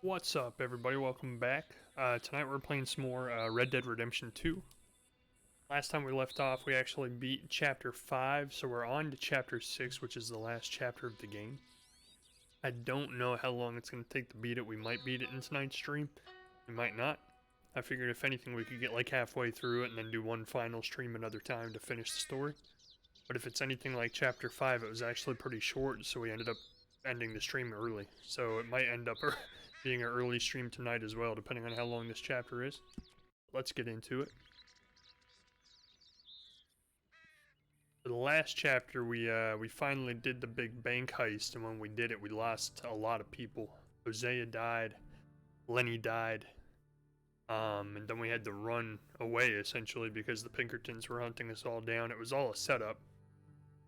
What's up, everybody? Welcome back. Tonight we're playing some more Red Dead Redemption 2. Last time we left off, we actually beat Chapter 5, so we're on to Chapter 6, which is the last chapter of the game. I don't know how long it's going to take to beat it. We might beat it in tonight's stream. We might not. I figured if anything, we could get like halfway through it and then do one final stream another time to finish the story. But if it's anything like Chapter 5, it was actually pretty short, so we ended up ending the stream early. So it might end up being an early stream tonight as well, depending on how long this chapter is. Let's get into it. For the last chapter, we finally did the big bank heist, and when we did it, we lost a lot of people. Hosea died, Lenny died, and then we had to run away, essentially, because the Pinkertons were hunting us all down. It was all a setup.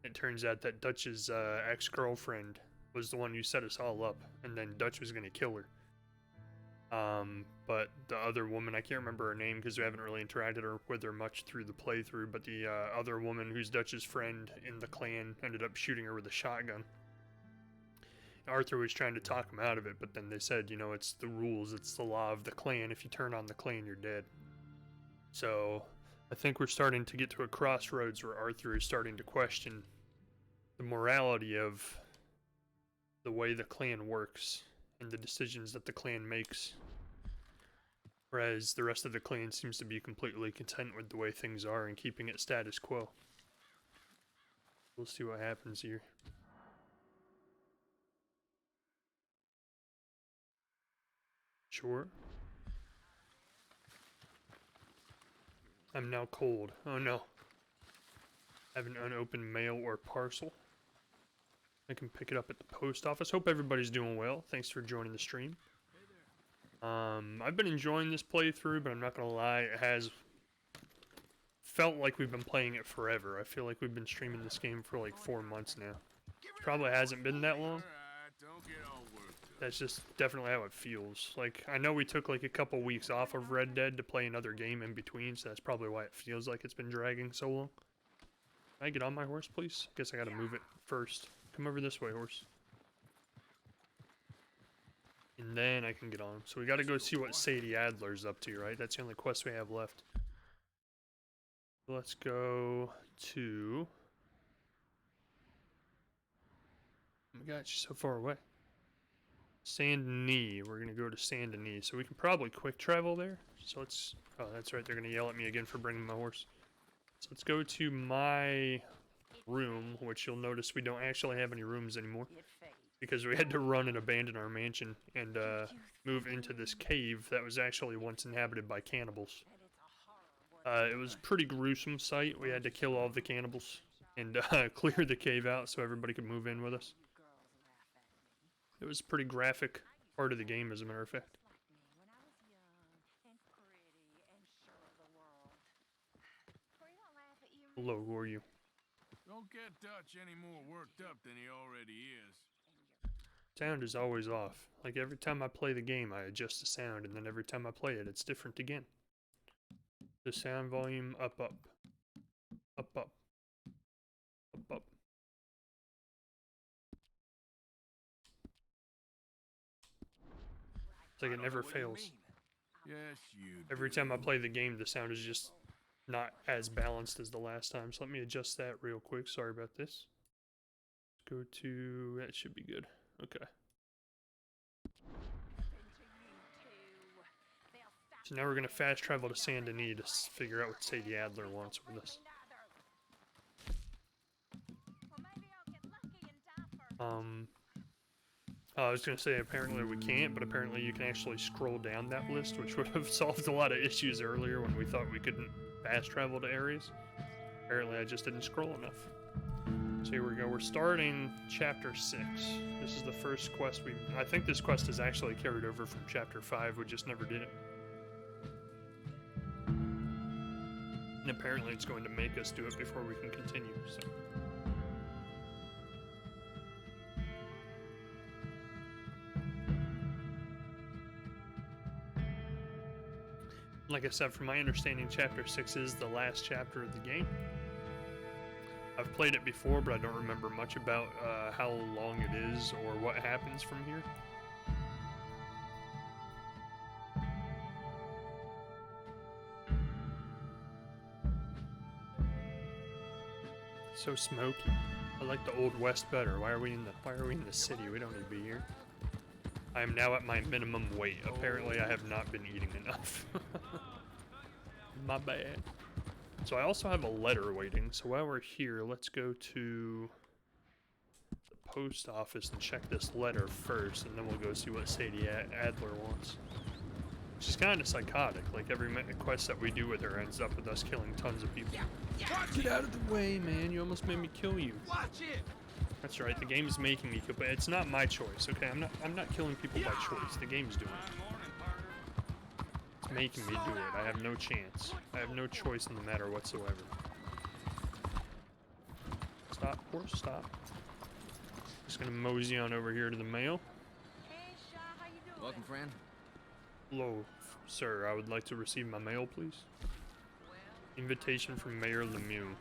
It turns out that Dutch's ex-girlfriend was the one who set us all up, and then Dutch was going to kill her. But the other woman, I can't remember her name because we haven't really interacted with her much through the playthrough, but the other woman who's Dutch's friend in the clan ended up shooting her with a shotgun. Arthur was trying to talk him out of it, but then they said, you know, it's the rules, it's the law of the clan. If you turn on the clan, you're dead. So I think we're starting to get to a crossroads where Arthur is starting to question the morality of the way the clan works and the decisions that the clan makes, whereas the rest of the clan seems to be completely content with the way things are and keeping it status quo. We'll see what happens here. Sure. I'm now cold. Oh no. I have an unopened mail or parcel. I can pick it up at the post office. Hope everybody's doing well. Thanks for joining the stream. I've been enjoying this playthrough, but I'm not gonna lie, it has felt like we've been playing it forever. I feel like we've been streaming this game for like 4 months now. Probably hasn't been that long. That's just definitely how it feels. Like, I know we took like a couple weeks off of Red Dead to play another game in between, so that's probably why it feels like it's been dragging so long. Can I get on my horse, please? Guess I gotta move it first. Come over this way, horse. And then I can get on. So we gotta go see what Sadie Adler's up to, right? That's the only quest we have left. Let's go to... Oh my god, she's so far away. Saint Denis. We're gonna go to Saint Denis. So we can probably quick travel there. So let's... Oh, that's right. They're gonna yell at me again for bringing my horse. So let's go to my room, which you'll notice we don't actually have any rooms anymore, because we had to run and abandon our mansion and move into this cave that was actually once inhabited by cannibals. It was a pretty gruesome sight. We had to kill all the cannibals and clear the cave out so everybody could move in with us. It was a pretty graphic part of the game, as a matter of fact. Hello, who are you? Don't get Dutch any more worked up than he already is. Sound is always off. Like every time I play the game, I adjust the sound, and then every time I play it, it's different again. The sound volume up, up. Up, up. Up, up. It's like it never fails. Yes, you Every time I play the game, the sound is just not as balanced as the last time. So let me adjust that real quick. Sorry about this. Let's go to... That should be good. Okay. So now we're going to fast travel to Saint Denis to figure out what Sadie Adler wants with us. I was going to say apparently we can't, but apparently you can actually scroll down that list, which would have solved a lot of issues earlier when we thought we couldn't fast travel to areas. Apparently I just didn't scroll enough. So here we go. We're starting Chapter 6. This is the first quest I think this quest is actually carried over from Chapter 5. We just never did it. And apparently it's going to make us do it before we can continue, so... Like I said, from my understanding, Chapter 6 is the last chapter of the game. I've played it before, but I don't remember much about how long it is or what happens from here. So smoky. I like the Old West better. Why are we in the city? We don't need to be here. I am now at my minimum weight. Apparently I have not been eating enough. My bad. So I also have a letter waiting. So while we're here, let's go to the post office and check this letter first, and then we'll go see what Sadie Adler wants. She's kind of psychotic. Like every quest that we do with her ends up with us killing tons of people. Get out of the way, man! You almost made me kill you. Watch it! That's right. The game's making me kill, but it's not my choice. Okay, I'm not killing people by choice. The game's doing it. It's making me do it. I have no chance. I have no choice in the matter whatsoever. Stop, horse, stop. Just gonna mosey on over here to the mail. Welcome, friend. Hello, sir. I would like to receive my mail, please. Invitation from Mayor Lemieux.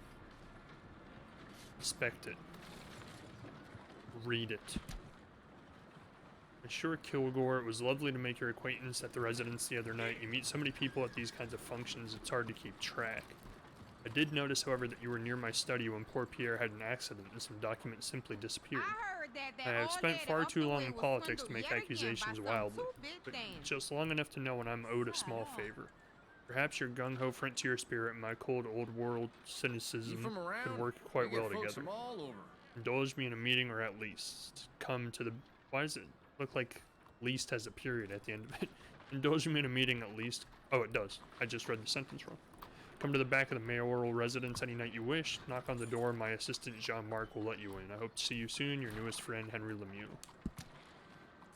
Inspect it. Read it. Sure, Kilgore, it was lovely to make your acquaintance at the residence the other night. You meet so many people at these kinds of functions, it's hard to keep track. I did notice, however, that you were near my study when poor Pierre had an accident and some documents simply disappeared. I have spent far too long in politics to make accusations wildly, but just long enough to know when I'm owed a small favor. Perhaps your gung-ho frontier spirit and my cold old-world cynicism could work quite well together. Indulge me in a meeting, or at least come to the... Why does it look like least has a period at the end of it? Indulge me in a meeting at least. Oh, it does. I just read the sentence wrong. Come to the back of the mayoral residence any night you wish. Knock on the door. My assistant Jean-Marc will let you in. I hope to see you soon. Your newest friend, Henry Lemieux.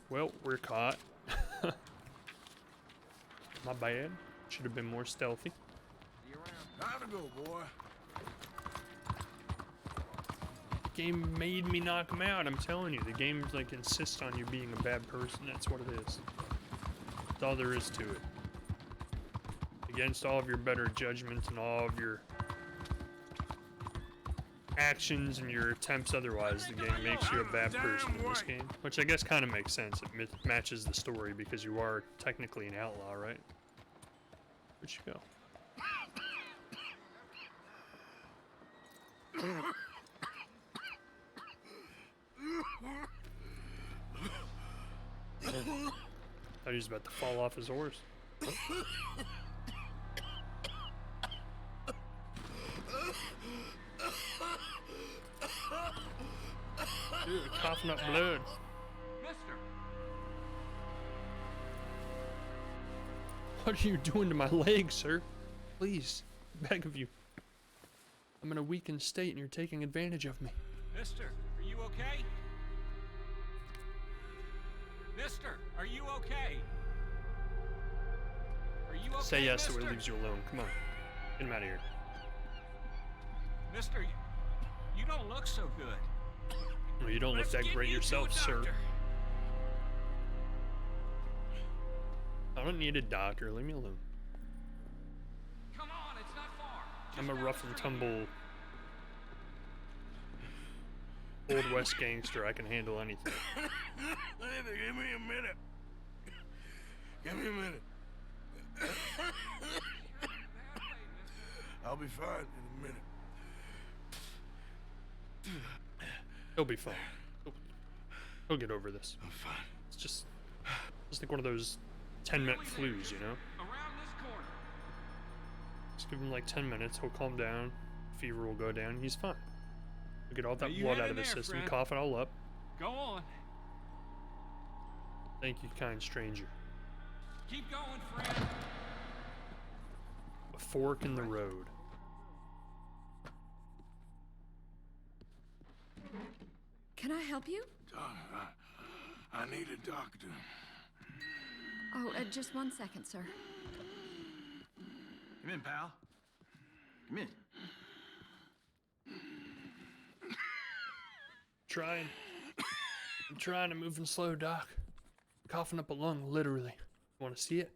Well, we're caught. My bad. Should have been more stealthy. Time to go, boy. The game made me knock him out. I'm telling you, the game like insists on you being a bad person. That's what it is. That's all there is to it. Against all of your better judgment and all of your actions and your attempts otherwise, the game makes you a bad person in this game. Which I guess kind of makes sense. It matches the story because you are technically an outlaw, right? Where'd you go? Thought he was about to fall off his horse. Dude, coughing up blood. What are you doing to my leg, sir? Please, I beg of you. I'm in a weakened state and you're taking advantage of me. Mister, are you okay? Mister, are you okay? Are you okay, Say yes mister? or it leaves you alone. Come on. Get him out of here. Mister, you don't look so good. Well, you don't look Let's that get great you to a yourself, sir. doctor. I don't need a doctor. Leave me alone. Come on, it's not far. I'm Just a down rough the and street. tumble Old West gangster. I can handle anything. Give me a minute. Give me a minute. I'll be fine in a minute. He'll be fine. He'll get over this. I'm fine. It's just like one of those 10-minute flus, you know? Around this corner. Just give him like 10 minutes. He'll calm down. Fever will go down. He's fine. He'll get all that you blood hang out in of his there, system. friend. Cough it all up. Go on. Thank you, kind stranger. Keep going, friend. A fork in the road. Can I help you? I need a doctor. Oh, just 1 second, sir. Come in, pal. Come in. I'm trying to move slow, Doc. Coughing up a lung, literally. Want to see it?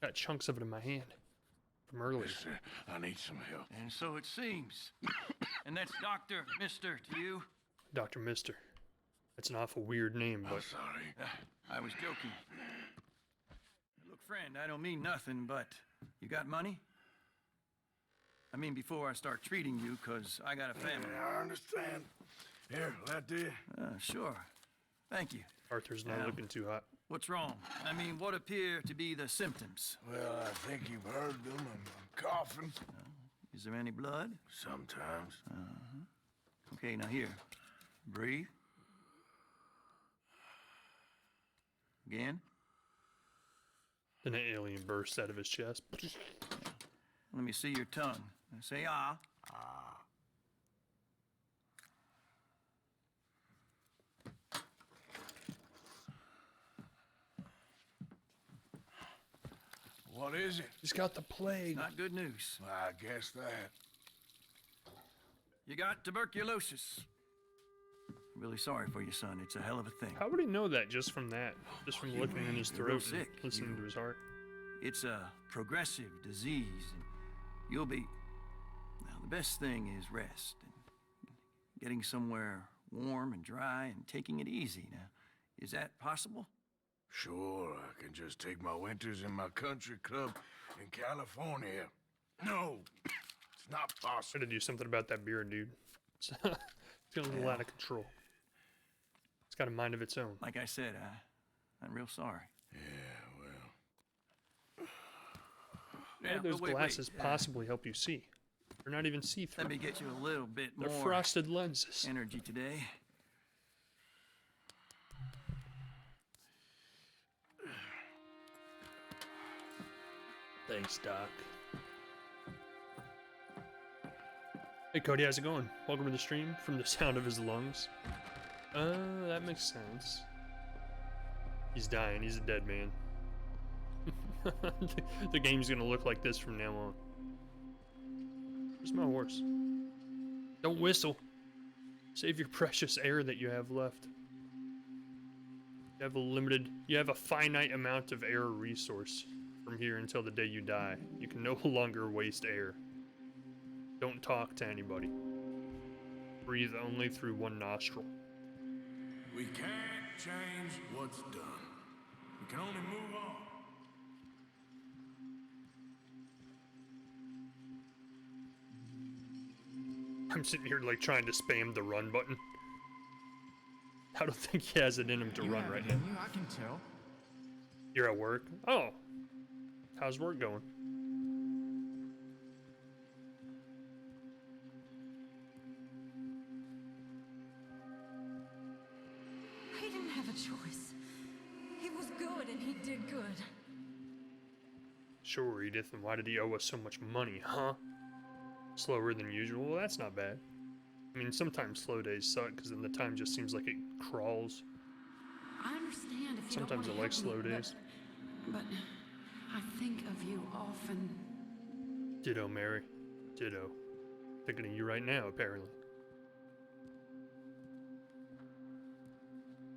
Got chunks of it in my hand. From earlier. Mister, I need some help. And so it seems. And that's Dr. Mister to you? Dr. Mister. That's an awful weird name, I'm but sorry. I was joking. Look, friend, I don't mean nothing, but you got money? I mean, before I start treating you, 'cause I got a family. I understand. Here, that there. Sure. Thank you. Arthur's not Yeah. looking too hot. What's wrong? I mean, what appear to be the symptoms? Well, I think you've heard them. I'm coughing. Is there any blood? Sometimes. Okay, now here. Breathe. Again. Then an alien bursts out of his chest. Let me see your tongue. Now say ah. What is it? He's got the plague. Not good news. I guess that. You got tuberculosis. Really sorry for your son. It's a hell of a thing. How would he know that just from that? Just from looking in his You're real throat and sick. listening to his heart? It's a progressive disease, and you'll be... Well, the best thing is rest and getting somewhere warm and dry and taking it easy. Now, is that possible? Sure, I can just take my winters in my country club in California. No, it's not possible. Gotta do something about that beard, dude. It's getting a little out of control. It's got a mind of its own. Like I said, I'm real sorry. Yeah, well. How do those but wait, glasses wait. possibly help you see? They're not even see-through. Let me get you a little bit They're more frosted lenses. energy today. Thanks, Doc. Hey, Cody, how's it going? Welcome to the stream from the sound of his lungs. That makes sense. He's dying. He's a dead man. The game's gonna look like this from now on. Where's my horse? Don't whistle. Save your precious air that you have left. You have a finite amount of air resource from here until the day you die. You can no longer waste air. Don't talk to anybody. Breathe only through one nostril. We can't change what's done. We can only move on. I'm sitting here like trying to spam the run button. I don't think he has it in him to run right now. I can tell. You're at work? Oh. How's work going? He didn't have a choice. He was good and he did good. Sure, Edith, and why did he owe us so much money, huh? Slower than usual? Well, that's not bad. I mean, sometimes slow days suck, because then the time just seems like it crawls. I understand if you Sometimes don't I wanna like help me, slow days. But I think of you often. Ditto, Mary. Ditto. Thinking of you right now, apparently.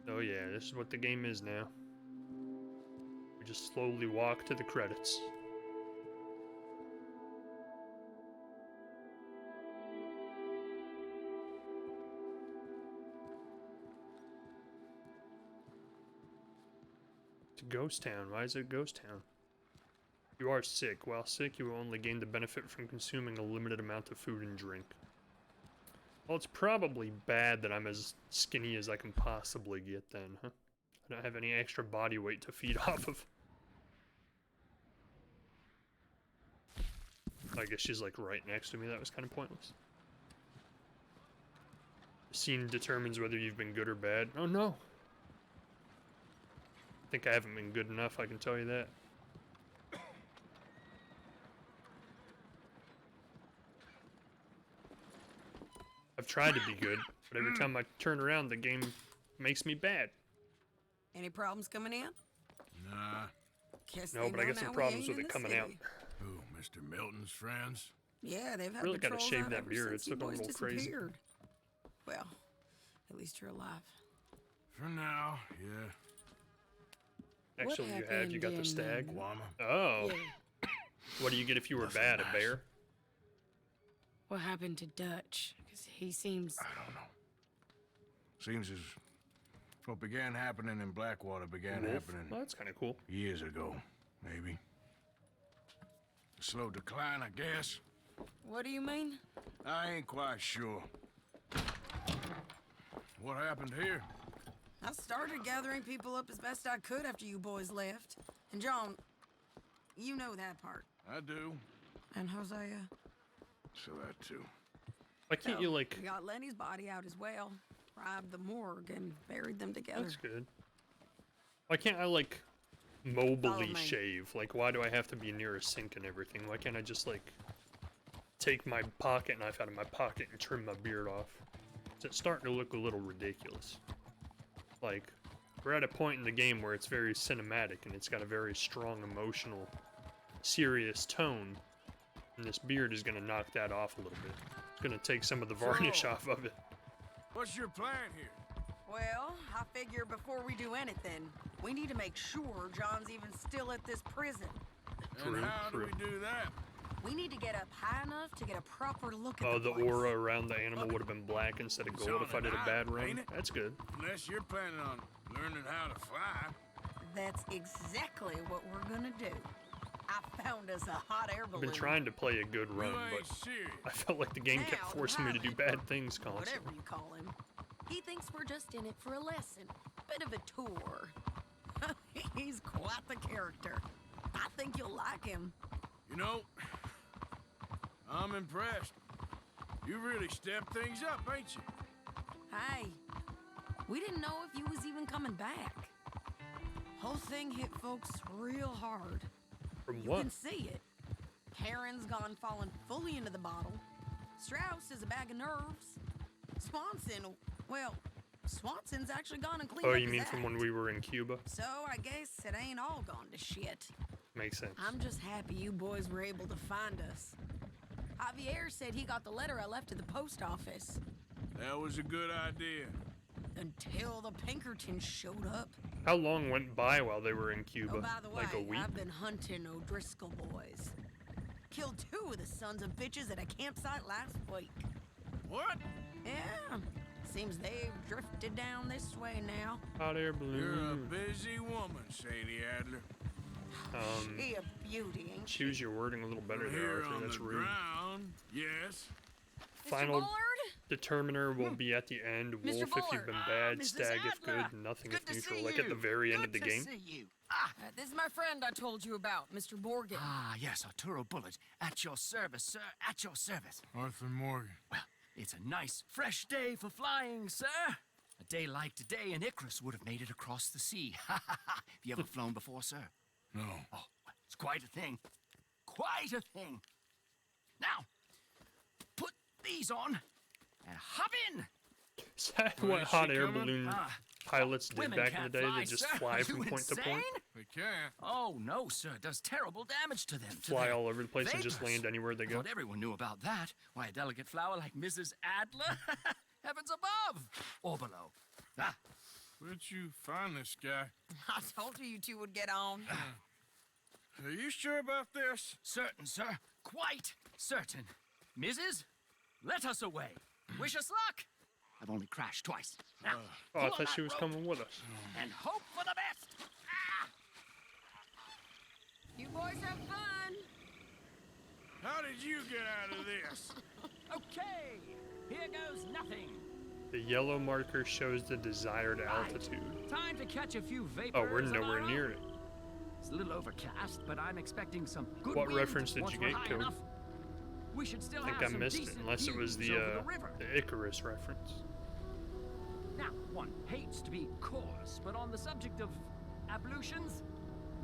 Oh yeah, this is what the game is now. We just slowly walk to the credits. It's a ghost town. Why is it a ghost town? You are sick. While sick, you will only gain the benefit from consuming a limited amount of food and drink. Well, it's probably bad that I'm as skinny as I can possibly get then, huh? I don't have any extra body weight to feed off of. I guess she's like right next to me. That was kind of pointless. The scene determines whether you've been good or bad. Oh no! I think I haven't been good enough, I can tell you that. I've tried to be good, but every time I turn around, the game makes me bad. Any problems coming in? Nah. Guess No, they but I know got some now we problems ain't with in it the coming out. city. Who, Mr. Milton's friends? Yeah, they've had Really gotta patrols shave out that ever beard, since it's you looking a boys little crazy. disappeared. Well, at least you're alive. For now, yeah. Actually, you have. You got the stag. Guama. Oh. Yeah. What do you get if you were Nothing bad? A nice. bear? What happened to Dutch? Because he seems... I don't know. Seems as what began happening in Blackwater began Wolf? happening Well, that's kind of cool. years ago, maybe. A slow decline, I guess. What do you mean? I ain't quite sure. What happened here? I started gathering people up as best I could after you boys left. And John, you know that part. I do. And Hosea. So that too. Why can't you, like... We got Lenny's body out as well. Robbed the morgue and buried them together. That's good. Why can't I, like, mobily me. shave? Like, why do I have to be near a sink and everything? Why can't I just, like, take my pocket knife out of my pocket and trim my beard off? It's starting to look a little ridiculous. Like, we're at a point in the game where it's very cinematic and it's got a very strong, emotional, serious tone. And this beard is going to knock that off a little bit. It's going to take some of the varnish So- off of it. What's your plan here? Well, I figure before we do anything, we need to make sure John's even still at this prison. True, And how true. do we do that? We need to get up high enough to get a proper look at Oh, the the place. aura around the animal would have been black instead of It's gold on if I an did a bad island, run. ain't it? That's good. Unless you're planning on learning how to fly. That's exactly what we're gonna do. I found us a hot air I've balloon. been trying to play a good run, You ain't but serious. I felt like the game kept Now, the forcing me to do pilot, bad things constantly. Whatever you call him. He thinks we're just in it for a lesson. Bit of a tour. He's quite the character. I think you'll like him. You know, I'm impressed. You really stepped things up, ain't you? Hey, we didn't know if you was even coming back. Whole thing hit folks real hard. From You what? can see it. Karen's gone falling fully into the bottle. Strauss is a bag of nerves. Swanson, well, Swanson's actually gone and cleaned Oh, up you his mean from when act. we were in Cuba? So I guess it ain't all gone to shit. Makes sense. I'm just happy you boys were able to find us. Javier said he got the letter I left at the post office. That was a good idea. Until the Pinkertons showed up. How long went by while they were in Cuba? Oh, by the way, Like a week? I've been hunting O'Driscoll boys. Killed 2 of the sons of bitches at a campsite last week. What? Yeah, seems they've drifted down this way now. Hot air You're a balloon. busy woman, Sadie Adler. She a beauty, ain't she? Choose your wording a little better there, Here Arthur. on That's the rude. ground, yes. Final Mr. Bullard? determiner will be at the end. Mr. Wolf if you've Bullard. been bad, Mrs. Stag if Adler. good, Nothing Good if to neutral. see Like at the you. very end of the Good to game. see you. This is my friend I told you about, Mr. Morgan. Yes, Arturo Bullet. At your service, sir. At your service. Arthur Morgan. Well, it's a nice, fresh day for flying, sir. A day like today, an Icarus would have made it across the sea. Have you ever flown before, sir? No. Oh, it's quite a thing. Quite a thing. Now, put these on and hop in. Is that Where what is she hot air coming? balloon pilots did Women back in the can't day? fly, They just sir. fly Are from you point to point? insane? They can't. Oh, no, sir. It does terrible damage to them. to Fly their all over the place and just vapors. land anywhere they I go? thought everyone knew about that. Why, a delicate flower like Mrs. Adler? Heavens above! Or below. Ah, Where'd you find this guy? I told you two would get on. Are you sure about this? certain, sir. Quite certain. Mrs., let us away. Wish us luck. I've only crashed twice. Now, Oh, I pull on thought that she was rope coming with us. And hope for the best. Ah! You boys have fun. How did you get out of this? Okay, here goes nothing. The yellow marker shows the desired altitude. Time to catch a few vapors. Oh, we're of nowhere our near own. it. It's a little overcast, but I'm expecting some good What wind reference did once you we're get, high Cody? enough. We should still I think have I some missed it, decent unless it was views the, over the river. the Icarus reference. Now, one hates to be coarse, but on the subject of ablutions,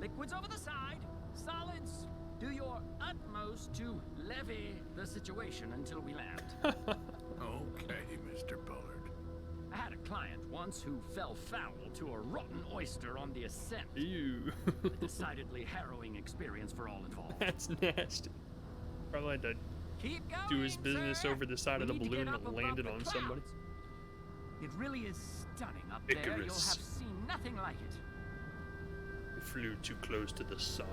liquids over the side, solids, do your utmost to levy the situation until we land. Okay, Mr. Bullard. I had a client once who fell foul to a rotten oyster on the ascent. Ew. A decidedly harrowing experience for all involved. That's nasty. Probably had to Keep going, do his business sir. over the side of We the need to get balloon up and above land it the on somebody. clouds. It really is stunning up there. You'll have Icarus. seen nothing like it. We flew too close to the sun.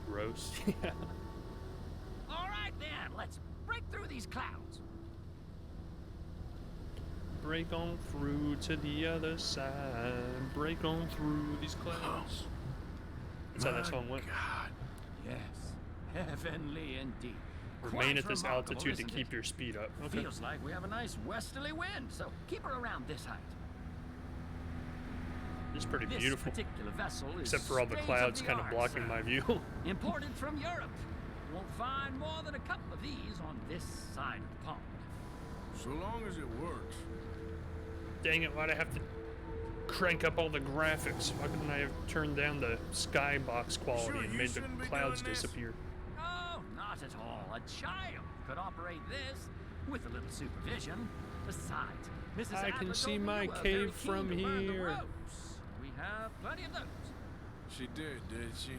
Gross. Yeah. All right, then. Let's break through these clouds. Break on through to the other side. Break on through these clouds. That's how that song went. God. Yes. Heavenly indeed. Remain Quite at this remarkable, altitude to isn't keep it? your speed up. Okay. Feels like we have a nice westerly wind, so keep her around this height. It's pretty This beautiful. particular vessel is Except for all the clouds kind of state-of-the-art, blocking sir. my view. Imported from Europe. Won't find more than a couple of these on this side of the pond. So long as it works. Dang it, why'd I have to crank up all the graphics? Why couldn't I have turned down the skybox quality Sure, and you made the shouldn't be clouds doing this. disappear? Oh, not at all. A child could operate this with a little supervision. Besides, Mrs. I can Adler see told me my you were cave very keen from to learn the here. ropes. We have plenty of those. She did she?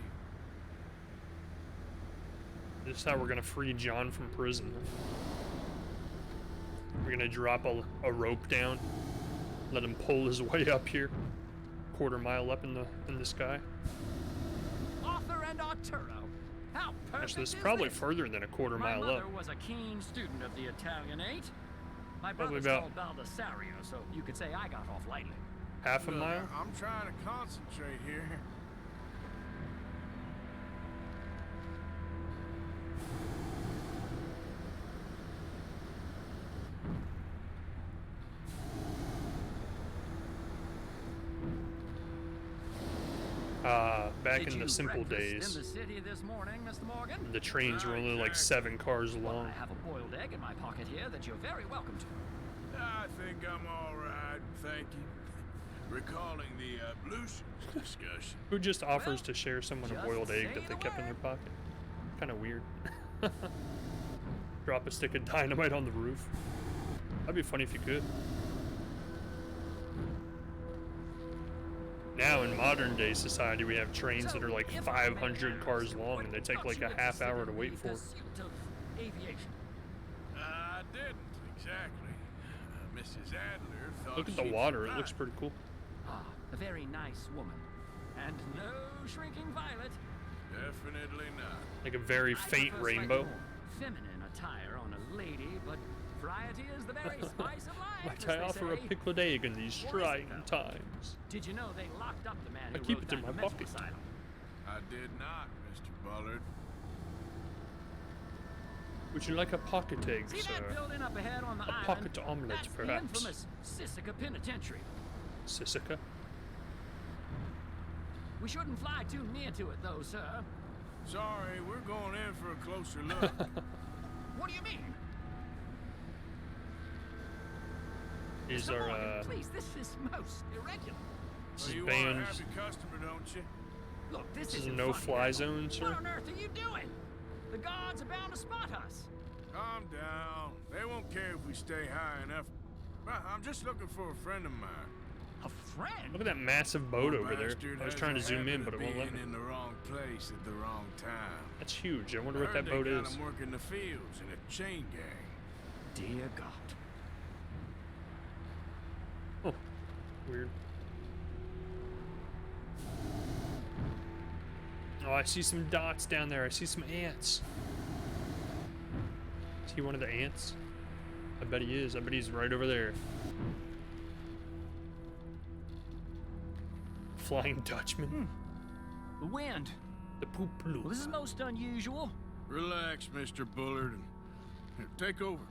This is how we're gonna free John from prison. We're gonna drop a rope down, let him pull his way up here, quarter-mile up in the sky. Arthur and Arturo. How perfect Actually, this is is probably this? further than a quarter My mile mother up. was a keen student of the Italianate. My Probably brother's about- called Baldessario, so you could say I got off lightly. Half a Look, mile? I'm trying to concentrate here. Back Did in you the simple breakfast days, in the city this morning, Mr. Morgan? the trains were Not only like exactly. 7 cars Well, long. I have a boiled egg in my pocket here that you're very welcome to. I think I'm all right, thank you. Recalling the ablutions discussion. Who just offers Well, to share someone a just boiled egg say that they the kept in their word. pocket? Kind of weird. Drop a stick of dynamite on the roof. That'd be funny if you could. Now in modern day society, we have trains that are like So, if I may 500 ask, cars long what and they take got like you a half hour to interested in wait the for. pursuit of aviation? I didn't, exactly. Mrs. Adler thought Look at the she'd water, it survive. looks pretty cool. Ah, a very nice woman. And no shrinking violet. Definitely not. Like a very I faint prefer slightly rainbow. more feminine attire on a lady, but variety is the very spice of life. Might as I they offer a say. pickled egg in these What is it, trying though? times? Did you know they locked up the man I who keep wrote it in down my the mental pocket. asylum? I did not, Mr. Bullard. Would you like a pocket egg, See sir? that building up ahead on the A island? pocket omelet, That's perhaps. the infamous Sisika Penitentiary. Sisika? We shouldn't fly too near to it, though, sir. Sorry, we're going in for a closer look. What do you mean? These Mr. are, Morgan, please, this is most irregular. this Well, is you are a banned. happy customer, don't you? Look, this This is a isn't no-fly funny. zone, What sir? on earth are you doing? The guards are bound to spot us. Calm down. They won't care if we stay high enough. Well, I'm just looking for a friend of mine. A friend? Look at that massive boat Poor over there. bastard I was has trying to a zoom in, habit but of it won't let being me. in the wrong place at the wrong time. That's huge. I wonder I what heard that boat they got is. him working the fields in a chain gang. Dear God. Oh, weird. Oh, I see some dots down there. I see some ants. Is he one of the ants? I bet he is. I bet he's right over there. Flying Dutchman? The wind. The poop Well, this is most unusual. Relax, Mr. Bullard, and here, take over.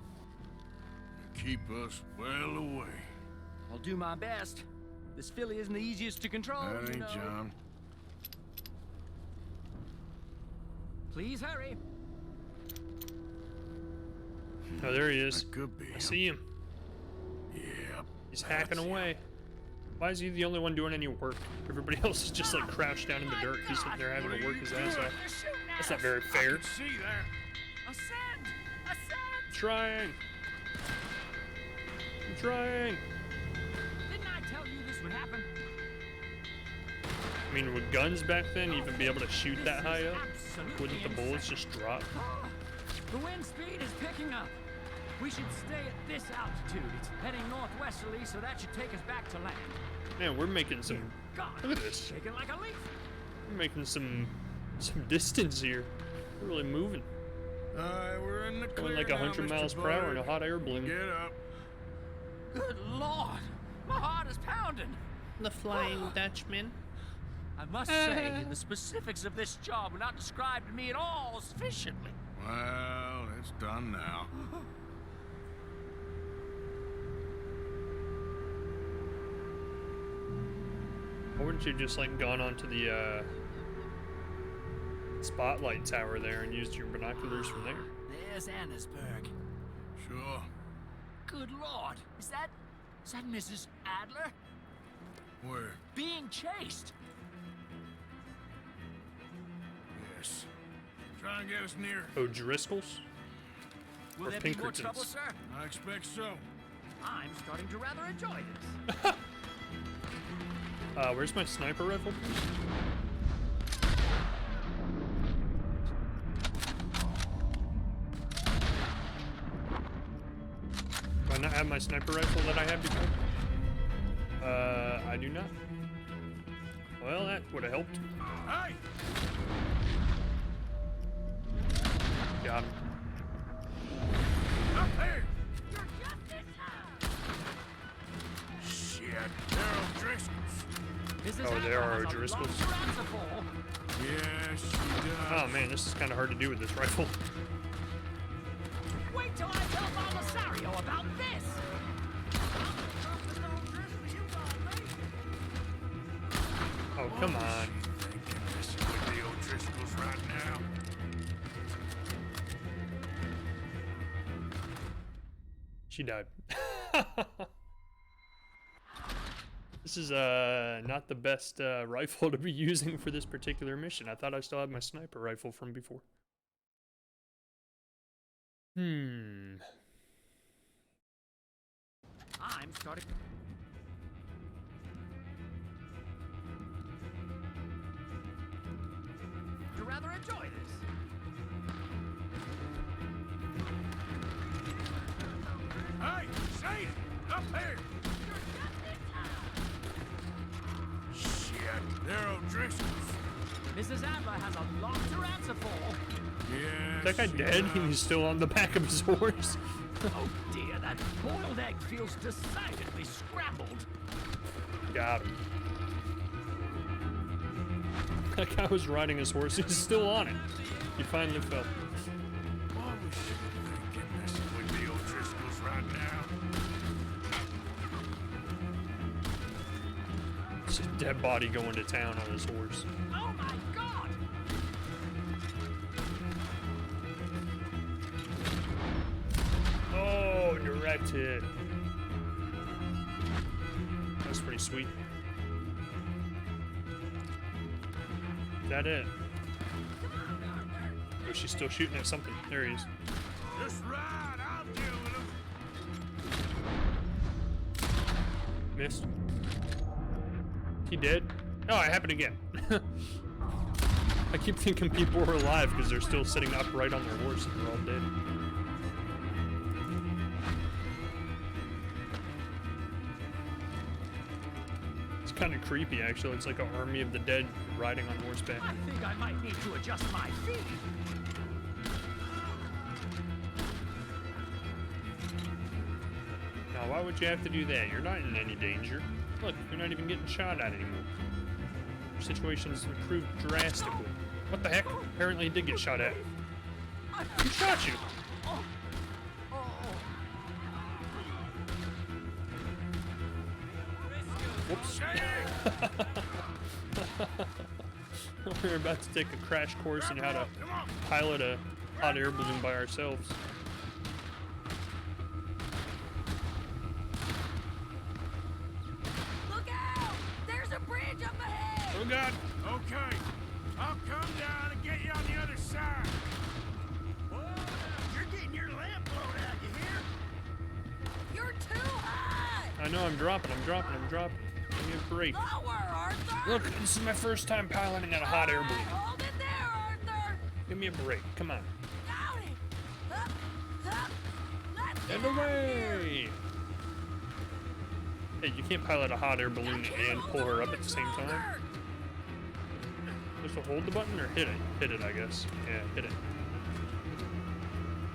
And keep us well away. I'll do my best. This filly isn't the easiest to control, That you ain't know. John. Please hurry. Oh, there he is. That could be I him. see him. Yep. He's hacking that's him. away. Why is he the only one doing any work? Everybody else is just like crouched down in the dirt. He's sitting there having to work his ass off. They're shooting at That's not us. very I fair. can see that. Ascend! Ascend! Trying. I'm trying. Didn't I tell you this would happen? I mean, with guns back then, even be able to shoot This that high is up, absolutely wouldn't the bullets insane. just drop? Ah, the wind speed is picking up. We should stay at this altitude. It's heading northwesterly, so that should take us back to land. Man, we're making some. God, Look at this. shaking like a leaf. We're making some distance here. We're really moving. Alright, we're in the clear Going like now, 100 Mr. miles per hour in a Bullard. hot air balloon. Get up. Good Lord, my heart is pounding. The Flying Dutchman. I must say, the specifics of this job were not described to me at all sufficiently. Well, it's done now. Why wouldn't you just like gone onto the spotlight tower there and used your binoculars from there? There's Annesburg. Sure. Good lord, is that Mrs. Adler? Where? Being chased. Yes. Try and get us near. O'Driscoll's? Will Or there be more Pinkertons. trouble, sir? I expect so. I'm starting to rather enjoy this. Where's my sniper rifle? Do I not have my sniper rifle that I had before? I do not. Well, that would have helped. Hey! Got him. Up there! Shit, they're O'Driscoll's. Mrs. Oh, there Adler are has a O'Driscolls. lot to answer for. Yes, she does. Oh man, this is kind of hard to do with this rifle. Wait till I tell Belisario about this! Oh, come on. Thinking this is with the O'Driscolls right now. She died. This is not the best rifle to be using for this particular mission. I thought I still had my sniper rifle from before. I'm starting to rather enjoy this. Hey, Sadie! Up here! Shit, they're O'Driscolls. Mrs. Adler has a lot to answer for. Yes, Is that guy she dead? does. He's still on the back of his horse. Oh dear, that boiled egg feels decidedly scrambled. Got him. That guy was riding his horse. He's still on it. He finally fell. Why was she thinking this is with the O'Driscolls right now? It's a dead body going to town on his horse. Oh my god! Oh, direct hit. That's pretty sweet. Is that it? Oh, she's still shooting at something. There he is. Just ride, I'll deal with him. Missed. He dead? Oh, it happened again. I keep thinking people are alive because they're still sitting upright on their horse and they're all dead. It's kind of creepy, actually. It's like an army of the dead riding on horseback. I think I might need to adjust my feet. Now, why would you have to do that? You're not in any danger. Look, you're not even getting shot at anymore. Your situation's improved drastically. What the heck? Apparently he did get shot at. Who shot you? Whoops. We're about to take a crash course in how to pilot a hot air balloon by ourselves. Look out! There's a bridge up ahead! Oh god! Okay, I'll come down and get you on the other side. You're getting your lamp blown out, you hear? You're too high! I know, I'm dropping. Give me a break. Lower, Arthur! Look, this is my first time piloting at a hot air balloon. Hold it there, Arthur! Give me a break. Come on. Got it! Up, up! Let's And get out of here. away! Hey, you can't pilot a hot air balloon and pull her up at the same time. Just to hold the button or hit it? Hit it, I guess. Yeah, hit it.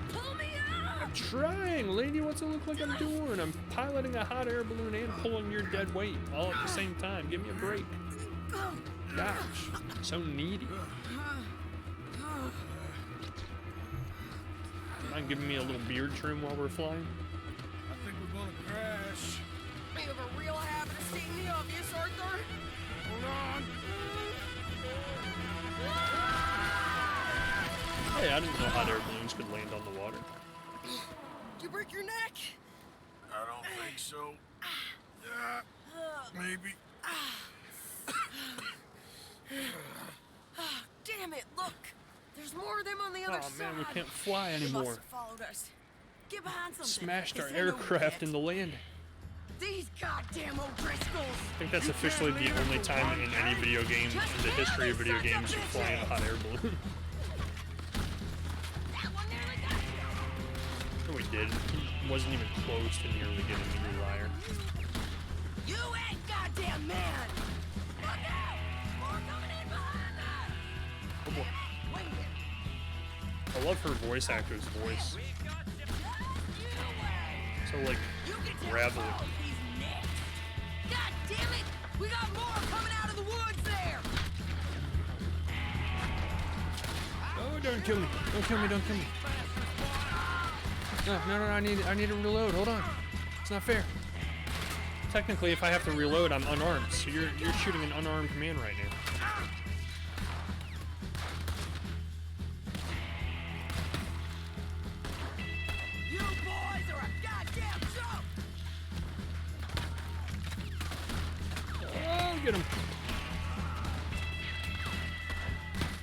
Pull me up! I'm trying, lady. What's it look like I'm doing? I'm piloting a hot air balloon and pulling your dead weight all at the same time. Give me a break. gosh. So needy. Mind giving me a little beard trim while we're flying? I think we're gonna crash. You have a real habit of seeing the obvious, Arthur. Hold on. Hey, I didn't know hot air balloons could land on the water. Did you break your neck? I don't think so. Maybe. Damn it, look. There's more of them on the other Oh side. man, we can't fly They must anymore. have followed us. Get behind something. Smashed our It's in the aircraft wet. in the landing. These goddamn O'Driscolls. I think that's officially the only time in any video game in the history of video games you fly in a hot air balloon. That one nearly got you. No, we did. He wasn't even close to nearly getting me, you liar. You ain't goddamn man. Look out! More coming in behind us. Oh boy. Wait it. I love her voice actor's voice. So like You can tell gravelly. Paul he's next. God damn it! We got more coming out of the woods there. Oh, don't kill me! Don't kill me! Don't kill me! No! I need to reload. Hold on. It's not fair. Technically, if I have to reload, I'm unarmed. So you're shooting an unarmed man right now. You boys are a goddamn joke. Oh, get him!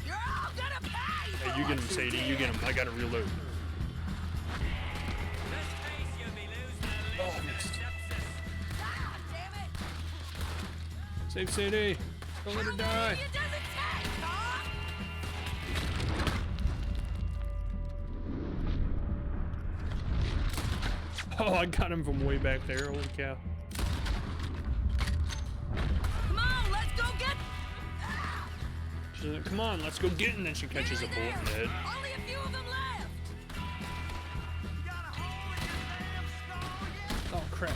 You're all gonna pay. Hey, you get him, Sadie. You get him. I gotta reload. Oh, I missed. God damn it! Save Sadie. Don't let her die. It doesn't take, huh? Oh, I got him from way back there. Holy cow. Come on, let's go get. Ah, She's like, come on, let's go get it. And then she catches a nearly bullet in the there. head. Only a few of them left. Oh, crap.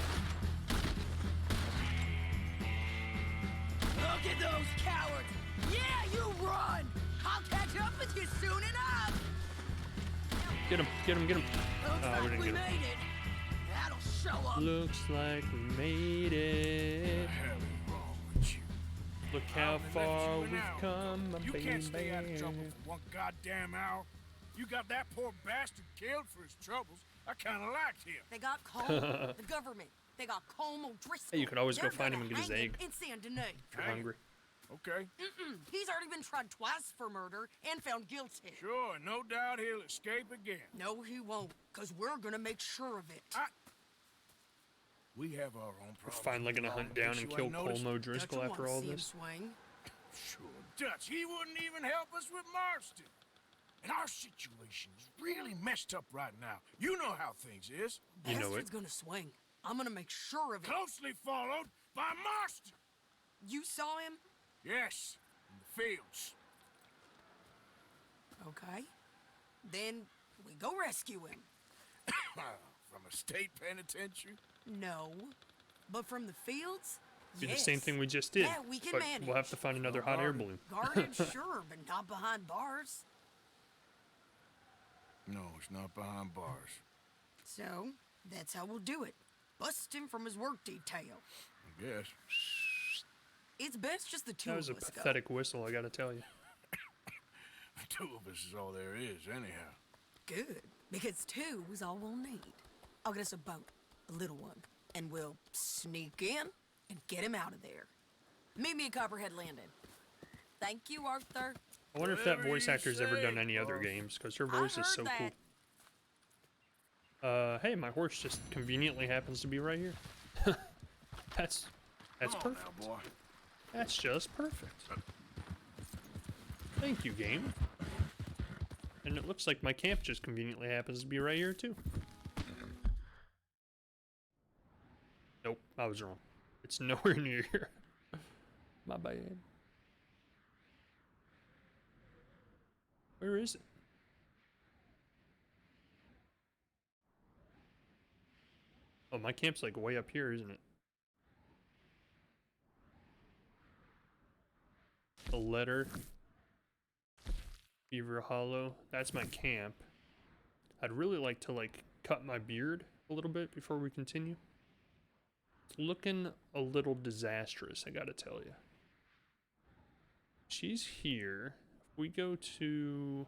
Look at those cowards. Yeah, you run. I'll catch up with you soon enough. Get him, get him, get him. Looks we like didn't we get him. made it. That'll show up. Looks like we made it. Hell is wrong with you? Look how They left far you an we've hour come, my ago. You can't stay out of trouble baby. for one goddamn hour. You got that poor bastard killed for his troubles. I kind of liked him. They got Colm, the government. They got Colm O'Driscoll. Hey, you could always go They're find him gonna and get his hang him egg. in Saint Denis. If you're hungry. Okay. He's already been tried twice for murder and found guilty. Sure, no doubt he'll escape again. No, he won't, because we're gonna make sure of it. We have our own We're problems. finally gonna hunt down and kill Colmo Driscoll Dutch will after wanna all see him this. swing. Sure, Dutch, he wouldn't even help us with Marston. And our situation is really messed up right now. You know how things is. You know Bastard's it. gonna swing. I'm gonna make sure of it. Closely followed by Marston. You saw him? Yes, in the fields. Okay. Then we go rescue him. From a state penitentiary? No. But from the fields? Do the yes. same thing we just did. Yeah, we can but manage. we'll have to find another hot air balloon. Guarded, sure, but not behind bars. No, it's not behind bars. So, that's how we'll do it. Bust him from his work detail. I guess. It's best just the two That was a of us go. pathetic whistle, I gotta tell you. The two of us is all there is, anyhow. Good, because two is all we'll need. I'll get us a boat, a little one, and we'll sneak in and get him out of there. Meet me at Copperhead Landing. Thank you, Arthur. I wonder if that Whatever voice you actor's ever done say, any other boss. games, because her I voice is heard so that. cool. Hey, my horse just conveniently happens to be right here. That's Come on perfect. now, boy. That's just perfect. Thank you, game. And it looks like my camp just conveniently happens to be right here, too. Nope, I was wrong. It's nowhere near here. My bad. Where is it? Oh, my camp's like way up here, isn't it? a letter. Beaver Hollow. That's my camp. I'd really like to like cut my beard a little bit before we continue. It's looking a little disastrous, I gotta tell you. She's here. If we go to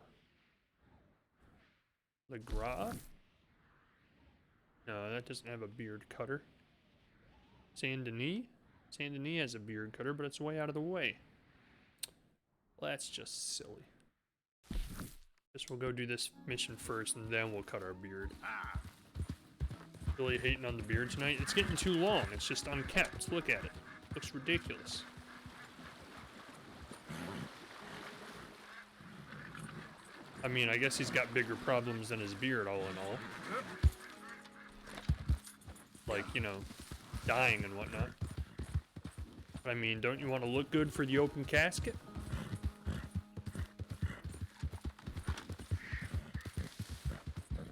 Le Gras. No, that doesn't have a beard cutter. Saint Denis? Saint Denis has a beard cutter, but it's way out of the way. Well, that's just silly. Guess we'll go do this mission first, and then we'll cut our beard. Really hating on the beard tonight. It's getting too long. It's just unkempt. Look at it. Looks ridiculous. I mean, I guess he's got bigger problems than his beard, all in all. Like, you know, dying and whatnot. But I mean, don't you want to look good for the open casket?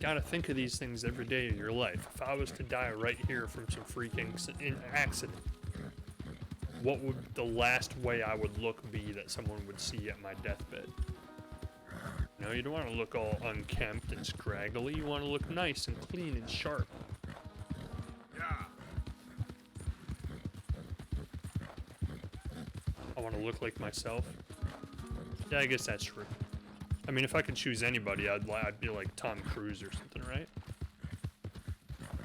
Gotta think of these things every day of your life. If I was to die right here from some freaking accident, what would the last way I would look be that someone would see at my deathbed? You know, you don't want to look all unkempt and scraggly. You want to look nice and clean and sharp. I want to look like myself. Yeah, I guess that's true. I mean, if I could choose anybody, I'd be like Tom Cruise or something, right?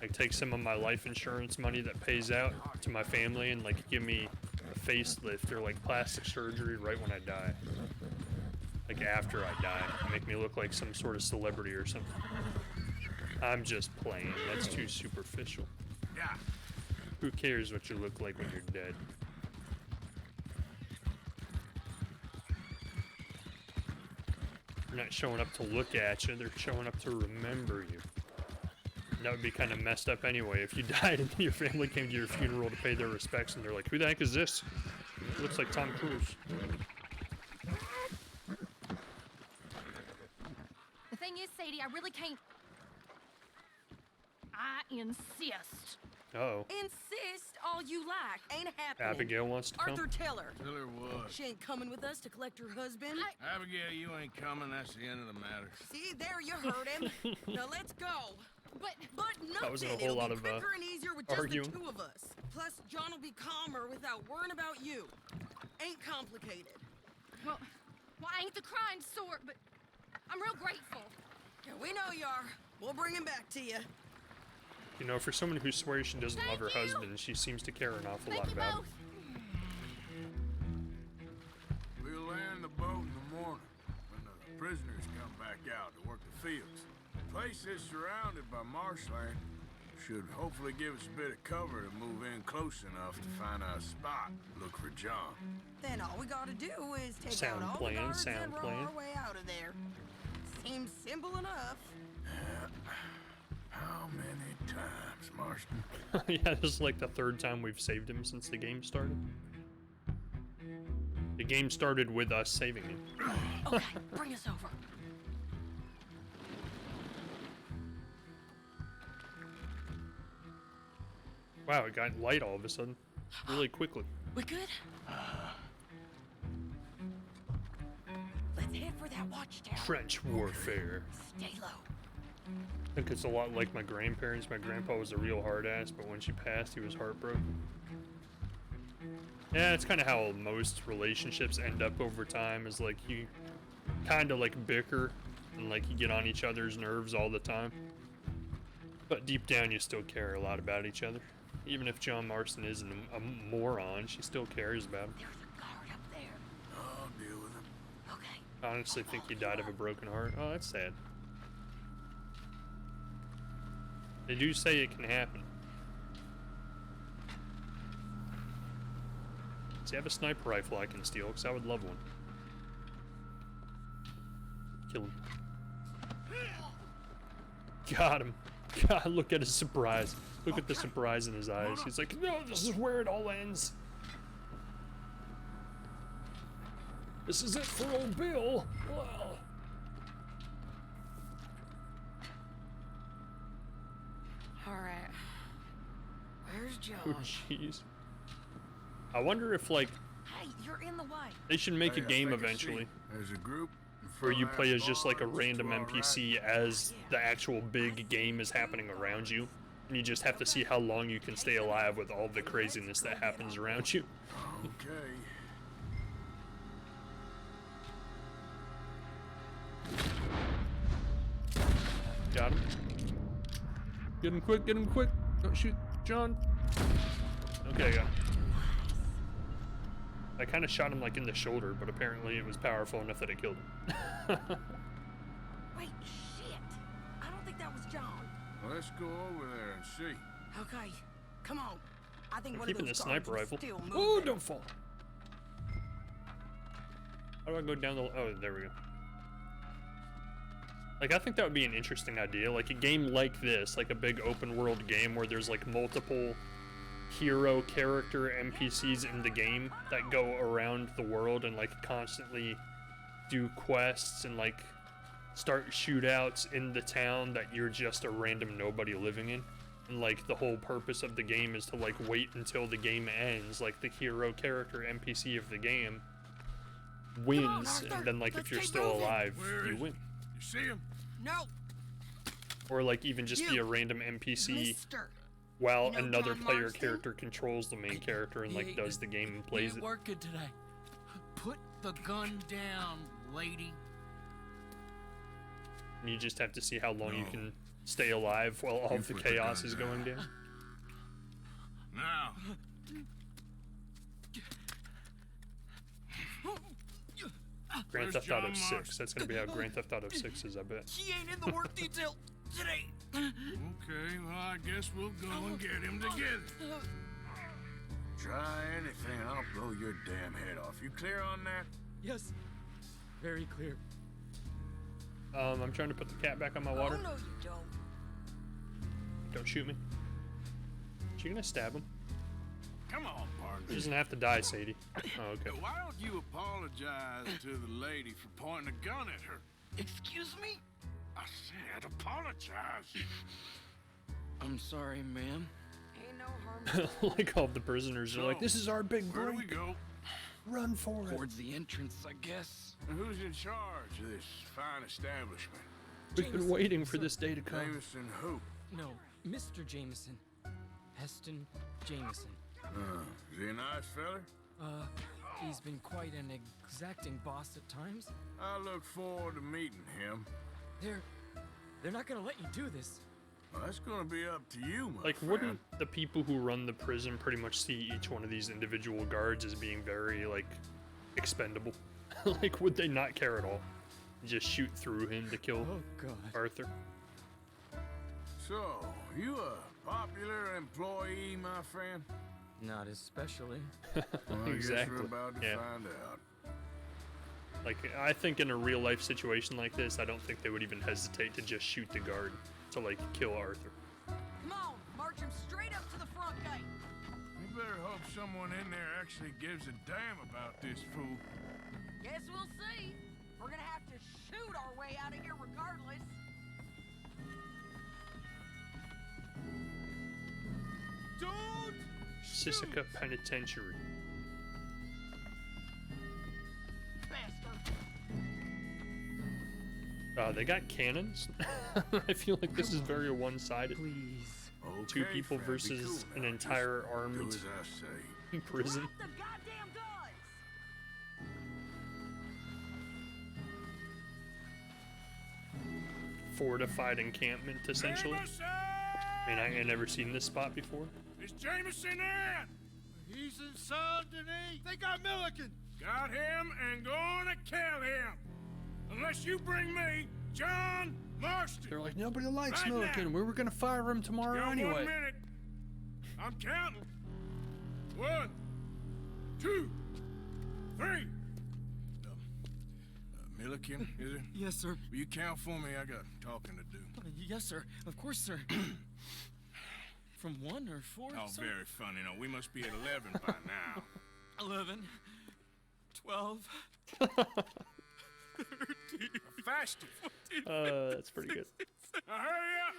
Like, take some of my life insurance money that pays out to my family and, like, give me a facelift or, like, plastic surgery right when I die. Like, after I die. Make me look like some sort of celebrity or something. I'm just playing. That's too superficial. Yeah. Who cares what you look like when you're dead? They're not showing up to look at you, they're showing up to remember you. And that would be kind of messed up anyway. If you died and your family came to your funeral to pay their respects and they're like, who the heck is this? It looks like Tom Cruise. The thing is, Sadie, I really can't. I insist. Uh-oh. Insist all you like. Ain't happening. Abigail wants to Arthur, come? tell her. Tell her what? She ain't coming with us to collect her husband. Abigail, you ain't coming. That's the end of the matter. See, there you heard him. Now let's go. But nothing. That wasn't a whole It'll lot be of, quicker and easier with just arguing. the two of us. Plus, John will be calmer without worrying about you. Ain't complicated. well, I ain't the kind sort, but I'm real grateful. Yeah, we know you are. We'll bring him back to you. You know, for someone who swears she doesn't love her Thank you. husband, she seems to care an awful Thank lot you about both. him. We'll land the boat in the morning when the prisoners come back out to work the fields. The place is surrounded by marshland. Should hopefully give us a bit of cover to move in close enough to find a spot. Look for John. Then all we gotta do is take Sound out all plan, the guards sound and row plan. our way out of there. Seems simple enough. How many times, Marston? Yeah, this is like the third time we've saved him since the game started. The game started with us saving him. Okay, bring us over. Wow, it got light all of a sudden. Really quickly. We good? Let's head for that watchtower. French warfare. Stay low. I think it's a lot like my grandparents. My grandpa was a real hard ass, but when she passed, he was heartbroken. Yeah, it's kind of how most relationships end up over time, is like you kind of like bicker and like you get on each other's nerves all the time. But deep down, you still care a lot about each other. Even if John Marston is a moron, she still cares about him. There's a guard up there. I'll deal with him. Okay. I honestly think he died of a broken heart. Oh, that's sad. They do say it can happen. See, I have a sniper rifle I can steal, because I would love one. Kill him. Got him. God, look at his surprise. Look at the surprise in his eyes. He's like, no, this is where it all ends. This is it for old Bill. Well. All right. Where's John? Oh, jeez. I wonder if, like, Hey, you're in the way. They should make a Hey, I game think I see eventually it. There's a group in where front you of play that as just like a bar, random to our right. NPC as the actual big game is happening around you. And you just have to see how long you can stay alive with all the craziness that happens around you. Okay. Got him. Get him quick, get him quick. Don't shoot John. Okay, I got him. I kind of shot him like in the shoulder, but apparently it was powerful enough that it killed him. Wait, shit. I don't think that was John. Well, let's go over there and see. Okay, come on. I think I'm one keeping of the those sniper guards rifle. was still Oh, moving. don't fall. How do I go down the... Oh, there we go. Like, I think that would be an interesting idea. Like, a game like this, like a big open world game where there's, like, multiple hero character NPCs in the game that go around the world and, like, constantly do quests and, like, start shootouts in the town that you're just a random nobody living in. And, like, the whole purpose of the game is to, like, wait until the game ends. Like, the hero character NPC of the game wins, Arthur. and then, like, if Let's you're keep still moving. alive, Where you is win. You see him? No, Or, like, even just be You, a random NPC mister. while You know another John player Marston? character controls the main character and, like, does the game and plays it. working today. Put the gun down, lady. And you just have to see how long you No. can stay alive while all You the put the chaos gun is down. going down. Now. Grand Where's Theft Auto John 6. Marston? That's gonna be how Grand Theft Auto 6 is, I bet. He ain't in the work detail today. Okay, well, I guess we'll go and get him together. Try anything, I'll blow your damn head off. You clear on that? Yes, very clear. I'm trying to put the cat back on my water. Oh, no, you don't. Don't shoot me. You gonna stab him? Come on, He partner. doesn't have to die, Sadie. Oh, okay. Why don't you apologize to the lady for pointing a gun at her? Excuse me? I said apologize. I'm sorry, ma'am. Ain't no harm. Like all the prisoners are like, this is our big Where do we break. go? Run for it. Towards the entrance, I guess. And who's in charge of this fine establishment? We've been waiting for this day to come. Jameson who? No, Mr. Jameson. Heston Jameson. Is he a nice feller? He's been quite an exacting boss at times. I look forward to meeting him. They're not gonna let you do this. Well, that's gonna be up to you, my Like, friend. wouldn't the people who run the prison pretty much see each one of these individual guards as being very, like, expendable? Like, would they not care at all? Just shoot through him to kill God. Arthur? So, you a popular employee, my friend? Not especially. Well, I guess Exactly. we're about to Yeah. find out. Like, I think in a real life situation like this, I don't think they would even hesitate to just shoot the guard to, like, kill Arthur. Come on, march him straight up to the front gate. You better hope someone in there actually gives a damn about this fool. Guess we'll see. We're gonna have to shoot our way out of here regardless. Don't Sisika Penitentiary. Bastard. They got cannons? I feel like this is very one-sided. Please. Two Okay, people friend, be versus cool an now. entire Just armed do as I say. prison. Drop the goddamn guns. Fortified encampment, essentially. Jameson! I mean, I ain't never seen this spot before. Is Jameson in? He's in Saint Denis. They got Milliken. Got him and gonna kill him. Unless you bring me John Marston. They're like, nobody likes Right Milliken. now. We were gonna fire him tomorrow Got anyway. 1 minute. I'm counting. 1, 2, 3. Milliken, is it? Yes, sir. Will you count for me? I got talking to do. Yes, sir. Of course, sir. From 1 or 4, Oh, sir? very funny. No, we must be at 11 by now. 11, 12, Faster. That's pretty good. Now hurry up.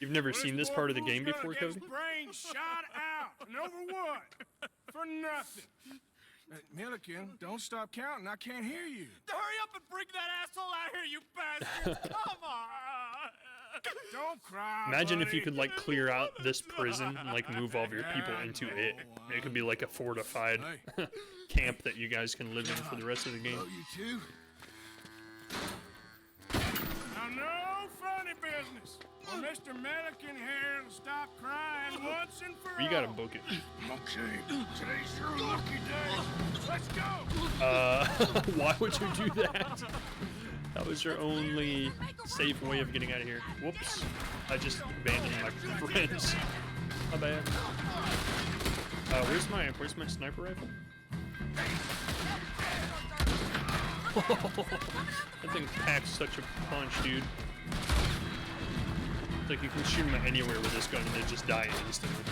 You've never Well, seen this poor part of the fool's game gonna before, get his Cody? brains shot out. And over what? For nothing. Milliken, don't stop counting. I can't hear you. Hurry up and bring that asshole out here, you bastards! Come on! Don't cry. Imagine if you buddy. could like clear out this prison and like move all of your people into it. It could be like a fortified camp that you guys can live in for the rest of the game. Oh, you too? Now, no funny business. Well, Mr. Milliken here will stop crying once and for all. You gotta book it. Okay, today's your lucky day. Let's go. Why would you do that? That was your only safe way of getting out of here. Whoops. I just abandoned my friends. My bad. Where's my sniper rifle? That thing packs such a punch, dude. It's like you can shoot them anywhere with this gun and they just die instantly.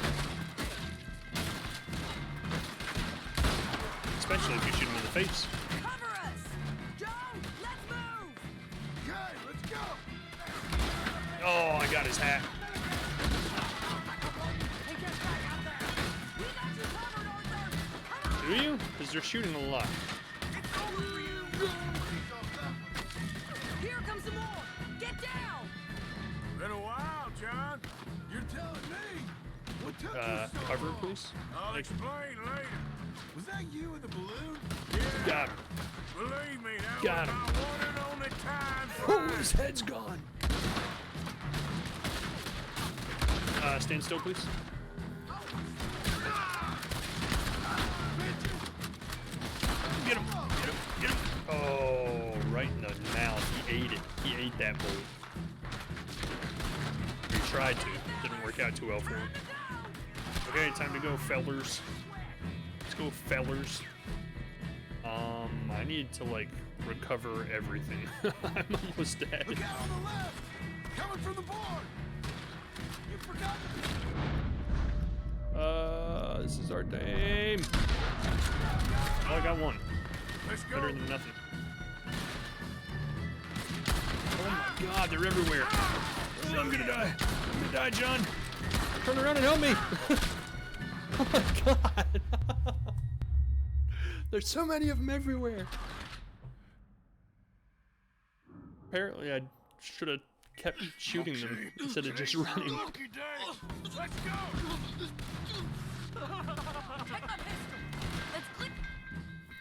Especially if you shoot them in the face. Cover us! Joe, let's move! Okay, let's go. Oh, I got his hat. Hey, get back out there! We got you covered, Arthur! Come on! Do you? Because they're shooting a lot. It's over for you! Here comes some more! Get down! Been a while, John. You're telling me. What took you so Cover, long? please. I'll explain later. Was that you with the balloon? Got him. Believe me, that Got was him. my one and only time. Oh, his head's gone. Stand still, please. Get him. Get him. Get him. Oh, right in the mouth. He ate it. He ate that bull. He tried to. Didn't work out too well for him. Okay, time to go, fellers. Let's go, fellers. I need to, like, recover everything. I'm almost dead. Look out on the left. Coming from the board. You forgot. This is our time. Oh, I got one. Let's go. Better than nothing. Oh my god, they're everywhere. Oh, I'm gonna die. I'm gonna die, John. Turn around and help me. Oh my god. There's so many of them everywhere. Apparently, I should have kept shooting them instead of just running. Lucky day. Let's go. Take my pistol! Let's click!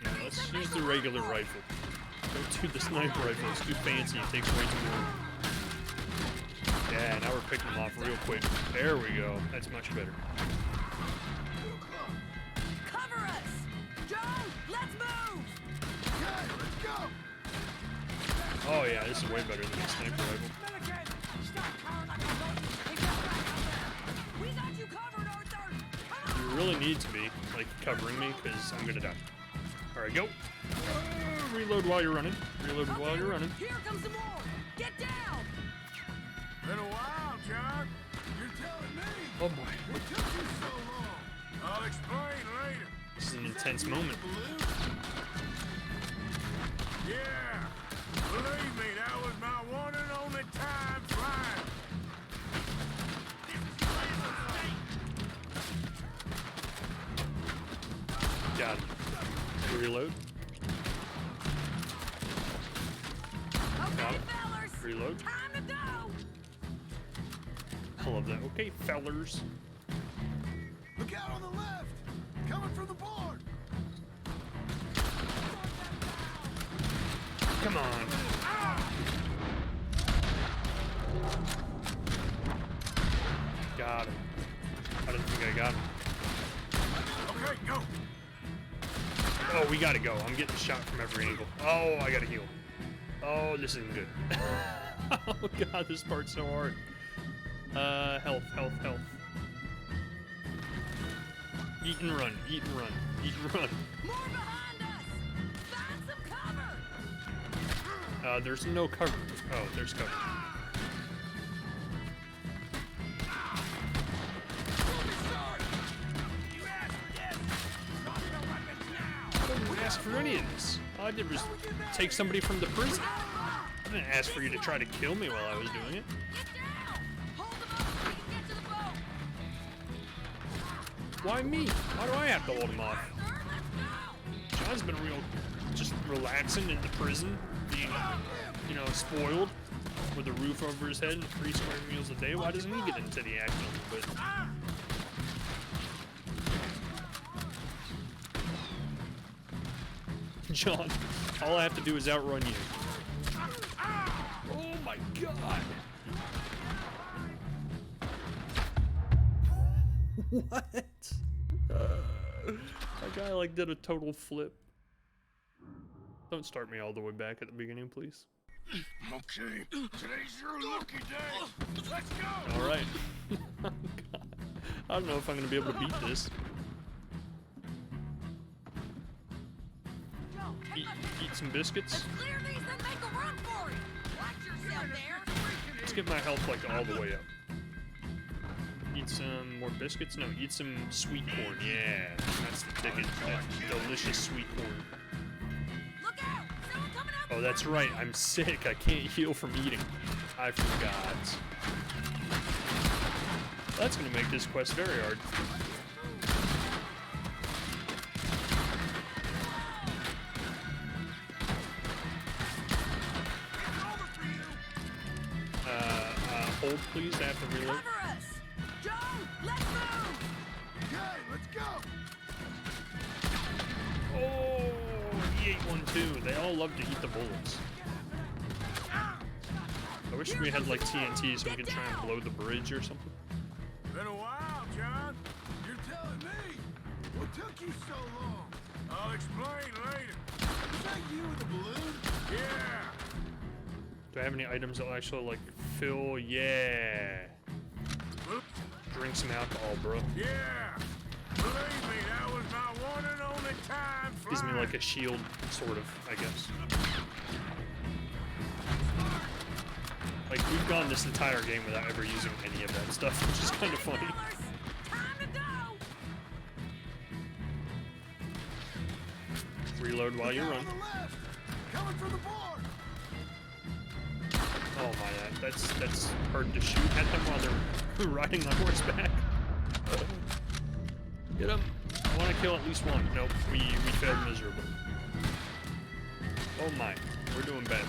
Yeah, let's use the regular rifle. Don't do the sniper rifle. It's too fancy. It takes way too long. Yeah, now we're picking them off real quick. There we go. That's much better. Cover us! Joe, let's move! Okay, let's go. Oh yeah, this is way better than the sniper rifle. Milliken, stop cowering like a goat! Hey, get back out there! We got you covered, Arthur! Come on! You really need to be, like, covering me, because I'm gonna die. Alright, go! Reload while you're running. Reload while you're running. Here comes some more! Get down! Been a while, John. You're telling me. Oh boy. What took you so long? I'll explain later. This is an intense moment. Balloon? Yeah. Believe me, that was my one and only time flying. Got it. Reload. Okay, Got it. fellers! Reload. Time to go! I love that. Okay, fellers. Look out on the left. Coming from the board. Come on. Got him. I didn't think I got him. Okay, go. Oh, we gotta go. I'm getting shot from every angle. Oh, I gotta heal. Oh, this isn't good. Oh god, this part's so hard. Health. Eat and run, eat and run, eat and run. More behind us! Find some cover! There's no cover. Oh, there's cover. I didn't ask for any of this. All I did was take somebody from the prison. I didn't ask for you to try to kill me while I was doing it. Get down! Hold them up so we can get to the boat! Why me? Why do I have to hold him off? Arthur, let's go! John's been real, just relaxing in the prison, being, you know, spoiled with a roof over his head and 3 square meals a day. Why doesn't he get into the action a little bit? John, all I have to do is outrun you. Oh my god! What? That guy like did a total flip. Don't start me all the way back at the beginning, please. Okay, today's your lucky day. Let's go. All right. God. I don't know if I'm gonna be able to beat this. Eat some biscuits. Clear these and make a run for it. Watch yourself there. Let's get my health like all the way up. Eat some more biscuits? No, eat some sweet corn. Yeah, that's the ticket. That delicious sweet corn. Look out! Someone coming up. Oh, that's right. I'm sick. I can't heal from eating. I forgot. That's gonna make this quest very hard. Hold, please. I have to reload. Cover us! Joe, let's move! Okay, let's go. Oh, he ate one too. They all love to eat the bullets. I wish we had like TNT so we could try and blow the bridge or something. Been a while, John. You're telling me. What took you so long? I'll explain later. Is that you with the balloon? Yeah. Do I have any items that will actually like fill? Yeah. Drink some alcohol, bro. Yeah. Believe me, that was my one and only time flying. Gives me like a shield, sort of, I guess. Like, we've gone this entire game without ever using any of that stuff, which is kind of funny. Time to go! Reload while you run. Coming from the board. Oh my, that's hard to shoot at them while they're riding on horseback. Get him. I want to kill at least one. Nope, we failed miserably. Oh my, we're doing bad.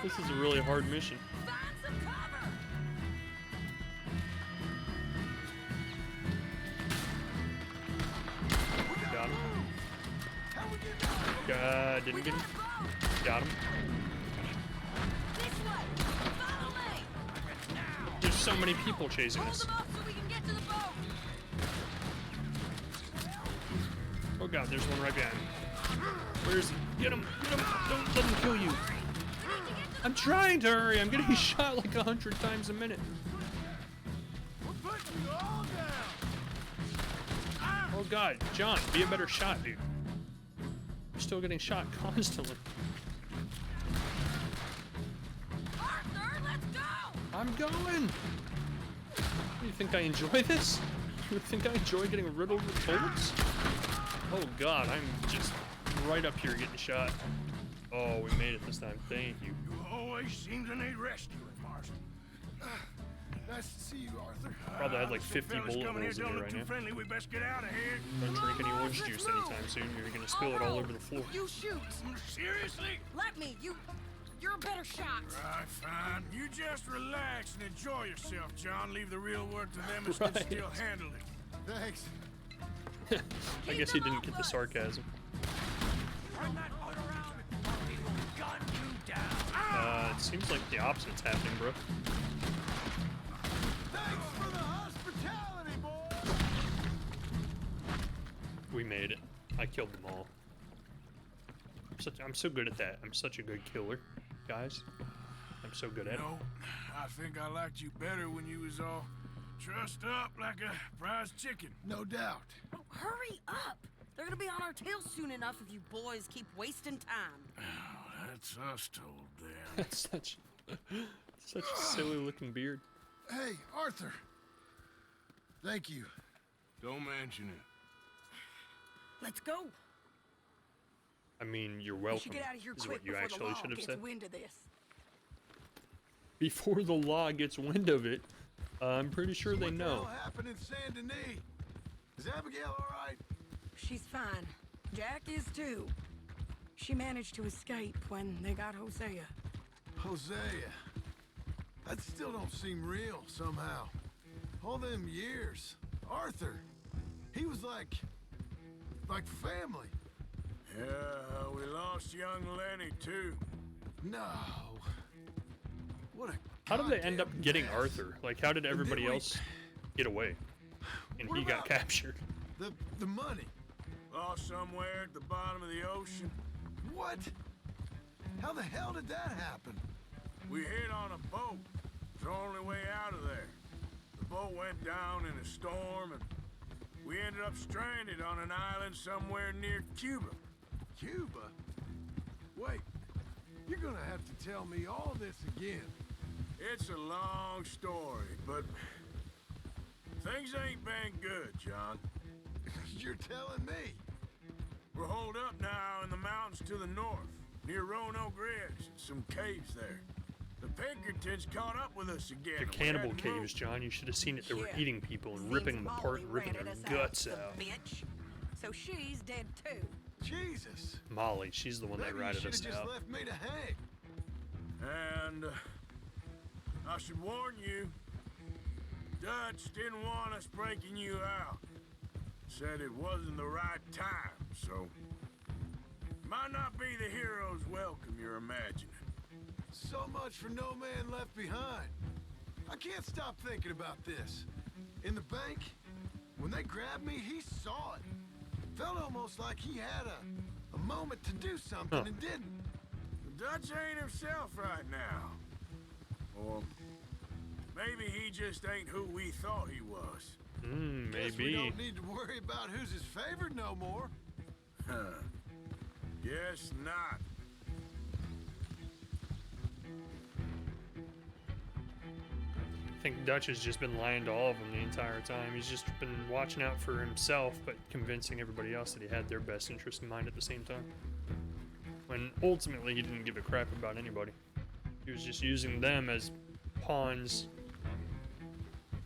This is a really hard mission. Find some cover! Got him. Didn't get him. Got him. This way! Follow me! There's so many people chasing Hold us. them up so we can get to the boat! Oh god, there's one right behind me. Where is he? Get him! Get him! Don't let him kill you! I'm trying to hurry! I'm getting shot like 100 times a minute. We're putting you all down. Oh god, John, be a better shot, dude. You're still getting shot constantly. Arthur, let's go! I'm going! You think I enjoy this? You think I enjoy getting riddled with bullets? Oh god, I'm just right up here getting shot. Oh, we made it this time. Thank you. You always seem to need rescuing, Marston. Nice to see you, Arthur. Probably had like Some 50 fellas bullet coming here holes in don't me look right too now. friendly. We best get out of here. Don't drink any orange juice anytime soon. You're gonna spill it all over the floor. You shoot! Seriously? Let me, you're a better shot! Right, fine. You just relax and enjoy yourself, John. Leave the real work to them that can Right. still handle it. Thanks. I guess he didn't get the sarcasm. Turn that boat around or we will gun you down. It seems like the opposite's happening, bro. Thanks for the hospitality, boy. We made it. I killed them all. I'm so good at that. I'm such a good killer, guys. I'm so good at it. No, I think I liked you better when you was all trussed up like a prize chicken. No doubt. Oh, hurry up! They're gonna be on our tails soon enough if you boys keep wasting time. That's us told them. That's such a silly looking beard. Hey, Arthur. Thank you. Don't mention it. Let's go. I mean, you're We welcome. should get out of here Is quick what you before the actually law should have gets said. wind of this. Before the law gets wind of it, I'm pretty sure they know. What happened in Saint Denis? Is Abigail all right? she's fine. Jack is too. She managed to escape when they got Hosea. Hosea. That still don't seem real, somehow. All them years. Arthur. He was like family. Yeah, we lost young Lenny, too. No. What a How did they end up goddamn getting mess. Arthur? Like, how did everybody we- else get away? And What he got about- captured. The money. Lost somewhere at the bottom of the ocean. What? How the hell did that happen? We hit on a boat. It's the only way out of there. The boat went down in a storm, and we ended up stranded on an island somewhere near Cuba. Cuba? Wait, you're gonna have to tell me all this again. It's a long story, but things ain't been good, John. You're telling me. We're holed up now in the mountains to the north, near Roanoke Ridge, and some caves there. The Pinkertons caught up with us again. They're and we cannibal had to move. caves, John. You should have seen it. They were Yeah. eating people and Seems ripping them apart and Molly ripping their ratted us guts the out. bitch. So she's dead too. Jesus. Molly, she's the one that Maybe you ratted should us have just out. left me to hang. And I should warn you, Dutch didn't want us breaking you out. Said it wasn't the right time, so might not be the hero's welcome you're imagining. So much for no man left behind. I can't stop thinking about this. In the bank, when they grabbed me, he saw it. Felt almost like he had a moment to do something and didn't. Dutch ain't himself right now. Or maybe he just ain't who we thought he was. Guess we Maybe. don't need to worry about who's his favorite no more. Huh. Guess not. I think Dutch has just been lying to all of them the entire time. He's just been watching out for himself, but convincing everybody else that he had their best interest in mind at the same time. When ultimately he didn't give a crap about anybody. He was just using them as pawns,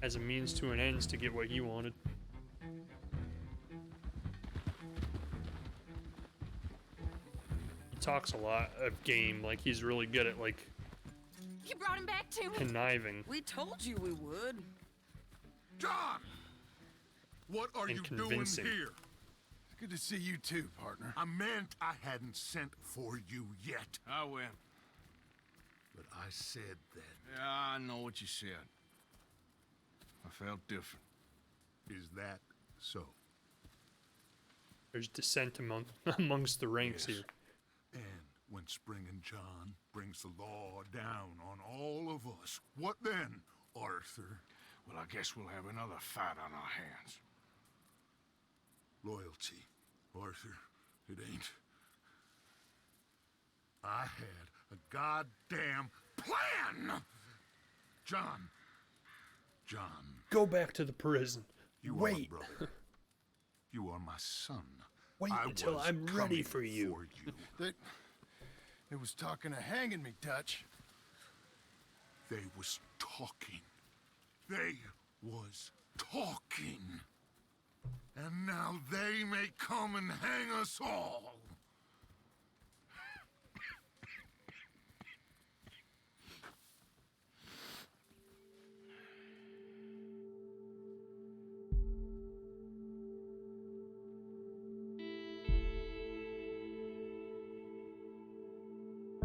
as a means to an end to get what he wanted. He talks a lot of game, like he's really good at like You brought him back to me. conniving We told you we would. John! What are and you convincing. doing here? It's good to see you too, partner. I meant I hadn't sent for you yet. I win. But I said that. Yeah, I know what you said. I felt different. Is that so? There's dissent amongst the ranks Yes. here. And when Spring and John brings the law down on all of us, what then, Arthur? Well, I guess we'll have another fight on our hands. Loyalty, Arthur, it ain't. I had a goddamn plan! John. Go back to the prison. You Wait. are my brother. You are my son. Wait I until was I'm ready coming for you. They was talking of hanging me, Dutch. They was talking. They was talking. And now they may come and hang us all.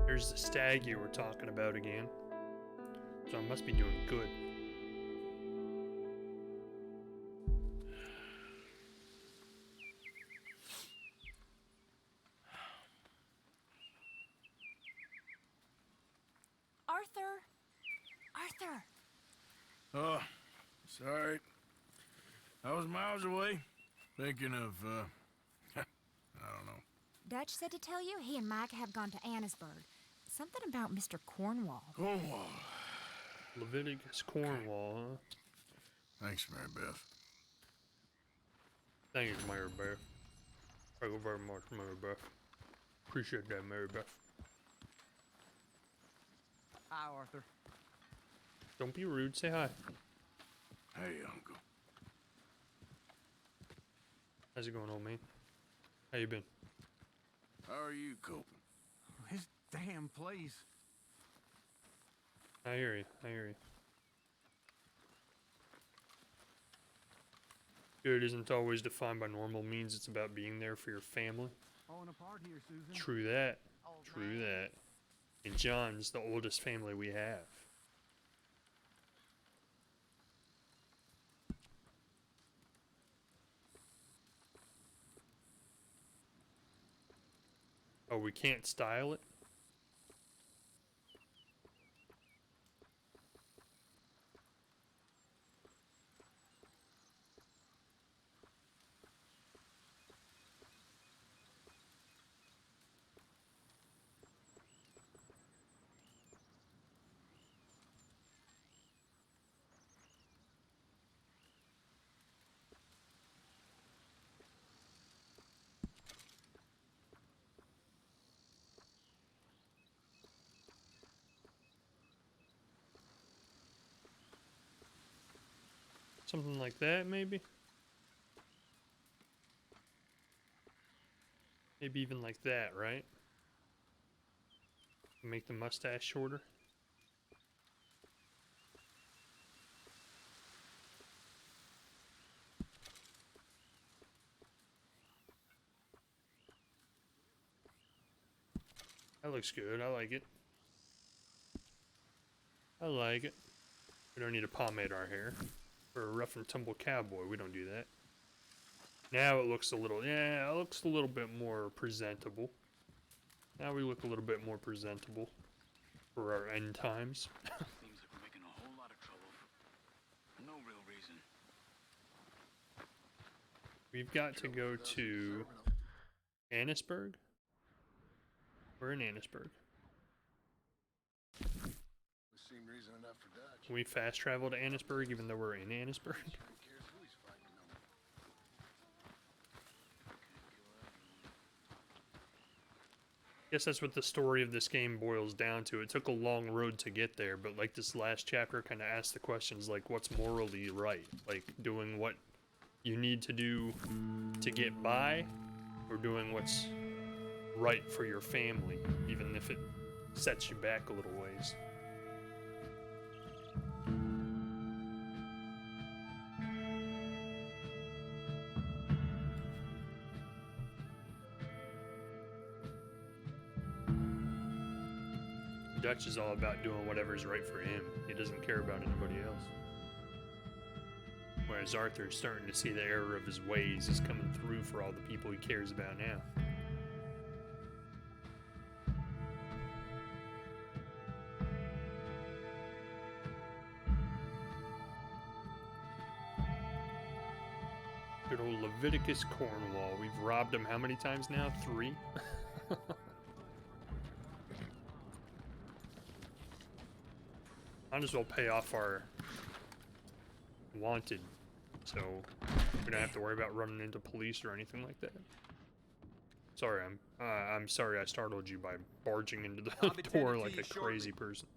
There's the stag you were talking about again. So I must be doing good. Arthur! Oh, sorry. I was miles away, thinking of, I don't know. Dutch said to tell you he and Micah have gone to Annisburg. Something about Mr. Cornwall. Cornwall. Leviticus Cornwall, huh? Thanks, Mary Beth. Thank you, Mary Beth. Thank you very much, Mary Beth. Appreciate that, Mary Beth. Hi, Arthur. Don't be rude, say hi. Hey, Uncle. How's it going, old man? How you been? How are you coping? This damn place. I hear you. I hear you. Good isn't always defined by normal means. It's about being there for your family. Falling apart here, Susan. True that. True that. And John's the oldest family we have. Oh, we can't style it? Something like that, maybe? Maybe even like that, right? Make the mustache shorter. That looks good. I like it. I like it. We don't need to pomade our hair. For a rough and tumble cowboy, we don't do that. Now it looks a little, yeah, it looks a little bit more presentable. Now we look a little bit more presentable for our end times. Seems like we're making a whole lot of trouble for no real reason. We've got to go to Annisburg. We're in Annisburg. Seemed reason enough for Dutch. Can we fast travel to Annisburg even though we're in Annisburg? Guess that's what the story of this game boils down to. It took a long road to get there, but like this last chapter kind of asked the questions like what's morally right? Like doing what you need to do to get by, or doing what's right for your family, even if it sets you back a little ways. Dutch is all about doing whatever's right for him. He doesn't care about anybody else. Whereas Arthur's starting to see the error of his ways is coming through for all the people he cares about now. Good old Leviticus Cornwall. We've robbed him how many times now? 3? Might as well pay off our wanted, so we don't have to worry about running into police or anything like that. Sorry, I'm sorry I startled you by barging into the door like a crazy person.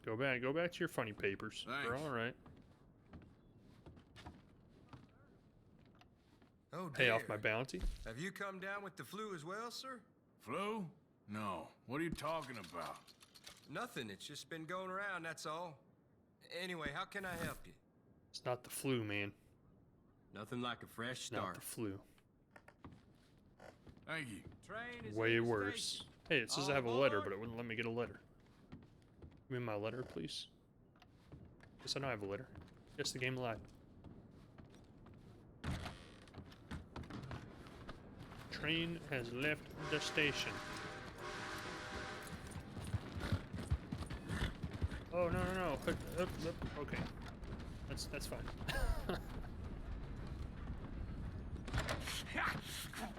Go back to your funny papers. They're all right. Oh, Pay off dear. my bounty. Have you come down with the flu as well, sir? Flu? No. What are you talking about? Nothing. It's just been going around, that's all. Anyway, how can I help you? It's not the flu, man. Nothing like a fresh start. Not the flu. Thank you. Train is Way in the worse. station. Hey, it says I have a letter, but it wouldn't let me get a letter. Give me my letter, please. Guess I don't have a letter. Guess the game lied. Train has left the station. Oh no! Okay, that's fine.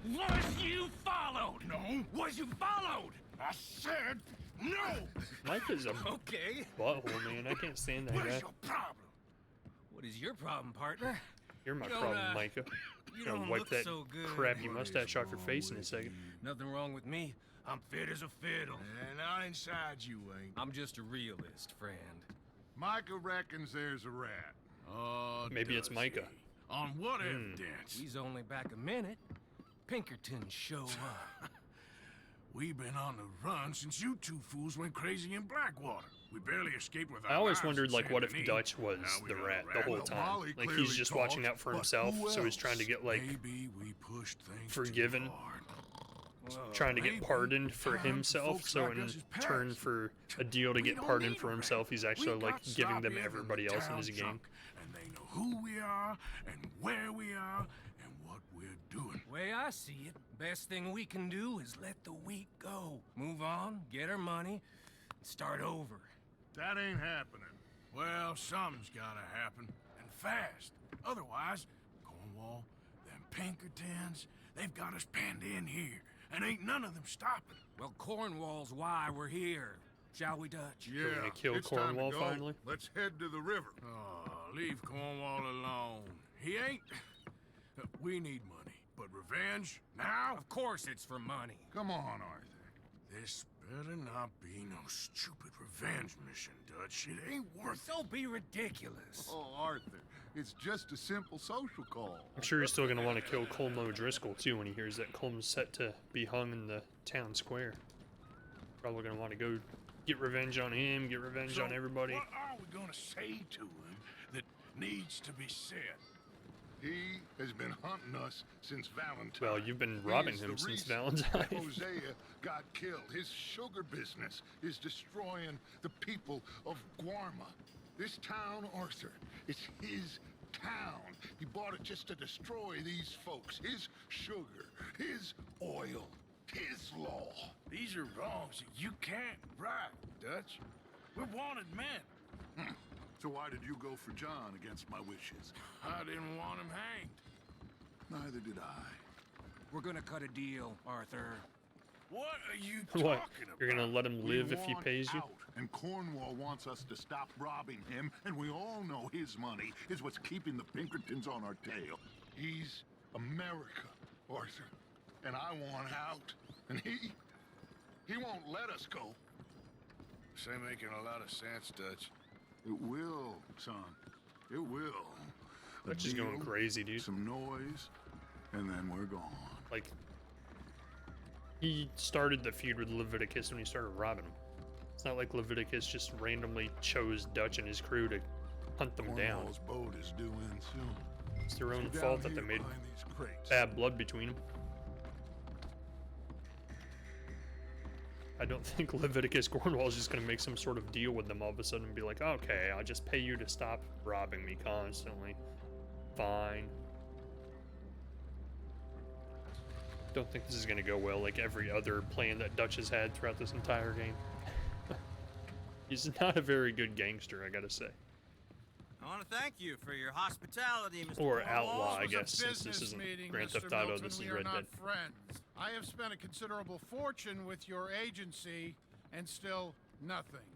Was you followed? No. Was you followed? I said no. Micah's a Okay. butthole, man. I can't stand that What guy. is your problem? What is your problem, partner? You're my You don't, problem, Micah. You Gonna don't wipe look that so good. crappy mustache off your face in a second. Nothing wrong with me. I'm fit as a fiddle. And not inside you ain't. I'm just a realist, friend. Micah reckons there's a rat. Oh, Maybe it's does Micah. he? On what evidence? He's only back a minute. Pinkerton show up. We've been on the run since you two fools went crazy in Blackwater. We barely escaped with our I always lives wondered, in like, what if Saint-Denis. Dutch was Now we the got a rat the whole Well, time? Molly Like, clearly he's just watching talks, out for but himself, who so he's trying to else? get, like, Maybe we pushed things forgiven. too hard. Trying to maybe get pardoned for time for himself, folks so like in us is turn past. for a deal to We get don't pardoned need for a himself, rat. he's actually, We like, got giving them Sloppy and everybody the else in town his gang. drunk, and they know who we are, and where we are, and what we're doing. Way I see it, best thing we can do is let the week go. Move on, get our money, and start over. That ain't happening. Well, something's gotta happen, and fast. Otherwise, Cornwall, them Pinkertons, they've got us penned in here, and ain't none of them stopping. Well, Cornwall's why we're here. Shall we, Dutch? Yeah, gonna kill it's time to Cornwall go. finally? Let's head to the river. Oh, leave Cornwall alone. He ain't... We need money, but revenge, now? Of course it's for money. Come on, Arthur. This better not be no stupid revenge mission, Dutch. It ain't worth it. Don't be ridiculous. Oh, Arthur, it's just a simple social call. I'm sure he's still gonna want to kill Colm O'Driscoll too when he hears that Colm's set to be hung in the town square. Probably gonna want to go get revenge on him, get revenge So on everybody. what are we gonna say to him that needs to be said? He has been hunting us since Valentine. Well, you've been He robbing is him the since reason Valentine. that Hosea got killed. His sugar business is destroying the people of Guarma. This town, Arthur, it's his town. He bought it just to destroy these folks. His sugar, his oil, his law. These are wrongs that you can't right, Dutch. We're wanted men. So why did you go for John against my wishes? I didn't want him hanged. Neither did I. We're gonna cut a deal, Arthur. What are you What? talking about? You're gonna let him We live if he want pays you? out, and Cornwall wants us to stop robbing him, and we all know his money is what's keeping the Pinkertons on our tail. He's America, Arthur, and I want out, and he won't let us go. Say making a lot of sense, Dutch. It will, son. It will. A Dutch is going deal, crazy, dude. Some noise, and then we're gone. Like, he started the feud with Leviticus when he started robbing him. It's not like Leviticus just randomly chose Dutch and his crew to hunt them down. Cornwall's boat is due in soon. It's their own Down fault that they here made behind these crates. bad blood between them. I don't think Leviticus Cornwall is just going to make some sort of deal with them all of a sudden and be like, okay, I'll just pay you to stop robbing me constantly. Fine. Don't think this is going to go well like every other plan that Dutch has had throughout this entire game. He's not a very good gangster, I gotta say. I want to thank you for your hospitality, Mr. Or Cornwall. outlaw, I This was a guess, since this business isn't meeting, Grand Mr. Theft Auto, Milton. this is We are Red not Dead. friends. I have spent a considerable fortune with your agency, and still nothing.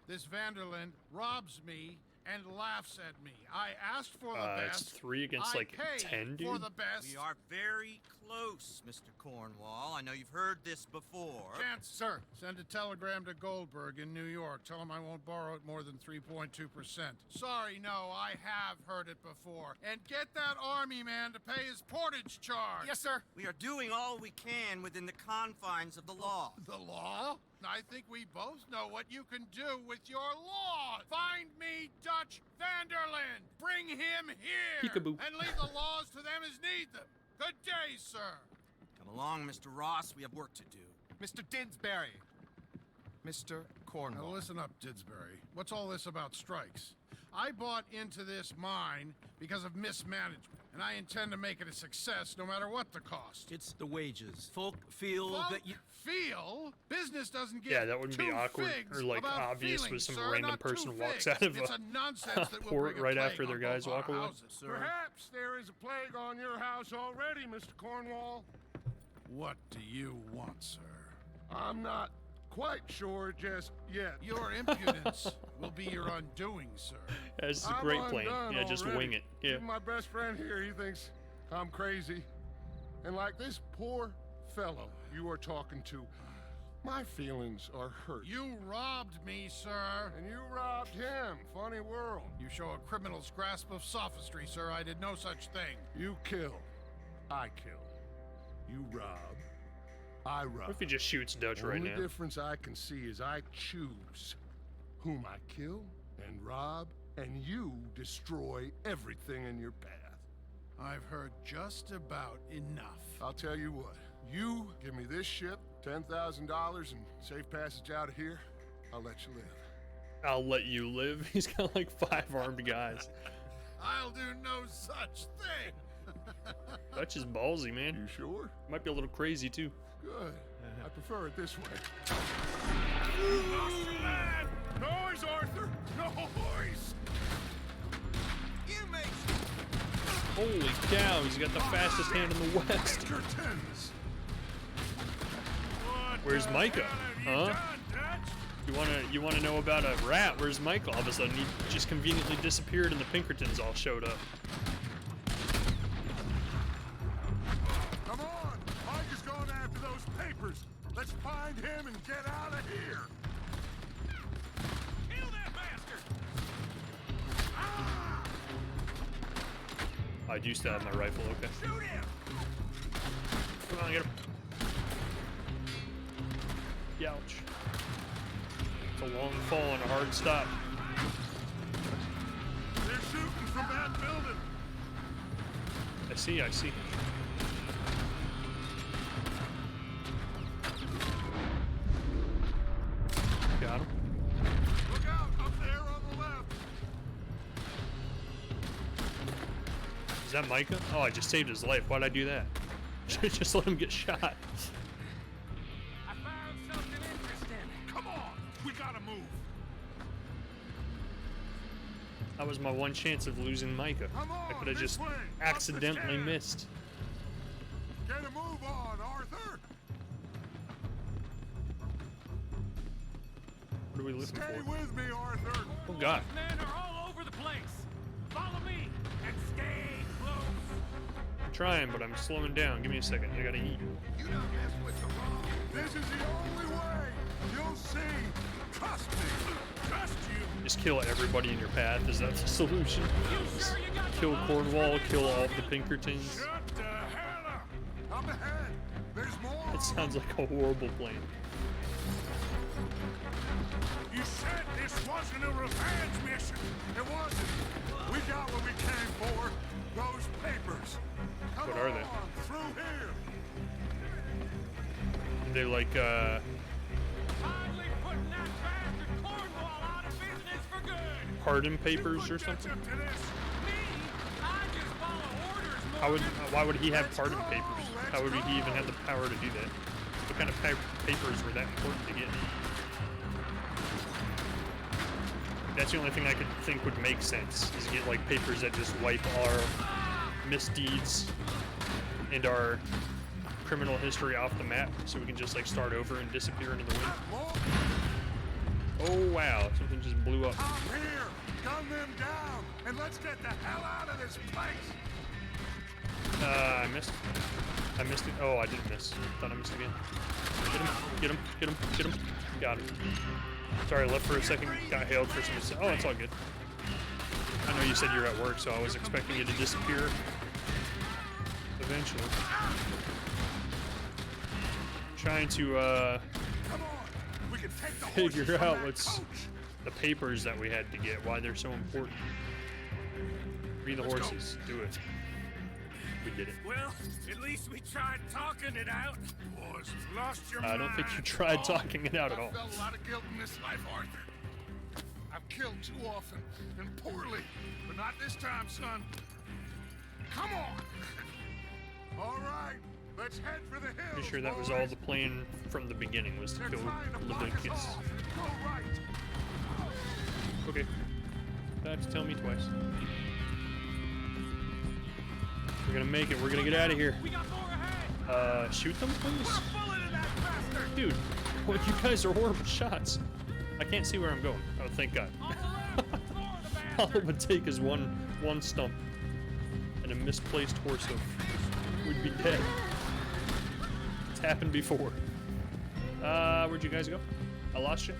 This Vanderland robs me and laughs at me. I asked for the It's best. 3 against I like paid 10, for dude. the best. We are very close, Mr. Cornwall. I know you've heard this before. Chance, sir, send a telegram to Goldberg in New York. Tell him I won't borrow it more than 3.2%. Sorry, no, I have heard it before. And get that army man to pay his portage charge. Yes, sir. We are doing all we can within the confines of the law. The law? I think we both know what you can do with your law. Find me Dutch Vanderland. Bring him here. Peekaboo. And leave the laws to them as need them. Good day, sir. Come along, Mr. Ross. We have work to do. Mr. Didsbury. Mr. Cornwall. Now listen up, Didsbury. What's all this about strikes? I bought into this mine because of mismanagement, and I intend to make it a success no matter what the cost. It's the wages. Folk feel Folk that you... feel? Business doesn't get Yeah, that wouldn't be two awkward figs or like about obvious when feelings, some sir, random not person two walks figs. out of It's a a nonsense that will port bring a right plague after on their both guys our walk away. houses, sir. Perhaps there is a plague on your house already, Mr. Cornwall. What do you want, sir? I'm not quite sure just yet. Your impudence will be your undoing, sir. This is a I'm great plan. undone Yeah, just already. wing it. Yeah. Even my best friend here, he thinks I'm crazy. And like this poor fellow you are talking to, My feelings are hurt. You robbed me, sir. And you robbed him. Funny world. You show a criminal's grasp of sophistry, sir. I did no such thing. You kill. I kill. You rob. I rob. What if he just shoots Dutch right now? The only difference I can see is I choose whom I kill and rob, and you destroy everything in your path. I've heard just about enough. I'll tell you what. You give me this ship, $10,000, and safe passage out of here, I'll let you live. I'll let you live? He's got like 5 armed guys. I'll do no such thing. Dutch is ballsy, man. You sure? Might be a little crazy, too. Good. I prefer it this way. You lost your man! Noise, Arthur! Noise! You make Holy cow, he's got the fastest hand in the West. Pinkertons! Where's Micah? Huh? You wanna know about a rat? Where's Micah? All of a sudden he just conveniently disappeared and the Pinkertons all showed up. Come on! Mike is going after those papers. Let's find him and get out of here. Kill that bastard! I do still have my rifle, okay. Shoot him! Come on, get him. Youch. It's a long fall and a hard stop. They're shooting from that building. I see. Got him. Look out, up there on the left. Is that Micah? Oh, I just saved his life. Why'd I do that? Should've just let him get shot. I found something interesting. Come on, we gotta move. That was my one chance of losing Micah. I could have just accidentally missed. Get a move on, Arthur. What are we looking Stay for? with me, Arthur. Oh God. Men are all over the place. Follow me and stay close. I'm trying, but I'm slowing down. Give me a second. I gotta eat. You don't mess with the law. This is the only way. You'll see. Trust me. Trust you. Just kill everybody in your path. Is that the solution? Just kill Cornwall, kill all the Pinkertons. Shut the hell up. Up ahead. There's more. That sounds like a horrible plan. You said this wasn't a revenge mission. It wasn't. We got what we came for. Those papers. Come What are they? on, through here. They're like, Finally putting that bastard Cornwall out of business for good. pardon papers or something? Me? I just follow orders more How would, than- why would he have pardon papers? How would he even have the power to do that? What kind of papers were that important to get? That's the only thing I could think would make sense, is get like papers that just wipe our misdeeds and our criminal history off the map, so we can just like start over and disappear into the wind. Oh wow, something just blew up. Up here. Gun them down. And let's get the hell out of this place. I missed. I missed it. Oh, I didn't miss. Thought I missed again. Get him, get him, get him, get him. Got him. Sorry, I left for a second. Got hailed for some. Oh, it's all good. I know you said you're at work, so I was expecting you to disappear eventually. Trying to figure out what's the papers that we had to get, why they're so important. Free the horses. Do it. We did it. Well, at least we tried talking it out. Boys, you've lost your I don't think you tried talking it out at all. I felt a lot of guilt in this life, Arthur. I've killed too often and poorly, but not this time, son. Come on. All right, let's head for the hills. Pretty sure that was all the plan from the beginning, was to kill Leviticus. Go right. Okay. Don't have to tell me twice. We're gonna make it. We're gonna get out of here. Shoot them, please? Dude, well, you guys are horrible shots. I can't see where I'm going. Oh, thank God. All it would take is one stump and a misplaced horse hoof. We'd be dead. It's happened before. Where'd you guys go? I lost you.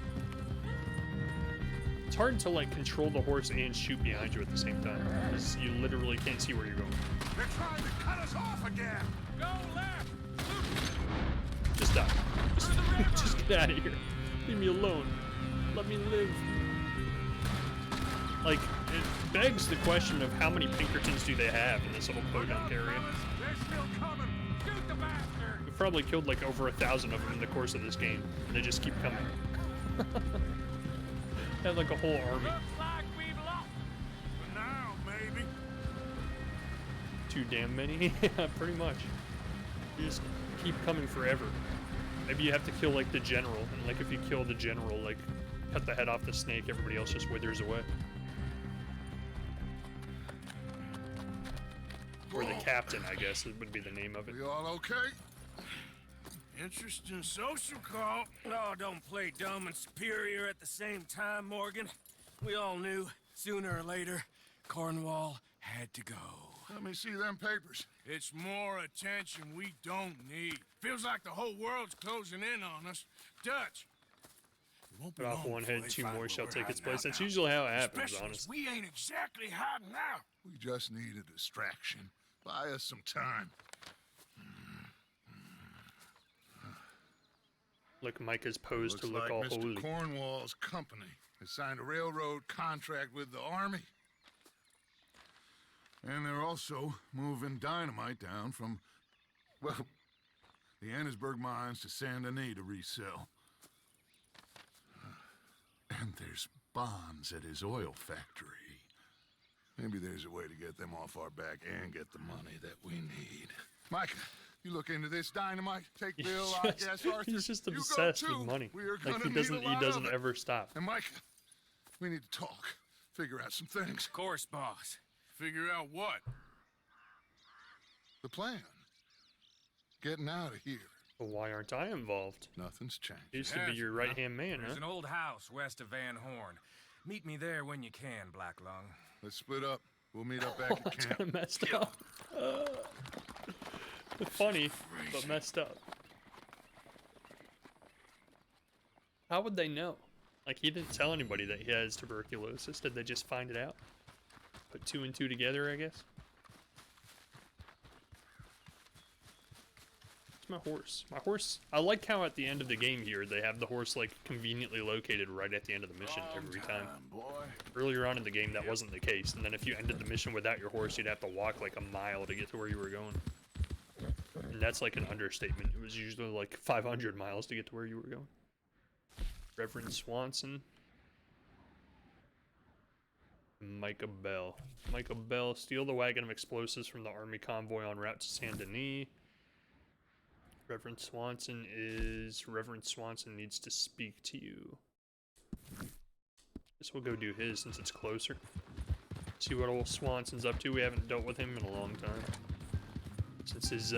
It's hard to like control the horse and shoot behind you at the same time, because you literally can't see where you're going. They're trying to cut us off again. Go left. Just die. Just get out of here. Leave me alone. Let me live. Like, it begs the question of how many Pinkertons do they have in this little podunk area? They're still coming. Shoot the bastard. We've probably killed like over 1,000 of them in the course of this game, and they just keep coming. They have like a whole army. Looks like we've lost. For now, maybe. Too damn many? Yeah, pretty much. You just keep coming forever. Maybe you have to kill like the general, and like if you kill the general, like cut the head off the snake, everybody else just withers away. Or the captain, I guess, would be the name of it. We all okay? Interesting social call. Oh, don't play dumb and superior at the same time, Morgan. We all knew, sooner or later, Cornwall had to go. Let me see them papers. It's more attention we don't need. Feels like the whole world's closing in on us. Dutch. It won't be Cut off long one before head, they two find more where shall we're take its hiding out place. That's now. usually how it happens, Especially honestly. we ain't exactly hiding out. We just need a distraction. Buy us some time. Look, Micah's posed to look Looks all like Mr. holy. Cornwall's company has signed a railroad contract with the army. And they're also moving dynamite down from, well, the Annesburg mines to Saint Denis to resell. And there's bonds at his oil factory. Maybe there's a way to get them off our back and get the money that we need. Micah, you look into this dynamite. Take Bill, I guess, Arthur. He's just you go obsessed too. with money. We are Like gonna he doesn't need a lot doesn't of it. ever stop. And Micah, we need to talk. Figure out some things. Of course, boss. Figure out what? The plan. Getting out of here. But why aren't I involved? Nothing's changed. He used to be your right-hand man, There's huh? an old house west of Van Horn. Meet me there when you can, Black Lung. Let's split up. We'll meet up back at That's camp. kind of messed up. Funny, but messed up. How would they know? Like, he didn't tell anybody that he has tuberculosis. Did they just find it out? Put two and two together, I guess? It's my horse. My horse, I like how at the end of the game here, they have the horse, like, conveniently located right at the end of the mission every time. Earlier on in the game, that wasn't the case. And then if you ended the mission without your horse, you'd have to walk, like, a mile to get to where you were going. And that's, like, an understatement. It was usually, like, 500 miles to get to where you were going. Reverend Swanson. Micah Bell. Micah Bell, steal the wagon of explosives from the army convoy en route to Saint Denis. Reverend Swanson needs to speak to you. Guess we'll go do his since it's closer. See what old Swanson's up to. We haven't dealt with him in a long time. Since his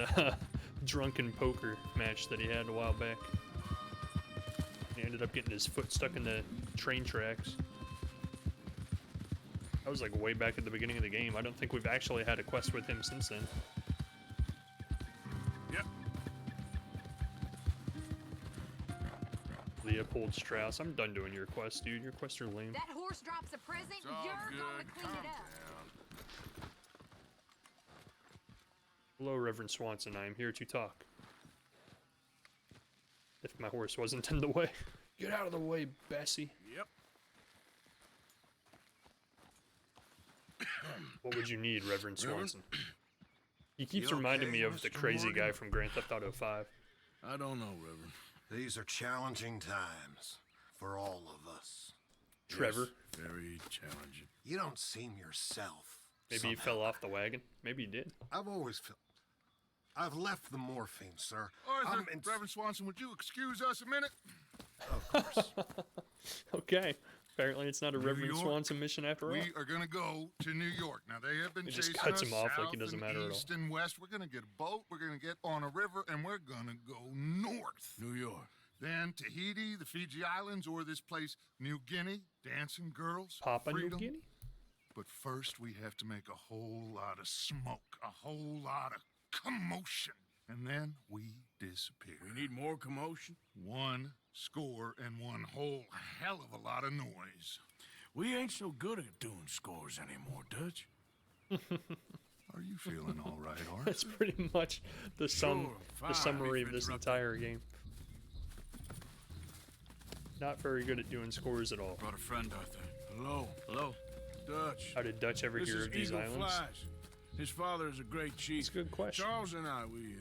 drunken poker match that he had a while back. He ended up getting his foot stuck in the train tracks. That was like way back at the beginning of the game. I don't think we've actually had a quest with him since then. Yep. Leopold Strauss. I'm done doing your quests, dude. Your quests are lame. That horse drops a present, It's all you're good. gonna clean Calm it up. down. Hello, Reverend Swanson. I am here to talk. If my horse wasn't in the way. Get out of the way, Bessie. Yep. What would you need, Reverend Swanson? He keeps You reminding okay, me of the Mr. crazy Morgan? guy from Grand Theft Auto 5. I don't know, Reverend. These are challenging times for all of us. Trevor. Yes, very challenging. You don't seem yourself. Maybe he fell off the wagon. Maybe he did. I've always felt. I've left the morphine, sir. Arthur, I'm in- Reverend Swanson, would you excuse us a minute? Of course. Okay. Apparently it's not a New Reverend York, Swanson mission after all. We are going to go to New York. Now, they have been He just chasing cuts us him off like south he doesn't and matter at all. east and west. We're going to get a boat. We're going to get on a river, and we're going to go north. New York. Then Tahiti, the Fiji Islands, or this place, New Guinea, dancing girls, Papua New freedom. Guinea? But first, we have to make a whole lot of smoke, a whole lot of commotion. and then we disappear. We need more commotion? 1 score and 1 whole hell of a lot of noise. We ain't so good at doing scores anymore, Dutch. Are you feeling all right, Arthur? That's pretty much the summary of this entire game. Not very good at doing scores at all. Brought a friend, Arthur. Hello. Hello. Dutch. How did Dutch ever This hear is of these Eagle islands? Flies. His father is a great chief. That's a good question. Charles and I, we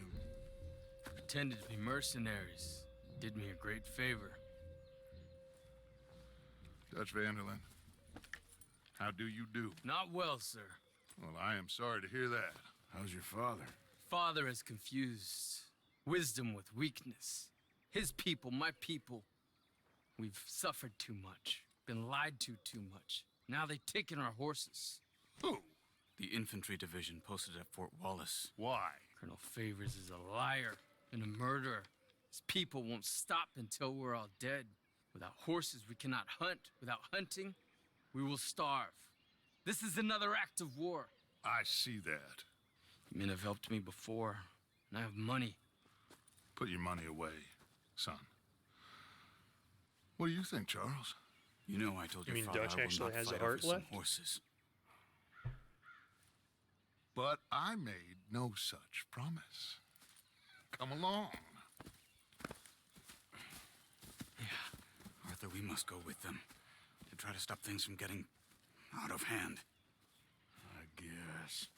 Pretended to be mercenaries. Did me a great favor. Dutch Vanderlyn, how do you do? Not well, sir. Well, I am sorry to hear that. How's your father? Father has confused wisdom with weakness. His people, my people. We've suffered too much. Been lied to too much. Now they've taken our horses. Who? The infantry division posted at Fort Wallace. Why? Colonel Favors is a liar and a murderer. His people won't stop until we're all dead. Without horses, we cannot hunt. Without hunting, we will starve. This is another act of war. I see that. Men have helped me before, and I have money. Put your money away, son. What do you think, Charles? You know I told You your mean father Dutch I will actually not has a fight heart over some left? horses. But I made no such promise. Come along. Yeah, Arthur, we must go with them to try to stop things from getting out of hand. I guess.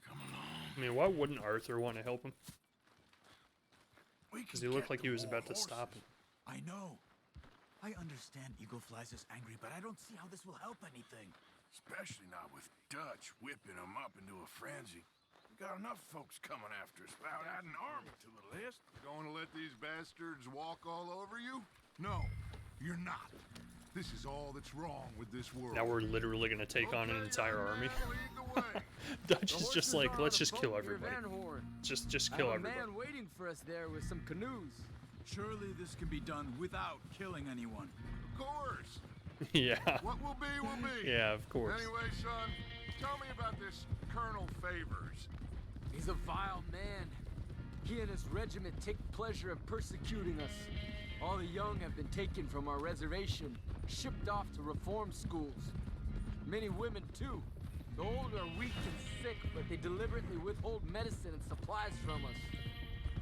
Come along. I mean, why wouldn't Arthur want to help him? We Because can he looked get like he the was more about to horses. stop him. I know. I understand Eagle Flies is angry, but I don't see how this will help anything. Especially not with Dutch whipping them up into a frenzy. We got enough folks coming after us without adding an army to the list. Going to let these bastards walk all over you? No, you're not. This is all that's wrong with this world. Now we're literally going to take on an entire army. Lead the way. Dutch is just like, let's just kill Near everybody. Van Horn. Just I kill have a everybody. man waiting for us there with some canoes. Surely this can be done without killing anyone. Of course. Yeah. What will be. Yeah, of course. Anyway, son, tell me about this Colonel Favors. He's a vile man. He and his regiment take pleasure in persecuting us. All the young have been taken from our reservation, shipped off to reform schools. Many women, too. The old are weak and sick, but they deliberately withhold medicine and supplies from us.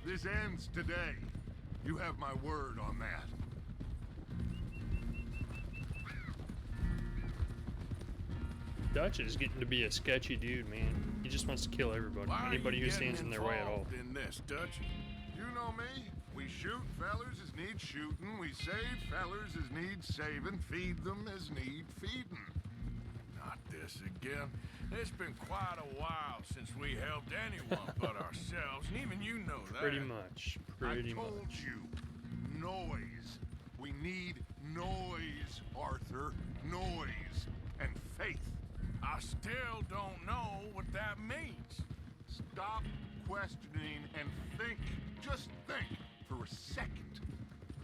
This ends today. You have my word on that. Dutch is getting to be a sketchy dude, man. He just wants to kill everybody. Why are Anybody you who getting stands in their way at all. involved in this, Dutch? You know me. We shoot fellers as need shooting. We save fellers as need saving. Feed them as need feeding. Not this again. It's been quite a while since we helped anyone but ourselves, and even you know that. Pretty much. Pretty I told much. you. Noise. We need noise, Arthur. Noise and faith. I still don't know what that means. Stop questioning and think. Just think for a second.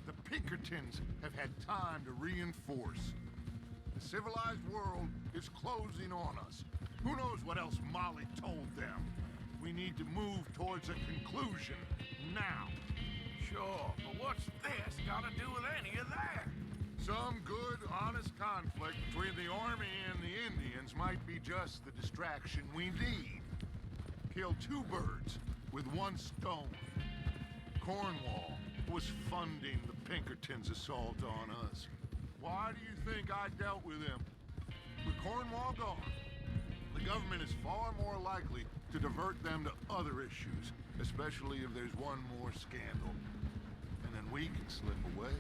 The Pinkertons have had time to reinforce. The civilized world is closing on us. Who knows what else Molly told them? We need to move towards a conclusion now. Sure, but what's this got to do with any of that? Some good, honest conflict between the army and the Indians might be just the distraction we need. Kill 2 birds with 1 stone. Cornwall was funding the Pinkertons' assault on us. Why do you think I dealt with him? With Cornwall gone, the government is far more likely to divert them to other issues, especially if there's one more scandal. And then we can slip away.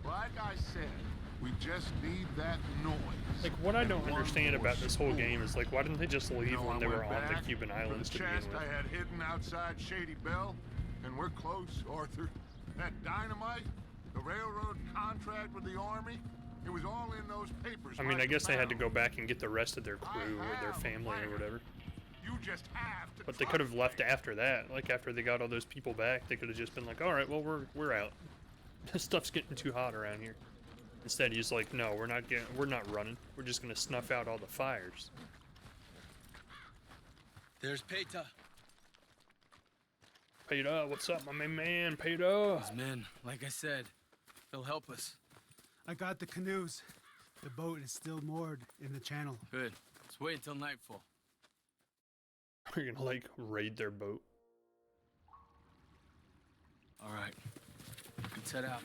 Like I said, we just need that noise. Like, what I and don't one understand more about this whole spoon. game is, like, why didn't they just leave You know, when I they were went on the back Cuban for Islands the to begin chest with? I had hidden outside Shady Belle, and we're close, Arthur. That dynamite, the railroad contract with the army, it was all in those papers. I mean, like I guess they had to found. go back and get the rest of their crew or their family or whatever. You just have to But they could have trust left me. after that. Like, after they got all those people back, they could have just been like, all right, well, we're out. This stuff's getting too hot around here. Instead, he's like, no, we're not running. We're just gonna snuff out all the fires. There's Peta. Peter, what's up, my main man, Peter? These men, like I said, they'll help us. I got the canoes. The boat is still moored in the channel. Good. Let's wait until nightfall. We're gonna, like, raid their boat. All right. Let's head out.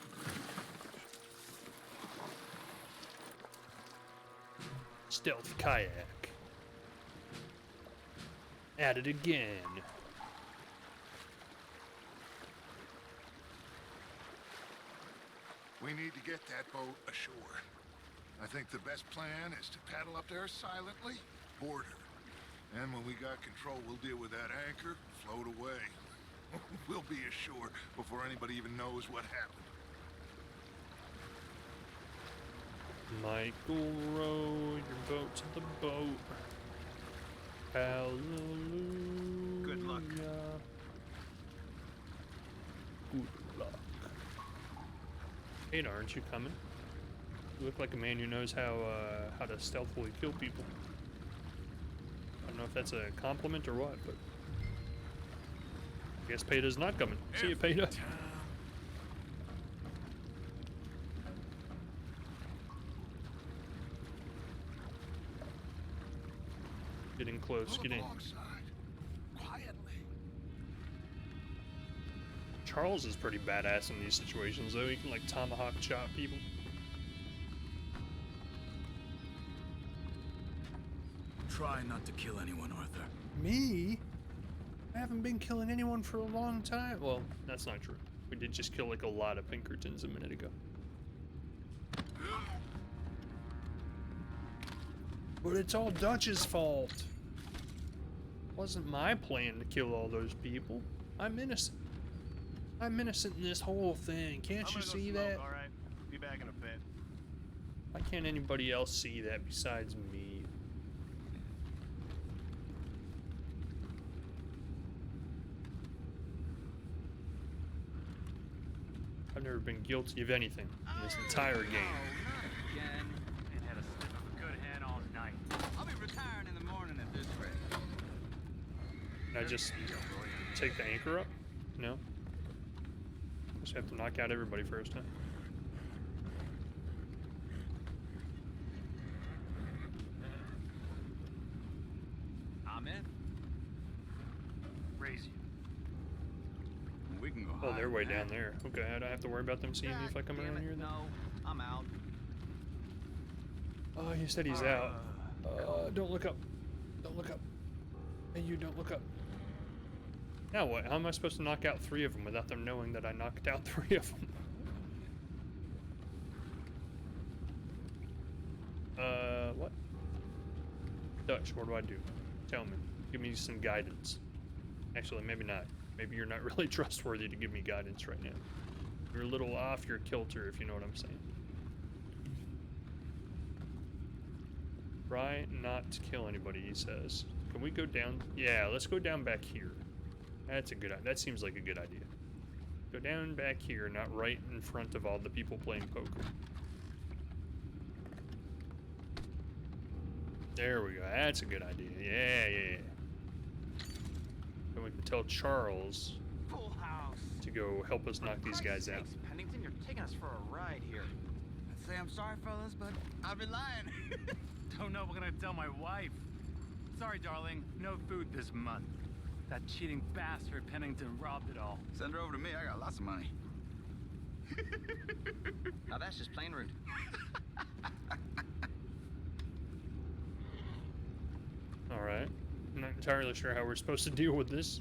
Stealth kayak. At it again. We need to get that boat ashore. I think the best plan is to paddle up there silently, board her. And when we got control, we'll deal with that anchor, float away. We'll be ashore before anybody even knows what happened. Michael, row your boat to the boat. Hallelujah. Good luck. Good luck. Hey, aren't you coming? You look like a man who knows how to stealthily kill people. I don't know if that's a compliment or what, but I guess Peter's not coming. See you, Peter. Getting close, getting. Charles is pretty badass in these situations, though. He can like tomahawk chop people. Try not to kill anyone, Arthur. Me? I haven't been killing anyone for a long time. Well, that's not true. We did just kill like a lot of Pinkertons a minute ago. But it's all Dutch's fault. Wasn't my plan to kill all those people. I'm innocent. I'm innocent in this whole thing. Can't you see that? All right, be back in a bit. Why can't anybody else see that besides me? I've never been guilty of anything in this entire game. Again, ain't had a sniff of a good hand all night. I'll be retiring in the morning at this rate. Can I just take the anchor up? No? Just have to knock out everybody first, huh? I'm in. Raise you. We can go Oh, higher they're way than down that. there. Okay, I don't have to worry about them seeing me if I come around here then. No, I'm out. Oh, he said he's out. Don't look up. Don't look up. Hey, you don't look up. Now what? How am I supposed to knock out 3 of them without them knowing that I knocked out 3 of them? What? Dutch, what do I do? Tell me. Give me some guidance. Actually, maybe not. Maybe you're not really trustworthy to give me guidance right now. You're a little off your kilter, if you know what I'm saying. Try not to kill anybody, he says. Can we go down? Yeah, let's go down back here. That's a good idea. That seems like a good idea. Go down back here, not right in front of all the people playing poker. There we go. That's a good idea. Yeah. And we can tell Charles Full house. to go help us knock these guys out. Sakes, Pennington, you're taking us for a ride here. I'd say I'm sorry, fellas, but I've been lying. Don't know what I'm gonna tell my wife. Sorry, darling. No food this month. That cheating bastard Pennington robbed it all. Send her over to me. I got lots of money. Now that's just plain rude. Alright. I'm not entirely sure how we're supposed to deal with this.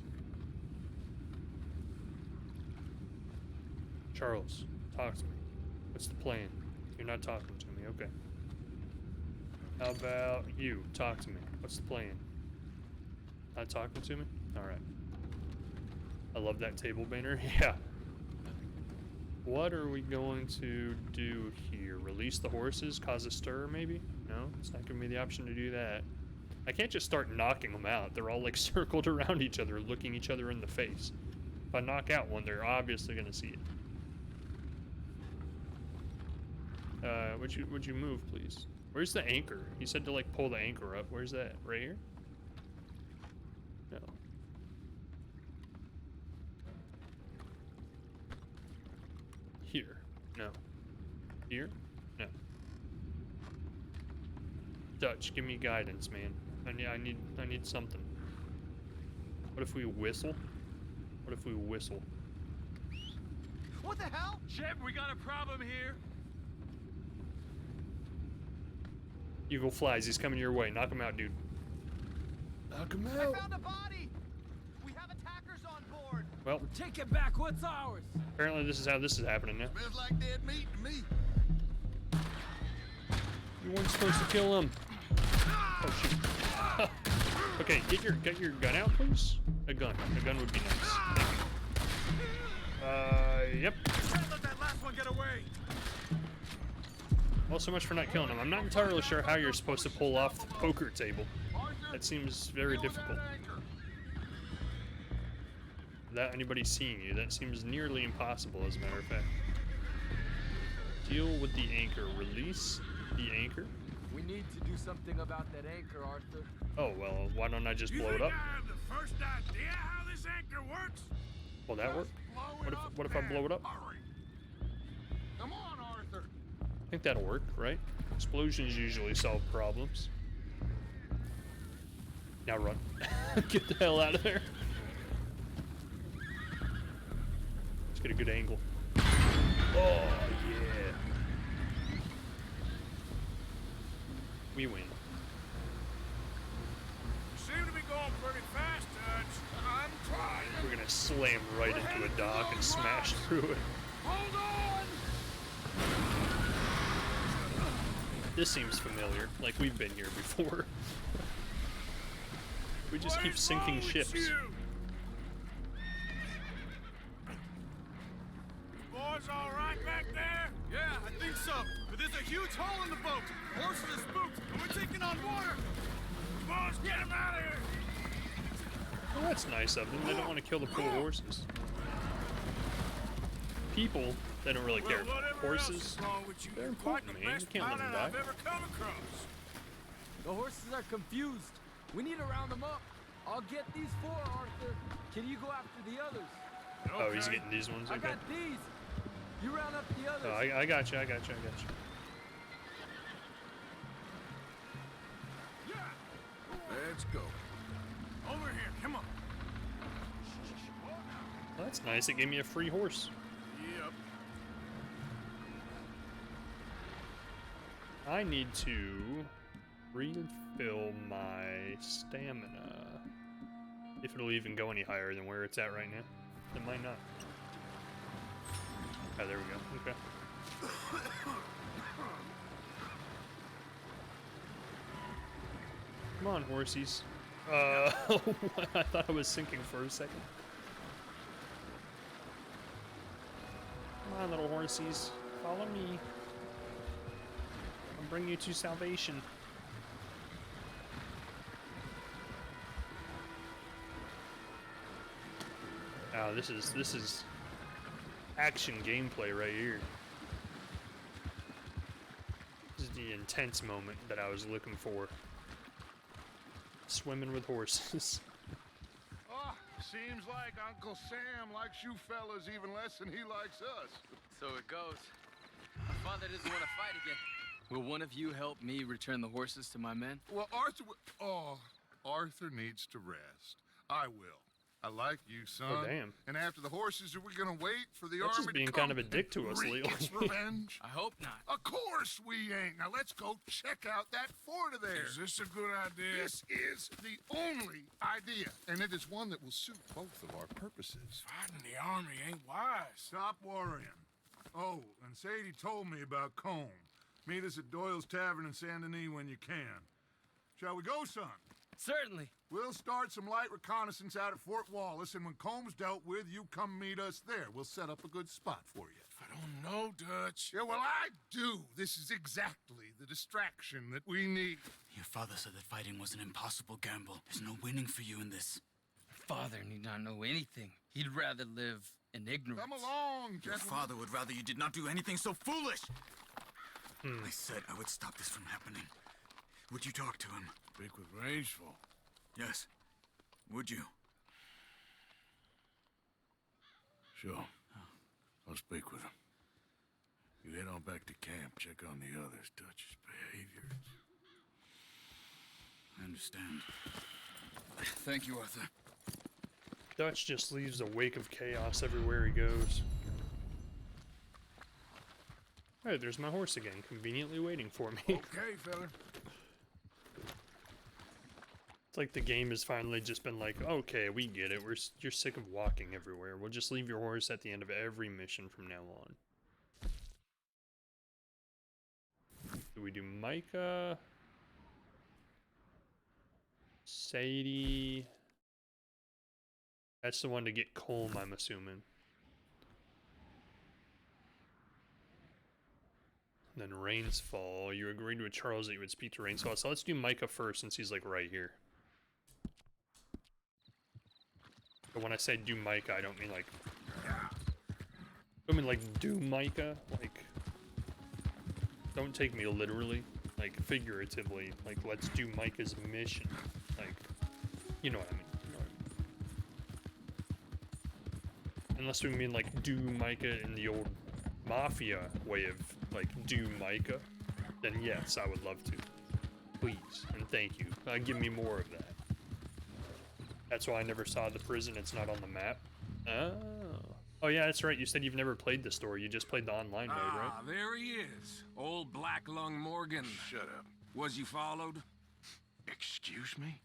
Charles, talk to me. What's the plan? You're not talking to me, okay. How about you? Talk to me. What's the plan? Not talking to me? Alright. I love that table banner. Yeah. What are we going to do here? Release the horses? Cause a stir, maybe? No? It's not giving me the option to do that. I can't just start knocking them out. They're all like circled around each other, looking each other in the face. If I knock out one, they're obviously gonna see it. Would you move, please? Where's the anchor? He said to like pull the anchor up. Where's that? Right here? No. No. Here? No. Dutch, give me guidance, man. I need something. What if we whistle? What if we whistle? What the hell? Shep, we got a problem here. Evil flies, he's coming your way. Knock him out, dude. Knock him I out. found a body. We have attackers on board. Well, Take it back. What's ours? apparently this is how this is happening now. Smells like dead meat to me. You weren't supposed to kill him. Oh shoot. Okay, get your gun out, please. A gun would be nice. Thank you. Yep. Can't let that last one get away. Well, so much for not killing him. I'm not entirely sure how you're supposed to pull off the poker table. That seems very difficult. Without anybody seeing you, that seems nearly impossible, as a matter of fact. Deal with the anchor. Release the anchor. We need to do something about that anchor, Arthur. Oh, well, why don't I just blow it You up? think I have the first idea how this anchor works? Will that work? What if I blow it up? Come on, Arthur. I think that'll work, right? Explosions usually solve problems. Now run. Get the hell out of there. Let's get a good angle. Oh, yeah. We win. You seem to be going pretty fast, Dutch. I'm trying. We're gonna slam right into a dock and smash through it. Hold on! This seems familiar, like we've been here before. We just keep sinking ships. Boys all right back there? Yeah, I think so. But there's a huge hole in the boat. Horses are spooked, and we're taking on water. Boys, get him out of here! Well, that's nice of them. They don't want to kill the poor horses. People, they don't really care. Horses, they're important, man. You can't let them die. I've ever come across. The horses are confused. We need to round them up. I'll get these 4, Arthur. Can you go after the others? Oh, he's getting these ones? I Okay. got these. You round up the others. Oh, I got you. Let's go. Over here, come on. Well, that's nice. It gave me a free horse. Yep. I need to refill my stamina. If it'll even go any higher than where it's at right now. It might not. Oh, there we go. Okay. Come on, horsies. I thought I was sinking for a second. Come on, little horsies. Follow me. I'll bring you to salvation. Oh, this is action gameplay right here. This is the intense moment that I was looking for. Swimming with horses. Oh, seems like Uncle Sam likes you fellas even less than he likes us. So it goes. My father doesn't want to fight again. Will one of you help me return the horses to my men? Well, Arthur... Arthur needs to rest. I will. I like you, son. Oh, damn. And after the horses, are we gonna wait for the That's army just being to come kind of a dick to us wreak its lately. revenge? I hope not. Of course we ain't. Now let's go check out that fort of theirs. Is this a good idea? This is the only idea, and it is one that will suit both of our purposes. Fighting the army ain't wise. Stop worrying. Oh, and Sadie told me about Combe. Meet us at Doyle's Tavern in Saint Denis when you can. Shall we go, son? Certainly. We'll start some light reconnaissance out at Fort Wallace, and when Combs dealt with, you come meet us there. We'll set up a good spot for you. I don't know, Dutch. Yeah, well, I do. This is exactly the distraction that we need. Your father said that fighting was an impossible gamble. There's no winning for you in this. Father need not know anything. He'd rather live in ignorance. Come along, Your gentlemen. father would rather you did not do anything so foolish. I said I would stop this from happening. Would you talk to him? Speak with Rangeful. Yes. Would you? Sure. I'll speak with him. You head on back to camp, check on the others, Dutch's behavior. I understand. Thank you, Arthur. Dutch just leaves a wake of chaos everywhere he goes. Alright, there's my horse again, conveniently waiting for me. Okay, fella. It's like the game has finally just been like, okay, we get it. You're sick of walking everywhere. We'll just leave your horse at the end of every mission from now on. Do we do Micah? Sadie? That's the one to get Colm, I'm assuming. Then Rainsfall. You agreed with Charles that you would speak to Rainsfall. So let's do Micah first since he's like right here. But when I say do Micah, I don't mean like... I mean like do Micah. Like... Don't take me literally. Like figuratively. Like let's do Micah's mission. Like... You know what I mean. Unless we mean like do Micah in the old Mafia way of like do Micah, then yes, I would love to. Please and thank you. Give me more of that. That's why I never saw the prison. It's not on the map. Oh. Oh yeah, that's right. You said you've never played the story. You just played the online mode, right? Ah, there he is. Old Black Lung Morgan. Shut up. Was you followed? Excuse me?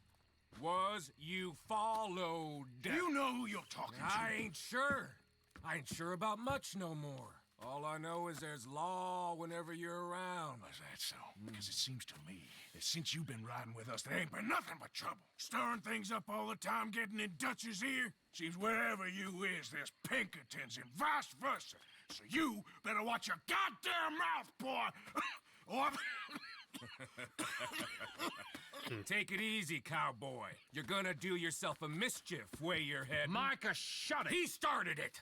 Was you followed? You know who you're talking to. I ain't sure. I ain't sure about much no more. All I know is there's law whenever you're around. Is that so? Because it seems to me that since you've been riding with us, there ain't been nothing but trouble. Stirring things up all the time, getting in Dutch's ear. Seems wherever you is, there's Pinkertons and vice versa. So you better watch your goddamn mouth, boy. Or... Take it easy, cowboy. You're gonna do yourself a mischief where you're heading. Micah, shut it. He started it.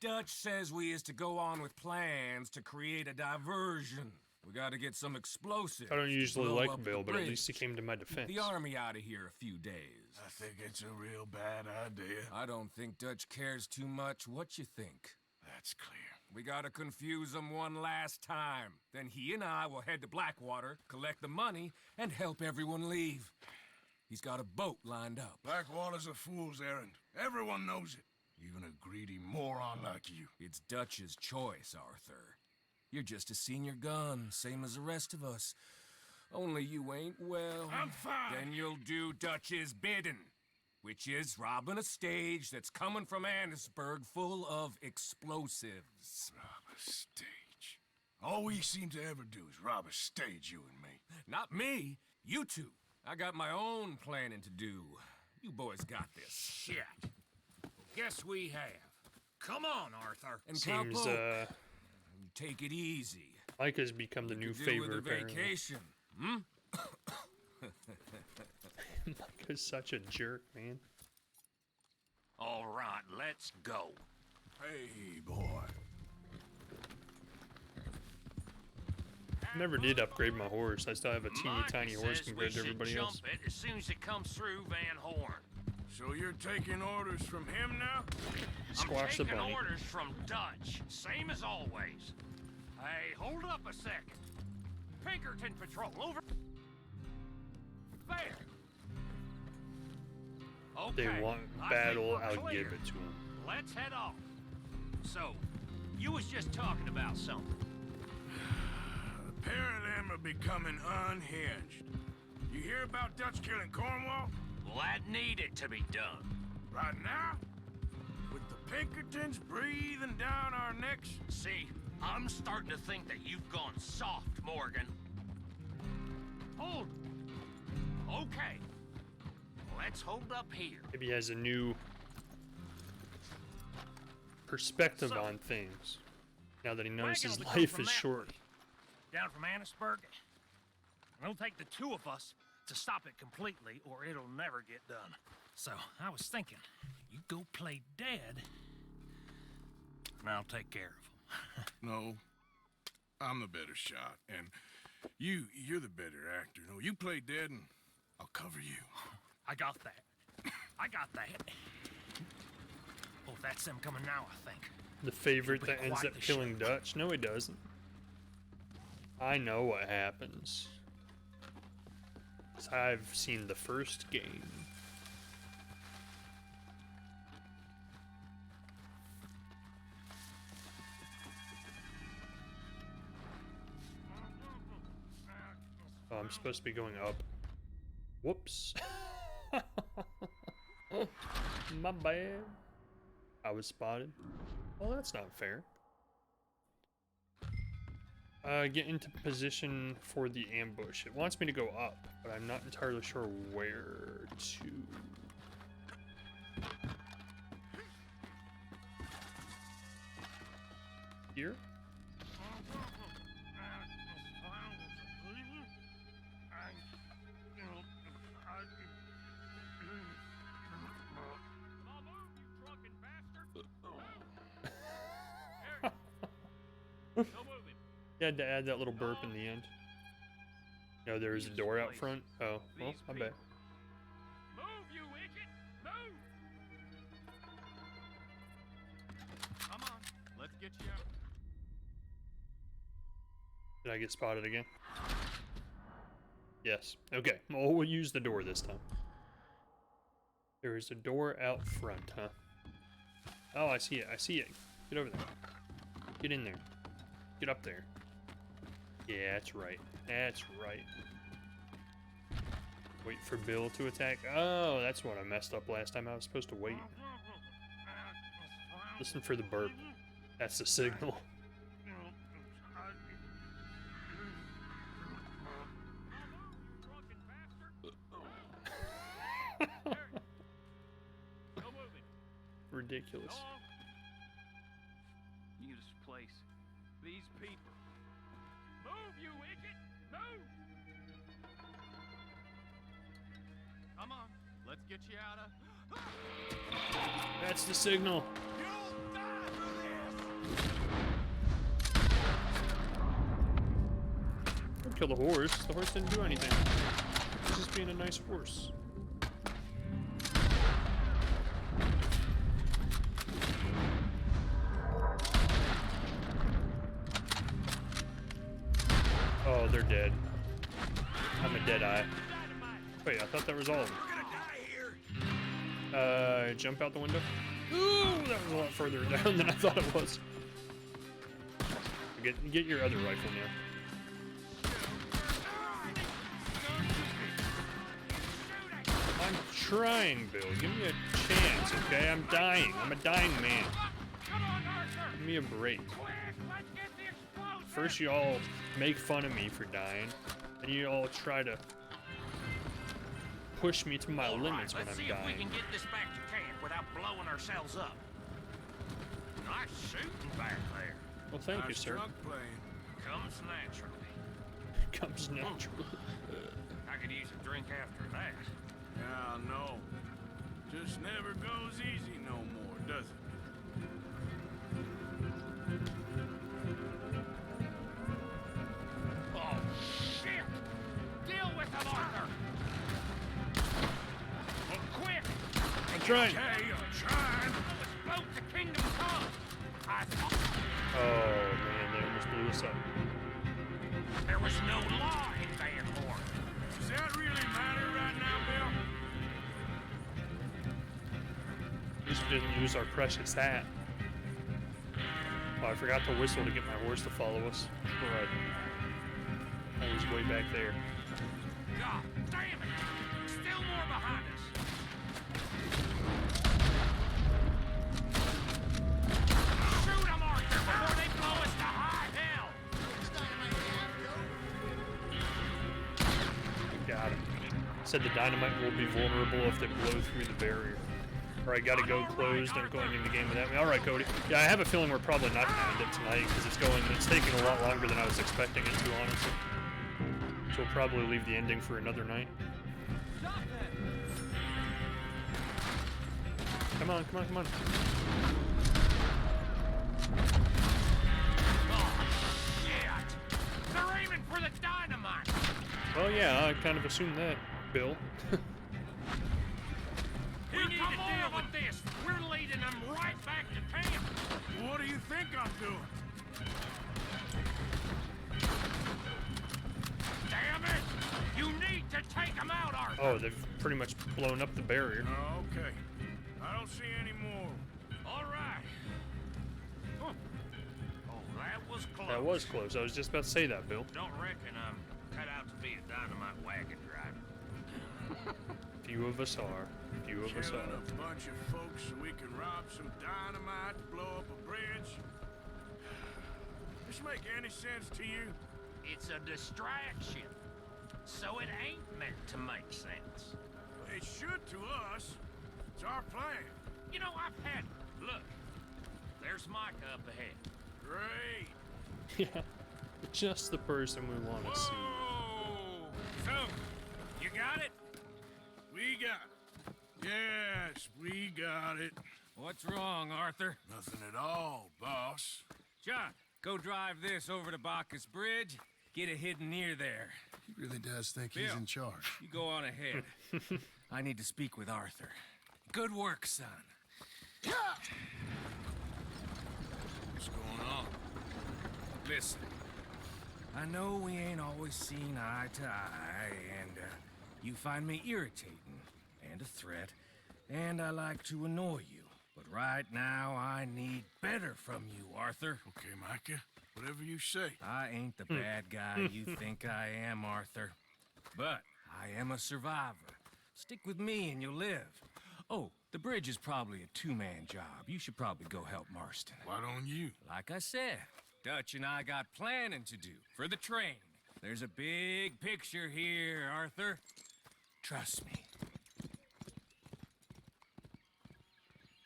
Dutch says we is to go on with plans to create a diversion. We gotta get some explosives. I don't usually to blow like up Bill, the but at bridge. least he came to my defense. Keep the army out of here a few days. I think it's a real bad idea. I don't think Dutch cares too much. What you think? That's clear. We gotta confuse him one last time. Then he and I will head to Blackwater, collect the money, and help everyone leave. He's got a boat lined up. Blackwater's a fool's errand. Everyone knows it. Even a greedy moron like you. It's Dutch's choice, Arthur. You're just a senior gun, same as the rest of us. Only you ain't well. I'm fine. Then you'll do Dutch's bidding, which is robbing a stage that's coming from Annisburg full of explosives. Rob a stage. All we seem to ever do is rob a stage, you and me. Not me, you two. I got my own planning to do. You boys got this. Shit. Guess we have. Come on, Arthur. And Seems, Cowpoke, you take it easy. Micah's become the new Do with favorite, a apparently. vacation, hmm? Micah's such a jerk, man. All right, let's go. Hey, boy. Never did upgrade my horse. I still have a teeny tiny horse compared to everybody else. It as soon as it comes through Van Horn. So you're taking orders from him now? Squash the I'm taking bunny. orders from Dutch, same as always. Hey, hold up a second. Pinkerton Patrol, over there. Okay, They want I battle, think we're I'll clear. give it to them. Let's head off. So, you was just talking about something. The pair of them are becoming unhinged. You hear about Dutch killing Cornwall? Well, that needed to be done. Right now? With the Pinkertons breathing down our necks? See, I'm starting to think that you've gone soft, Morgan. Hold. Okay. Let's hold up here. Maybe he has a new perspective on things. Now that he knows his life is short. Down from Annisburg. It'll take the two of us to stop it completely, or it'll never get done. So, I was thinking, you go play dead, and I'll take care of him. No. I'm the better shot, and you're the better actor. No, you play dead and I'll cover you. I got that. I got that. Oh, that's them coming now, I think. The favorite that ends quite up the killing Dutch? No, he doesn't. I know what happens. 'Cause I've seen the first game. Oh, I'm supposed to be going up. Whoops. My bad. I was spotted. Well, that's not fair. Get into position for the ambush. It wants me to go up, but I'm not entirely sure where to. Here? You had to add that little burp in the end. No, there is a door out front. Oh, well, I bet. Move, you idiot! Move! Come on, let's get you out. Did I get spotted again? Yes. Okay. Well, we'll use the door this time. There is a door out front, huh? Oh, I see it. I see it. Get over there. Get in there. Get up there. Yeah, that's right. That's right. Wait for Bill to attack. Oh, that's what I messed up last time. I was supposed to wait. Listen for the burp. That's the signal. Ridiculous. You this place. These people. Move, you idiot! Move! Come on, let's get you out of. That's the signal. Don't kill the horse. The horse didn't do anything. He's just being a nice horse. Oh, they're dead. I'm a dead eye. Wait, I thought that was all of them. Jump out the window? Ooh, that was a lot further down than I thought it was. Get your other rifle now. I'm trying, Bill. Give me a chance, okay? I'm dying. I'm a dying man. Give me a break. First you all make fun of me for dying, and you all try to push me to my limits when I'm Let's see dying. if we can get this back to camp without blowing ourselves up. Nice shooting back there. Well, thank you, Nice sir. drunk playing. Comes naturally. Comes naturally. I could use a drink after that. Yeah, no. Just never goes easy no more, does it? Oh, shit! Deal with him, Arthur! Well, quick! I'm trying. Okay, I'm trying. This boat to Kingdom Come. Oh man, they almost blew us up. There was no law in Van Horn. Does that really matter right now, Bill? At least we didn't lose our precious hat. Oh, I forgot to whistle to get my horse to follow us. Right. I was way back there. God damn it! Still more behind us. Shoot 'em, Arthur, before they blow us to high hell! Got him. Said the dynamite will be vulnerable if they blow through the barrier. Alright, gotta go closed. Don't go into the game without me. Alright, Cody. Yeah, I have a feeling we're probably not gonna end it tonight because it's taking a lot longer than I was expecting it to, honestly. So we'll probably leave the ending for another night. Come on, come on, come on. Yeah! They're aiming for the dynamite! Well, yeah, I kind of assumed that, Bill. Here We need to deal with this. We're leading them right back to camp. What do you think I'm doing? Damn it! You need to take them out, Arthur. Oh, they've pretty much blown up the barrier. Oh, okay. I don't see any more. All right. Huh. Oh, that was close. That was close. I was just about to say that, Bill. Don't reckon I'm cut out to be a dynamite wagon driver. Few of us are. Few of us Killing are. a bunch of folks so we can rob some dynamite to blow up a bridge. This make any sense to you? It's a distraction. So it ain't meant to make sense. It should to us. It's our plan. You know, I've had... Look, there's Micah up ahead. Great. Yeah, just the person we want to see. Whoa! So, you got it? We got it. Yes, we got it. What's wrong, Arthur? Nothing at all, boss. John, go drive this over to Bacchus Bridge. Get it hidden near there. He really does think he's Bill, in charge. You go on ahead. I need to speak with Arthur. Good work, son. What's going on? Listen, I know we ain't always seen eye to eye, and you find me irritating and a threat, and I like to annoy you. But right now, I need better from you, Arthur. Okay, Micah. Whatever you say. I ain't the bad guy you think I am, Arthur. But I am a survivor. Stick with me and you'll live. Oh, the bridge is probably a two-man job. You should probably go help Marston. Why don't you? Like I said, Dutch and I got planning to do for the train. There's a big picture here, Arthur. Trust me.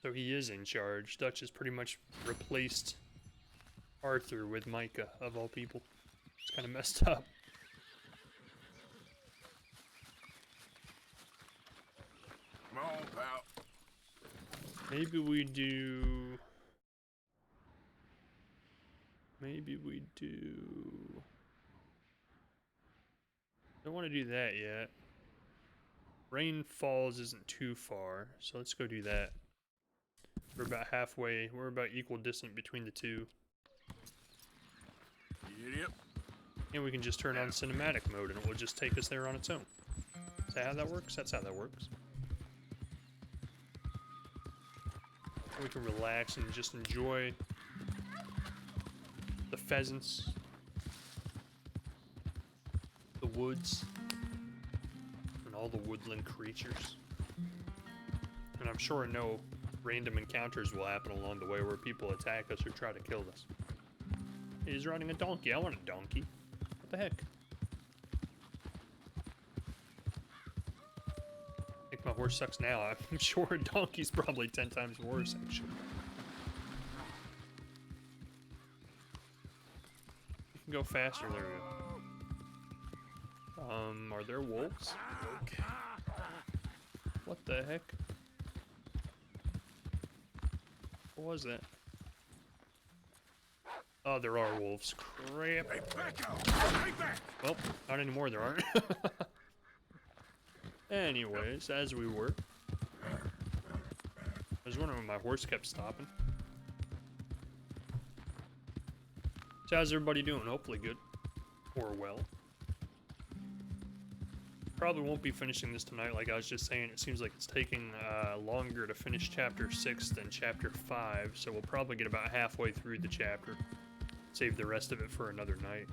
So he is in charge. Dutch has pretty much replaced Arthur with Micah, of all people. It's kind of messed up. Come on, pal. Maybe we do... Maybe we do... Don't want to do that yet. Rain Falls isn't too far, so let's go do that. We're about halfway. We're about equal distance between the two. Yep. And we can just turn on cinematic mode and it will just take us there on its own. Is that how that works? That's how that works. We can relax and just enjoy the pheasants, the woods, and all the woodland creatures. And I'm sure no random encounters will happen along the way where people attack us or try to kill us. He's riding a donkey. I want a donkey. What the heck? I think my horse sucks now. I'm sure a donkey's probably 10 times worse, actually. You can go faster. There we go. Are there wolves? Okay. What the heck? What was that? Oh, there are wolves. Crap. Hey, back out! Hey, back! Well, not anymore, there aren't. Anyways, as we were. I was wondering when my horse kept stopping. So how's everybody doing? Hopefully good. Or well. Probably won't be finishing this tonight, like I was just saying. It seems like it's taking longer to finish Chapter 6 than Chapter 5, so we'll probably get about halfway through the chapter. Save the rest of it for another night.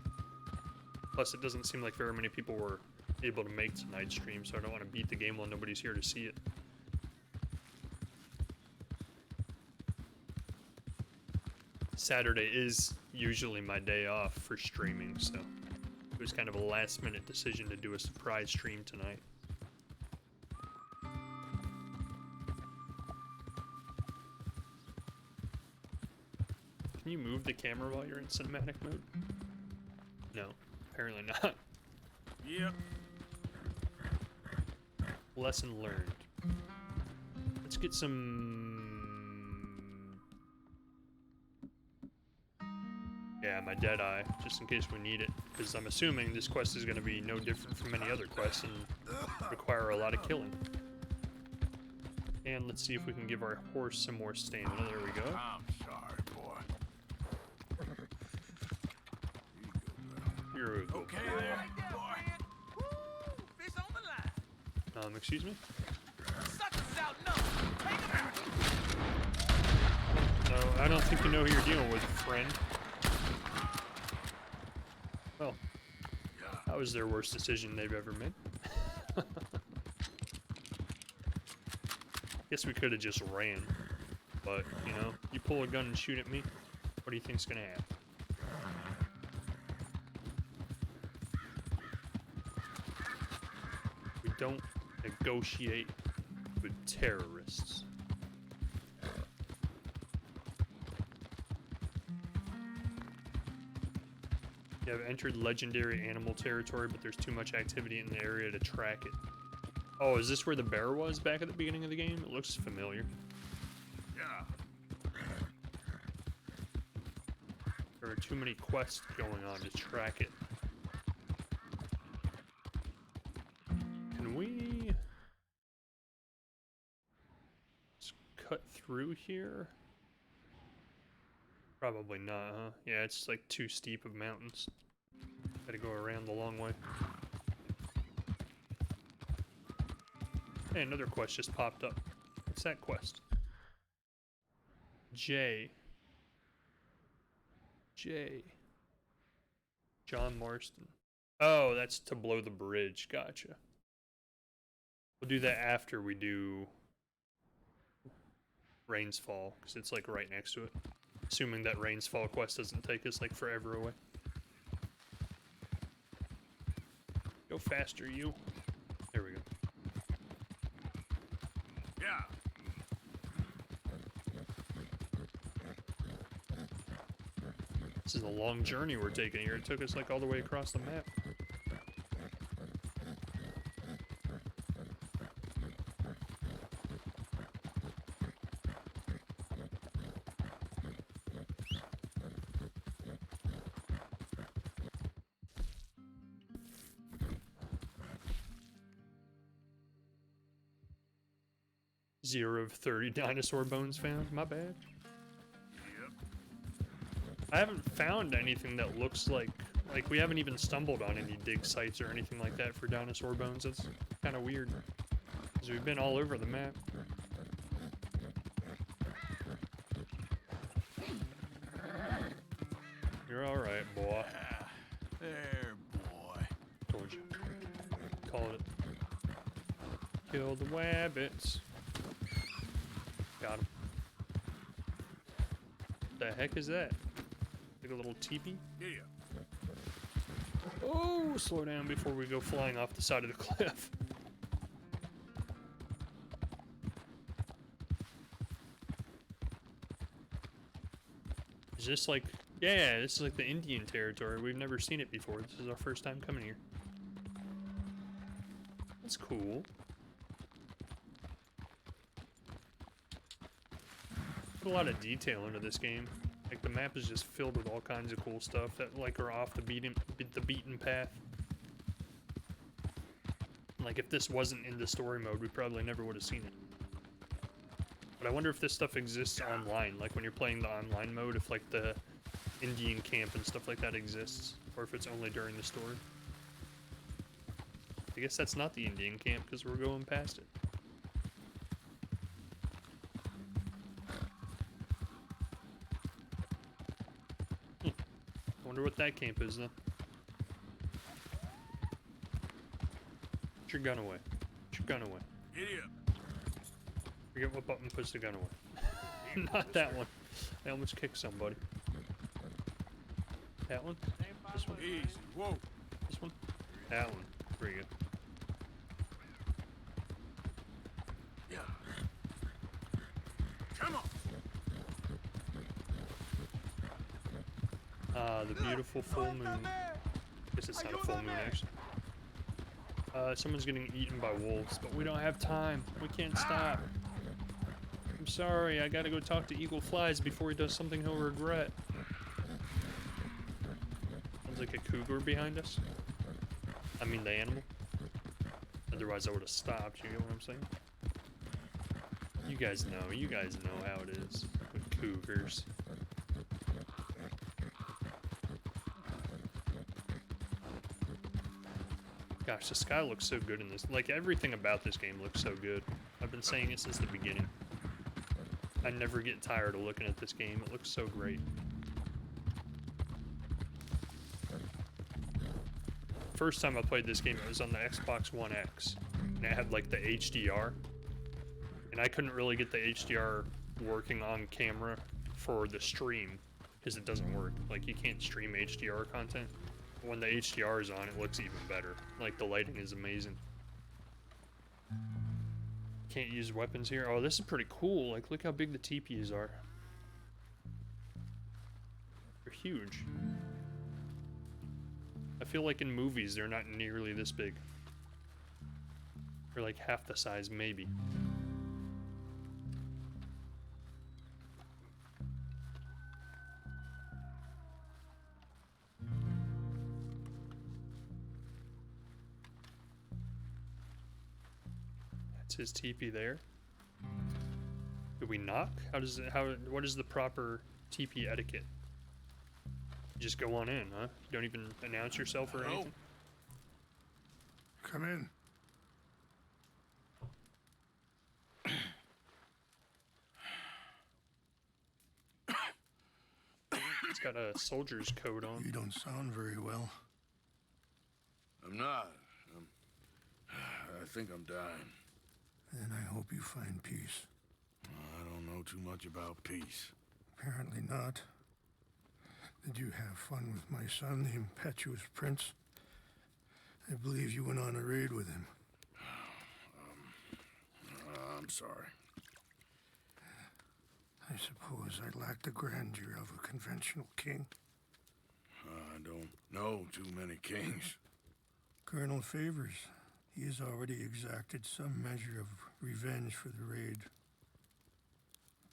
Plus, it doesn't seem like very many people were able to make tonight's stream, so I don't want to beat the game while nobody's here to see it. Saturday is usually my day off for streaming, so it was kind of a last-minute decision to do a surprise stream tonight. Can you move the camera while you're in cinematic mode? No, apparently not. Yep. Lesson learned. Let's get some... Yeah, my Deadeye, just in case we need it. Because I'm assuming this quest is going to be no different from any other quests and require a lot of killing. And let's see if we can give our horse some more stamina. There we go. I'm sorry, boy. You're a good Okay boy. there, boy. Fish on the line. Excuse me? Suckers out, no. Take 'em out. No, I don't think you know who you're dealing with, friend. Well, that was their worst decision they've ever made. Guess we could have just ran. But, you know, you pull a gun and shoot at me, what do you think's gonna happen? We don't negotiate with terrorists. You have entered legendary animal territory, but there's too much activity in the area to track it. Oh, is this where the bear was back at the beginning of the game? It looks familiar. Yeah. There are too many quests going on to track it. Can we just cut through here? Probably not, huh? Yeah, it's like too steep of mountains. Gotta go around the long way. Hey, another quest just popped up. What's that quest? J. John Marston. Oh, that's to blow the bridge. Gotcha. We'll do that after we do Rains Fall, because it's like right next to it. Assuming that Rains Fall quest doesn't take us like forever away. Go faster, you. There we go. Yeah. This is a long journey we're taking here. It took us like all the way across the map. Zero of 30 dinosaur bones found. My bad. Yep. I haven't found anything that looks like we haven't even stumbled on any dig sites or anything like that for dinosaur bones. That's kind of weird. Because we've been all over the map. You're alright, boy. There, boy. Told you. Called it. Kill the wabbits. Got him. The heck is that? Like a little teepee? Yeah. Oh, slow down before we go flying off the side of the cliff. Is this like... Yeah, this is like the Indian territory. We've never seen it before. This is our first time coming here. That's cool. Put a lot of detail into this game. Like the map is just filled with all kinds of cool stuff that like are off the beaten path. Like if this wasn't in the story mode, we probably never would have seen it. But I wonder if this stuff exists online, like when you're playing the online mode, if like the Indian camp and stuff like that exists, or if it's only during the story. I guess that's not the Indian camp because we're going past it. Wonder what that camp is then. Put your gun away. Put your gun away. Idiot. Forget what button puts the gun away. Not that one. I almost kicked somebody. That one? This one? Easy. Whoa. This one? That one. Pretty good. Yeah. Come on. The beautiful full moon. Guess it's not a full moon, actually. Someone's getting eaten by wolves, but we don't have time. We can't stop. I'm sorry, I gotta go talk to Eagle Flies before he does something he'll regret. Sounds like a cougar behind us. I mean the animal. Otherwise I would have stopped, you get what I'm saying? You guys know how it is with cougars. Gosh, the sky looks so good in this. Like, everything about this game looks so good. I've been saying it since the beginning. I never get tired of looking at this game. It looks so great. First time I played this game, it was on the Xbox One X. And it had, like, the HDR. And I couldn't really get the HDR working on camera for the stream. Because it doesn't work. Like, you can't stream HDR content. When the HDR is on, it looks even better. Like, the lighting is amazing. Can't use weapons here. Oh, this is pretty cool. Like, look how big the teepees are. They're huge. I feel like in movies, they're not nearly this big. They're like half the size, maybe. His teepee there. Do we knock? What is the proper teepee etiquette? You just go on in, huh? You don't even announce yourself or anything? Come in. He's got a soldier's coat on. You don't sound very well. I'm not. I think I'm dying. And I hope you find peace. I don't know too much about peace. Apparently not. Did you have fun with my son, the impetuous prince? I believe you went on a raid with him. I'm sorry. I suppose I lack the grandeur of a conventional king. I don't know too many kings. Colonel Favors. He has already exacted some measure of revenge for the raid.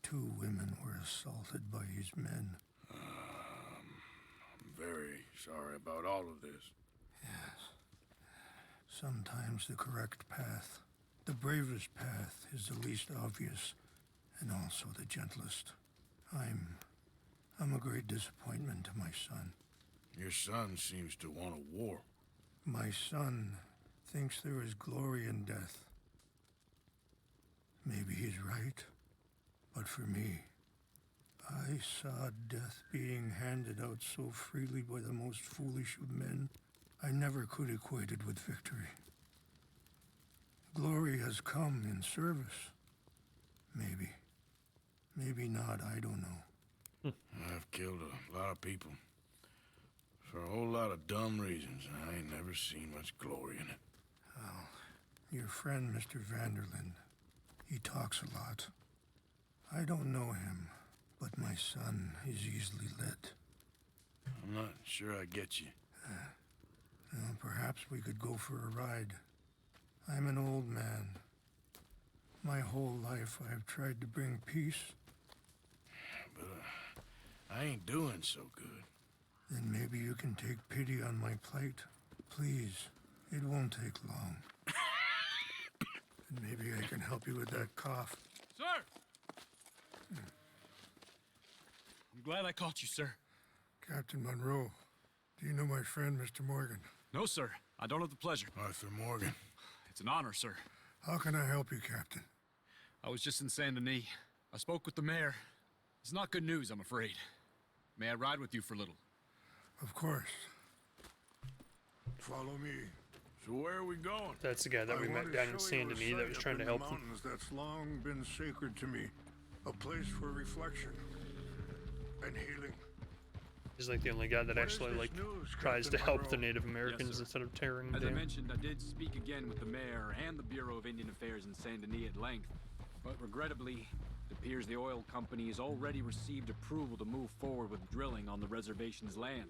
2 women were assaulted by his men. I'm very sorry about all of this. Yes. Sometimes the correct path, the bravest path, is the least obvious and also the gentlest. I'm a great disappointment to my son. Your son seems to want a war. My son thinks there is glory in death. Maybe he's right, but for me, I saw death being handed out so freely by the most foolish of men, I never could equate it with victory. Glory has come in service. Maybe. Maybe not, I don't know. I've killed a lot of people. For a whole lot of dumb reasons, and I ain't never seen much glory in it. Well, your friend, Mr. Vanderlyn, he talks a lot. I don't know him, but my son is easily led. I'm not sure I get you. Well, perhaps we could go for a ride. I'm an old man. My whole life I've tried to bring peace. But I ain't doing so good. Then maybe you can take pity on my plight. Please, it won't take long. And maybe I can help you with that cough. Sir! I'm glad I caught you, sir. Captain Monroe, do you know my friend, Mr. Morgan? No, sir. I don't have the pleasure. Arthur Morgan. It's an honor, sir. How can I help you, Captain? I was just in Saint Denis. I spoke with the mayor. It's not good news, I'm afraid. May I ride with you for a little? Of course. Follow me. So where are we going? That's the guy that we met down in Saint Denis that was trying to help them. Mountains that's long been sacred to me. A place for reflection and healing. He's like the only guy that actually like tries to help the Native Americans instead of tearing them As I down. mentioned, I did speak again with the mayor and the Bureau of Indian Affairs in Saint Denis at length, but regrettably, it appears the oil company has already received approval to move forward with drilling on the reservation's land.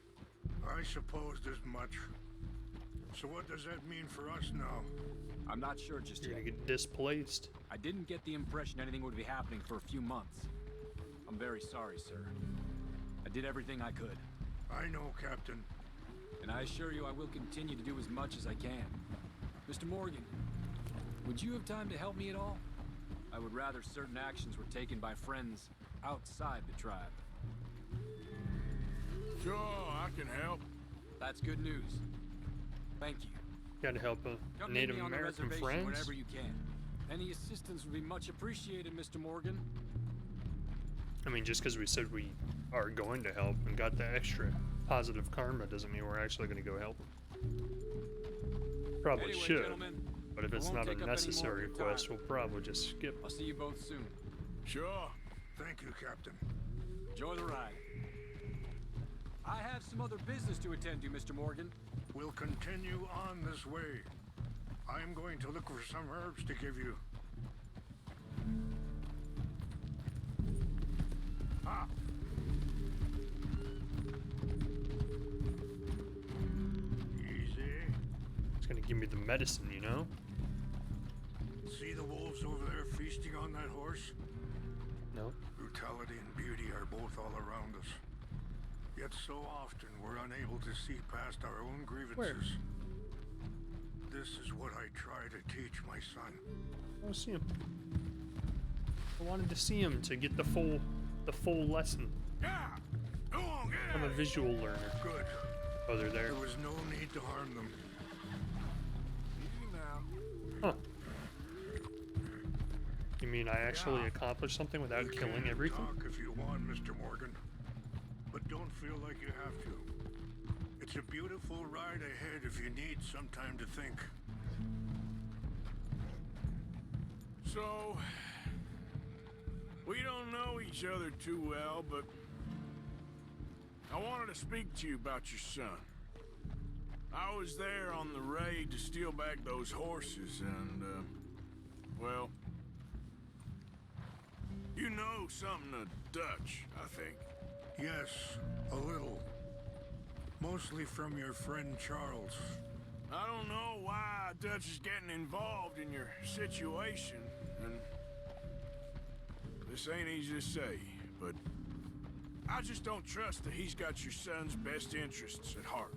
I supposed as much. So what does that mean for us now? I'm not sure just You're yet. gonna get displaced. I didn't get the impression anything would be happening for a few months. I'm very sorry, sir. I did everything I could. I know, Captain. And I assure you I will continue to do as much as I can. Mr. Morgan, would you have time to help me at all? I I would rather certain actions were taken by friends outside the tribe. Sure, I can help. That's good news. Thank you. Gotta help Come meet Native me on the American reservation friends. whenever you can. Any assistance would be much appreciated, Mr. Morgan. I mean, just because we said we are going to help and got the extra positive karma doesn't mean we're actually going to go help them. Probably Anyway, should, gentlemen, but if I it's won't not take a up any more of necessary your quest, time. we'll probably just skip. I'll see you both soon. Sure. Thank you, Captain. Enjoy the ride. I have some other business to attend to, Mr. Morgan. We'll continue on this way. I'm going to look for some herbs to give you. Ah! Easy. It's going to give me the medicine, you know? See the wolves over there feasting on that horse? No. Brutality and beauty are both all around us. Yet so often we're unable to see past our own grievances. This is what I try to teach my son. I want to see him. I wanted to see him to get the full lesson. Yeah! Go on, get I'm a visual learner. Good. Oh, they're there. There was no need to harm them. Huh. You mean I actually accomplished something without You killing can everything? talk if you want, Mr. Morgan, but don't feel like you have to. It's a beautiful ride ahead if you need some time to think. So, we don't know each other too well, but I wanted to speak to you about your son. I was there on the raid to steal back those horses, and, well, you know something of Dutch, I think. Yes, a little. Mostly from your friend Charles. I don't know why Dutch is getting involved in your situation, and this ain't easy to say, but I just don't trust that he's got your son's best interests at heart.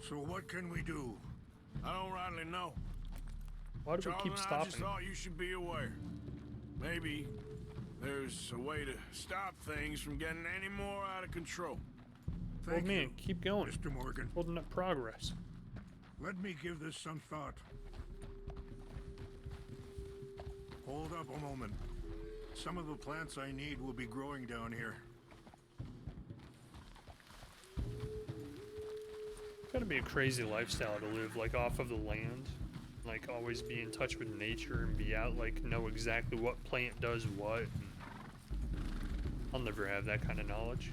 So what can we do? I don't rightly know. Why do we Charles keep and I stopping? just thought you should be aware. Maybe there's a way to stop things from getting any more out of control. Old man, keep going. Mr. Morgan. Holding up progress. Let me give this some thought. Hold up a moment. Some of the plants I need will be growing down here. Gotta be a crazy lifestyle to live, like, off of the land. Like, always be in touch with nature and be out, like, know exactly what plant does what. I'll never have that kind of knowledge.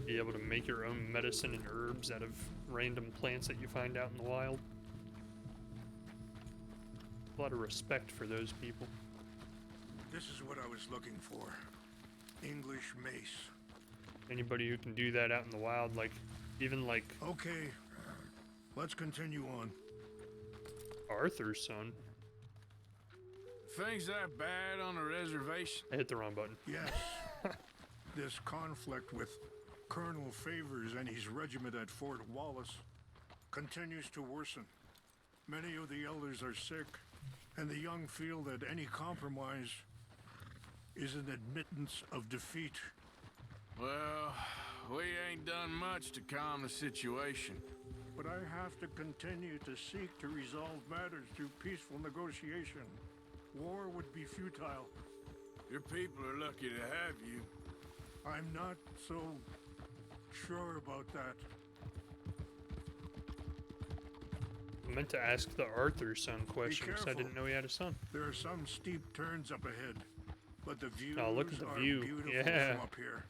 Be able to make your own medicine and herbs out of random plants that you find out in the wild. A lot of respect for those people. This is what I was looking for. English mace. Anybody who can do that out in the wild, like, even like Okay, let's continue on. Arthur's son. Things that bad on a reservation? I hit the wrong button. Yes. This conflict with Colonel Favors and his regiment at Fort Wallace continues to worsen. Many of the elders are sick, and the young feel that any compromise is an admittance of defeat. Well, we ain't done much to calm the situation. But I have to continue to seek to resolve matters through peaceful negotiation. War would be futile. Your people are lucky to have you. I'm not so sure about that. I meant to ask the Arthur's son question because I careful. didn't know he had a son. There are some steep turns up ahead, but the views Oh, look at the are view. beautiful Yeah. from up here.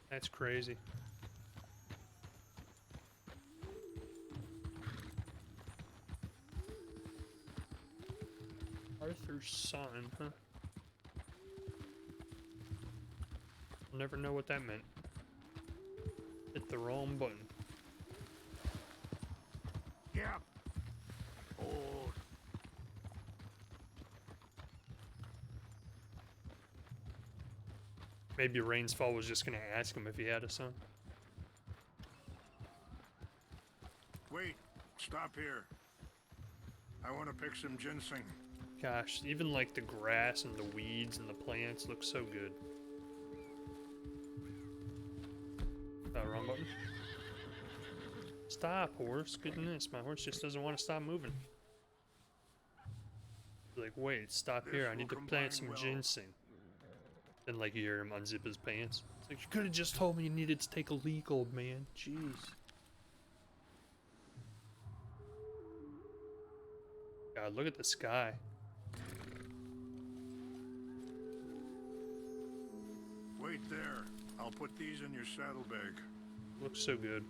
That's crazy. Arthur's son, huh? I'll never know what that meant. Hit the wrong button. Yeah. Oh. Maybe Rainsfall was just gonna ask him if he had a son. Wait, Stop here. I want to pick some ginseng. Gosh, even like the grass and the weeds and the plants look so good. Wrong button. Stop, horse. Goodness, my horse just doesn't want to stop moving. Like, wait, stop here. I need to plant some ginseng. Then, like, you hear him unzip his pants. It's like, you could have just told me you needed to take a leak, old man. Jeez. God, look at the sky. Wait there. I'll put these in your saddlebag. Looks so good.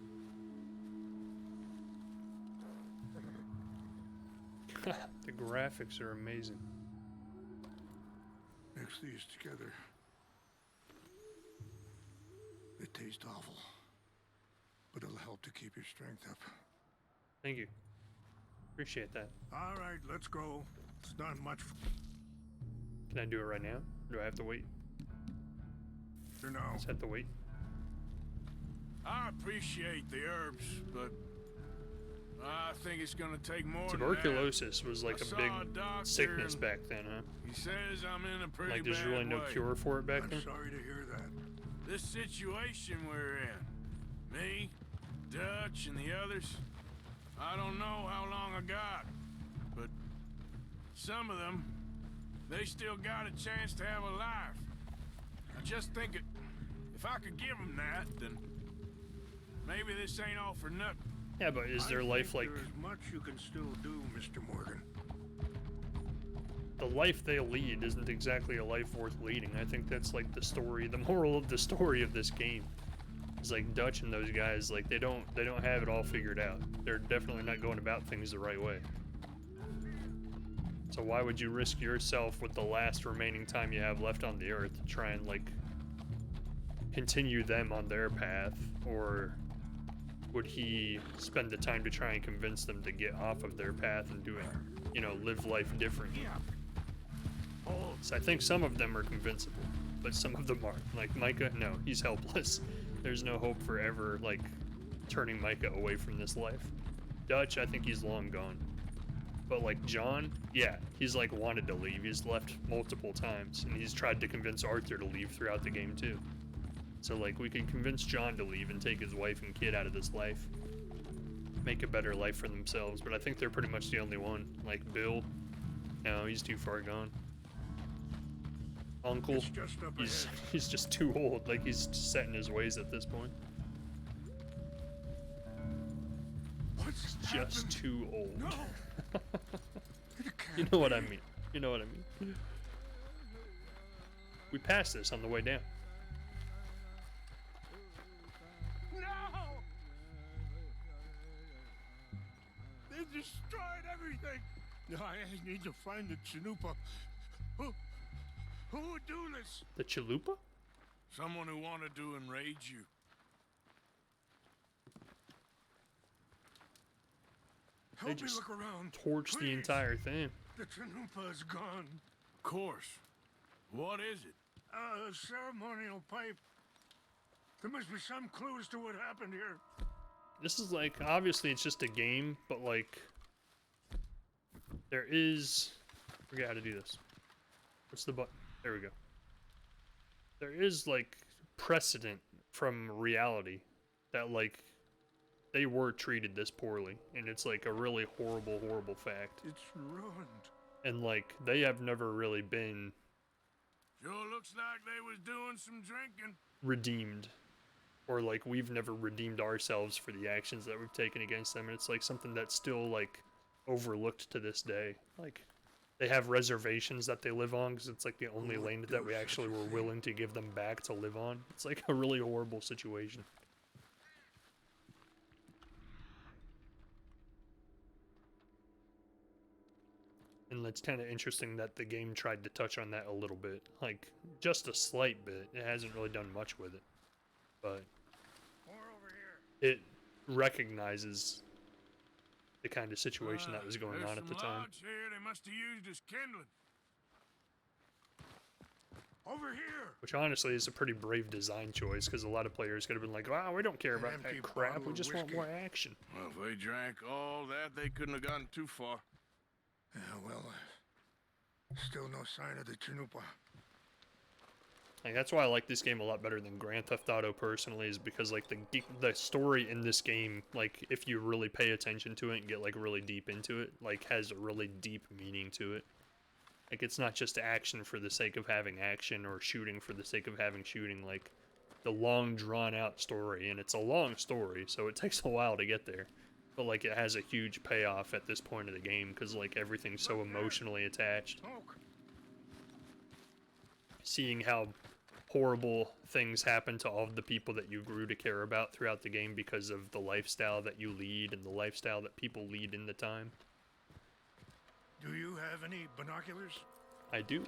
The graphics are amazing. Mix these together. They taste awful, but it'll help to keep your strength up. Thank you. Appreciate that. All right, let's go. It's not much. Can I do it right now? Or do I have to wait? You know. Just have to wait. I appreciate the herbs, but I think it's gonna take more. Tuberculosis was like I a saw big a doctor sickness and back then, huh? He says I'm in a pretty Like there's bad really no way. cure for it back then? Sorry to hear that. This situation we're in, me, Dutch, and the others, I don't know how long I got, but some of them, they still got a chance to have a life. I just think if I could give them that, then maybe this ain't all for nothing. Yeah, but is their life like... There's much you can still do, Mr. Morgan. The life they lead isn't exactly a life worth leading. I think that's like the story, the moral of the story of this game. It's like Dutch and those guys, like they don't have it all figured out. They're definitely not going about things the right way. So why would you risk yourself with the last remaining time you have left on the earth to try and like continue them on their path? Or would he spend the time to try and convince them to get off of their path and do it, you know, live life differently? So I think some of them are convincible, but some of them aren't. Like Micah, no, he's helpless. There's no hope for ever, like, turning Micah away from this life. Dutch, I think he's long gone. But like John, yeah, he's like wanted to leave. He's left multiple times, and he's tried to convince Arthur to leave throughout the game too. So like we can convince John to leave and take his wife and kid out of this life. Make a better life for themselves, but I think they're pretty much the only one. Like Bill, no, he's too far gone. Uncle, he's just too old. Like he's set in his ways at this point. He's just too old. No. You know what I mean. You know what I mean. We passed this on the way down. No! They destroyed everything. I need to find the Chanupa. Who would do this? The Chalupa? Someone who wanted to enrage you. They Help me just look around. torched the Please. entire thing. The Chanupa is gone. Of course. What is it? A ceremonial pipe. There must be some clues to what happened here. This is like, obviously it's just a game, but like, there is, I forget how to do this. What's the button? There we go. There is like precedent from reality that like, they were treated this poorly, and it's like a really horrible, horrible fact. It's ruined. And like, they have never really been Sure looks like they was doing some drinking. redeemed. Or like, we've never redeemed ourselves for the actions that we've taken against them, and it's like something that's still like overlooked to this day. Like, they have reservations that they live on because it's like the only land that we actually were willing to give them back to live on. It's like a really horrible situation. And it's kind of interesting that the game tried to touch on that a little bit. Like, just a slight bit. It hasn't really done much with it. But it recognizes the kind of situation that was going on at the time. Here they must have used as kindling. Over here! Which honestly is a pretty brave design choice, because a lot of players could have been like, wow, we don't care about that empty crap, bottle we of just want whiskey. more action. Well, if they drank all that, they couldn't have gotten too far. Yeah, well, still no sign of the Chanupa. Like, that's why I like this game a lot better than Grand Theft Auto personally, is because like the story in this game, like if you really pay attention to it and get like really deep into it, like has a really deep meaning to it. Like it's not just action for the sake of having action or shooting for the sake of having shooting. Like the long drawn out story, and it's a long story, so it takes a while to get there. But like it has a huge payoff at this point of the game because like everything's so emotionally attached. Seeing how horrible things happen to all of the people that you grew to care about throughout the game because of the lifestyle that you lead and the lifestyle that people lead in the time. Do you have any binoculars? I do.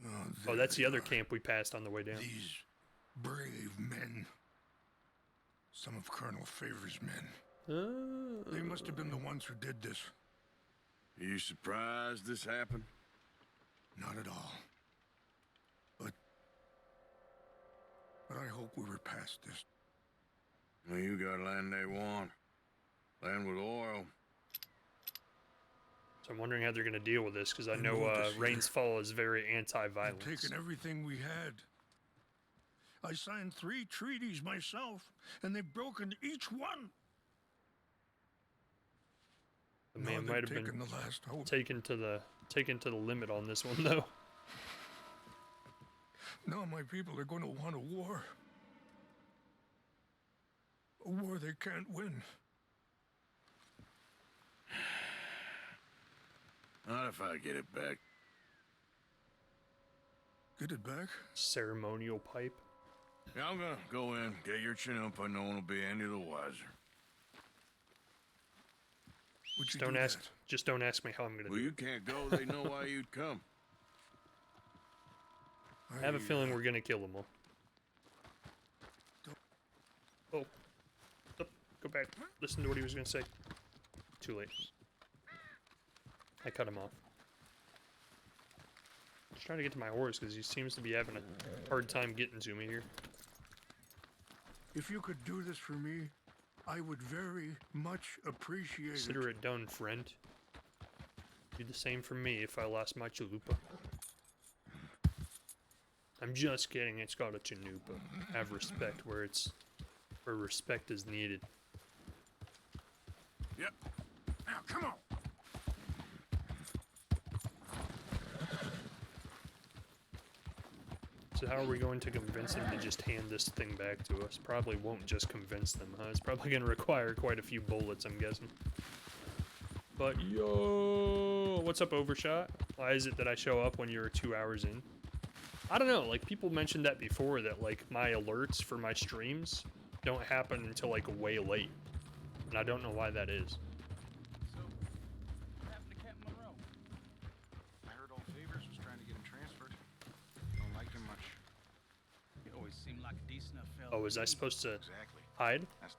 Oh, Oh, that's the other camp we passed on the way down. These brave men. Some of Colonel Favor's men. They must have been the ones who did this. Are you surprised this happened? Not at all. But I hope we were past this. Well, you got land they want. Land with oil. So I'm wondering how they're going to deal with this, because I They know moved us here. Rains Fall is very anti-violence. Taken everything we had. I signed 3 treaties myself, and they've broken each one. The Now man they've might have been taken the last hope. taken to the limit on this one, though. Now my people are going to want a war. A war they can't win. Not if I get it back. Get it back? Ceremonial pipe. Yeah, I'm gonna go in, get your chin up, and no one will be any the wiser. Just don't ask me how I'm gonna Well, do you it. can't go, they know why you'd come. I have a feeling we're gonna kill them all. Oh. Go back. Listen to what he was gonna say. Too late. I cut him off. Just trying to get to my horse because he seems to be having a hard time getting to me here. If you could do this for me, I would very much appreciate Consider it done, friend. Do the same for me if I lost my chalupa. I'm just kidding, it's called a chalupa. Have respect where respect is needed. Yep. Now, come on. So how are we going to convince them to just hand this thing back to us? Probably won't just convince them, huh? It's probably going to require quite a few bullets, I'm guessing. But yo, what's up, Overshot? Why is it that I show up when you're 2 hours in? I don't know, like people mentioned that before, that like my alerts for my streams don't happen until like way late. And I don't know why that is. What happened to Captain Monroe? I heard old Favors was trying to get him transferred. Don't like him much. He always seemed like a decent enough fellow. Oh, was I supposed to Exactly. hide? That's...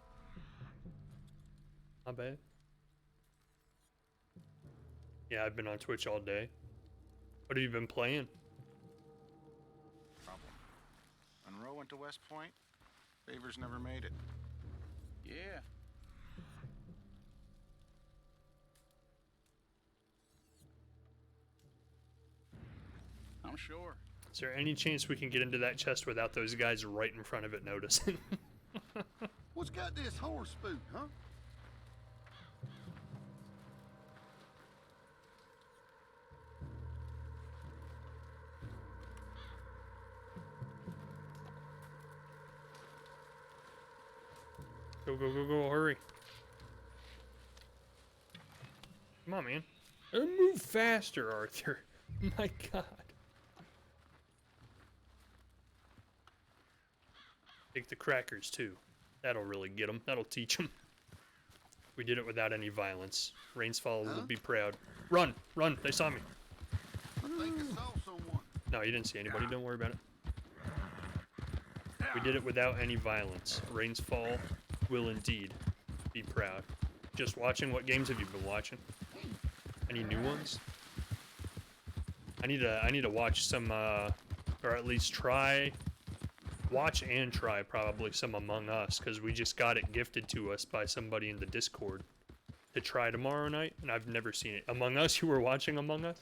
My bad. Yeah, I've been on Twitch all day. What have you been playing? Problem. Monroe went to West Point. Favors never made it. Yeah. I'm sure. Is there any chance we can get into that chest without those guys right in front of it noticing? What's got this horse spook, huh? Go, go, go, go, hurry. Come on, man. Move faster, Arthur. My God. Take the crackers, too. That'll really get them. That'll teach them. We did it without any violence. Rainsfall will be proud. Run! Run! They saw me. I think I saw someone. No, you didn't see anybody. Don't worry about it. We did it without any violence. Rainsfall will indeed be proud. Just watching. What games have you been watching? Any new ones? I need to watch some, or at least watch and try probably some Among Us, because we just got it gifted to us by somebody in the Discord to try tomorrow night, and I've never seen it. Among Us, you were watching Among Us?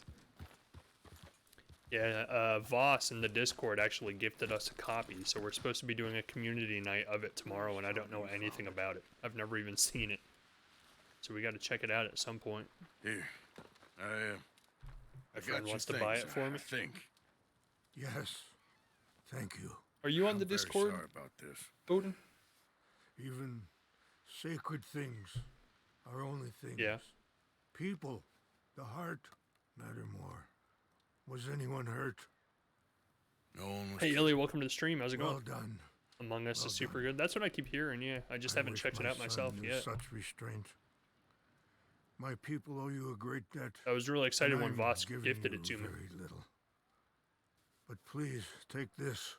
Yeah, Voss in the Discord actually gifted us a copy, so we're supposed to be doing a community night of it tomorrow, and I don't know anything about it. I've never even seen it. So we got to check it out at some point. Here, My friend wants to buy it for me. I think. Yes. Thank you. Are you on the I'm very Discord, sorry about this. Odin? Even sacred things are only things. Yeah. People, the heart, matter more. Was anyone hurt? No one was. Hey, Illy, welcome to the stream. How's it going? Well done. Among Us Well is super good. That's what I keep hearing, yeah. I just haven't wish checked it my out son myself knew yet. Such restraint. My people owe you a great debt. I was really excited and when I'm Voss giving gifted you it to me. very little. But please take this.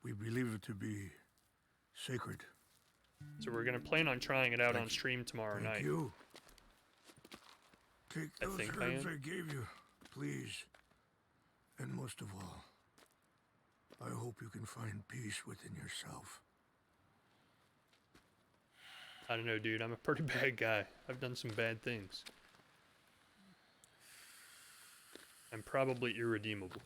We believe it to be sacred. So we're gonna plan on trying it out on stream tomorrow night. Thank you. Take I those think I herbs am. I gave you, please. And most of all, I hope you can find peace within yourself. I don't know, dude. I'm a pretty bad guy. I've done some bad things. I'm probably irredeemable.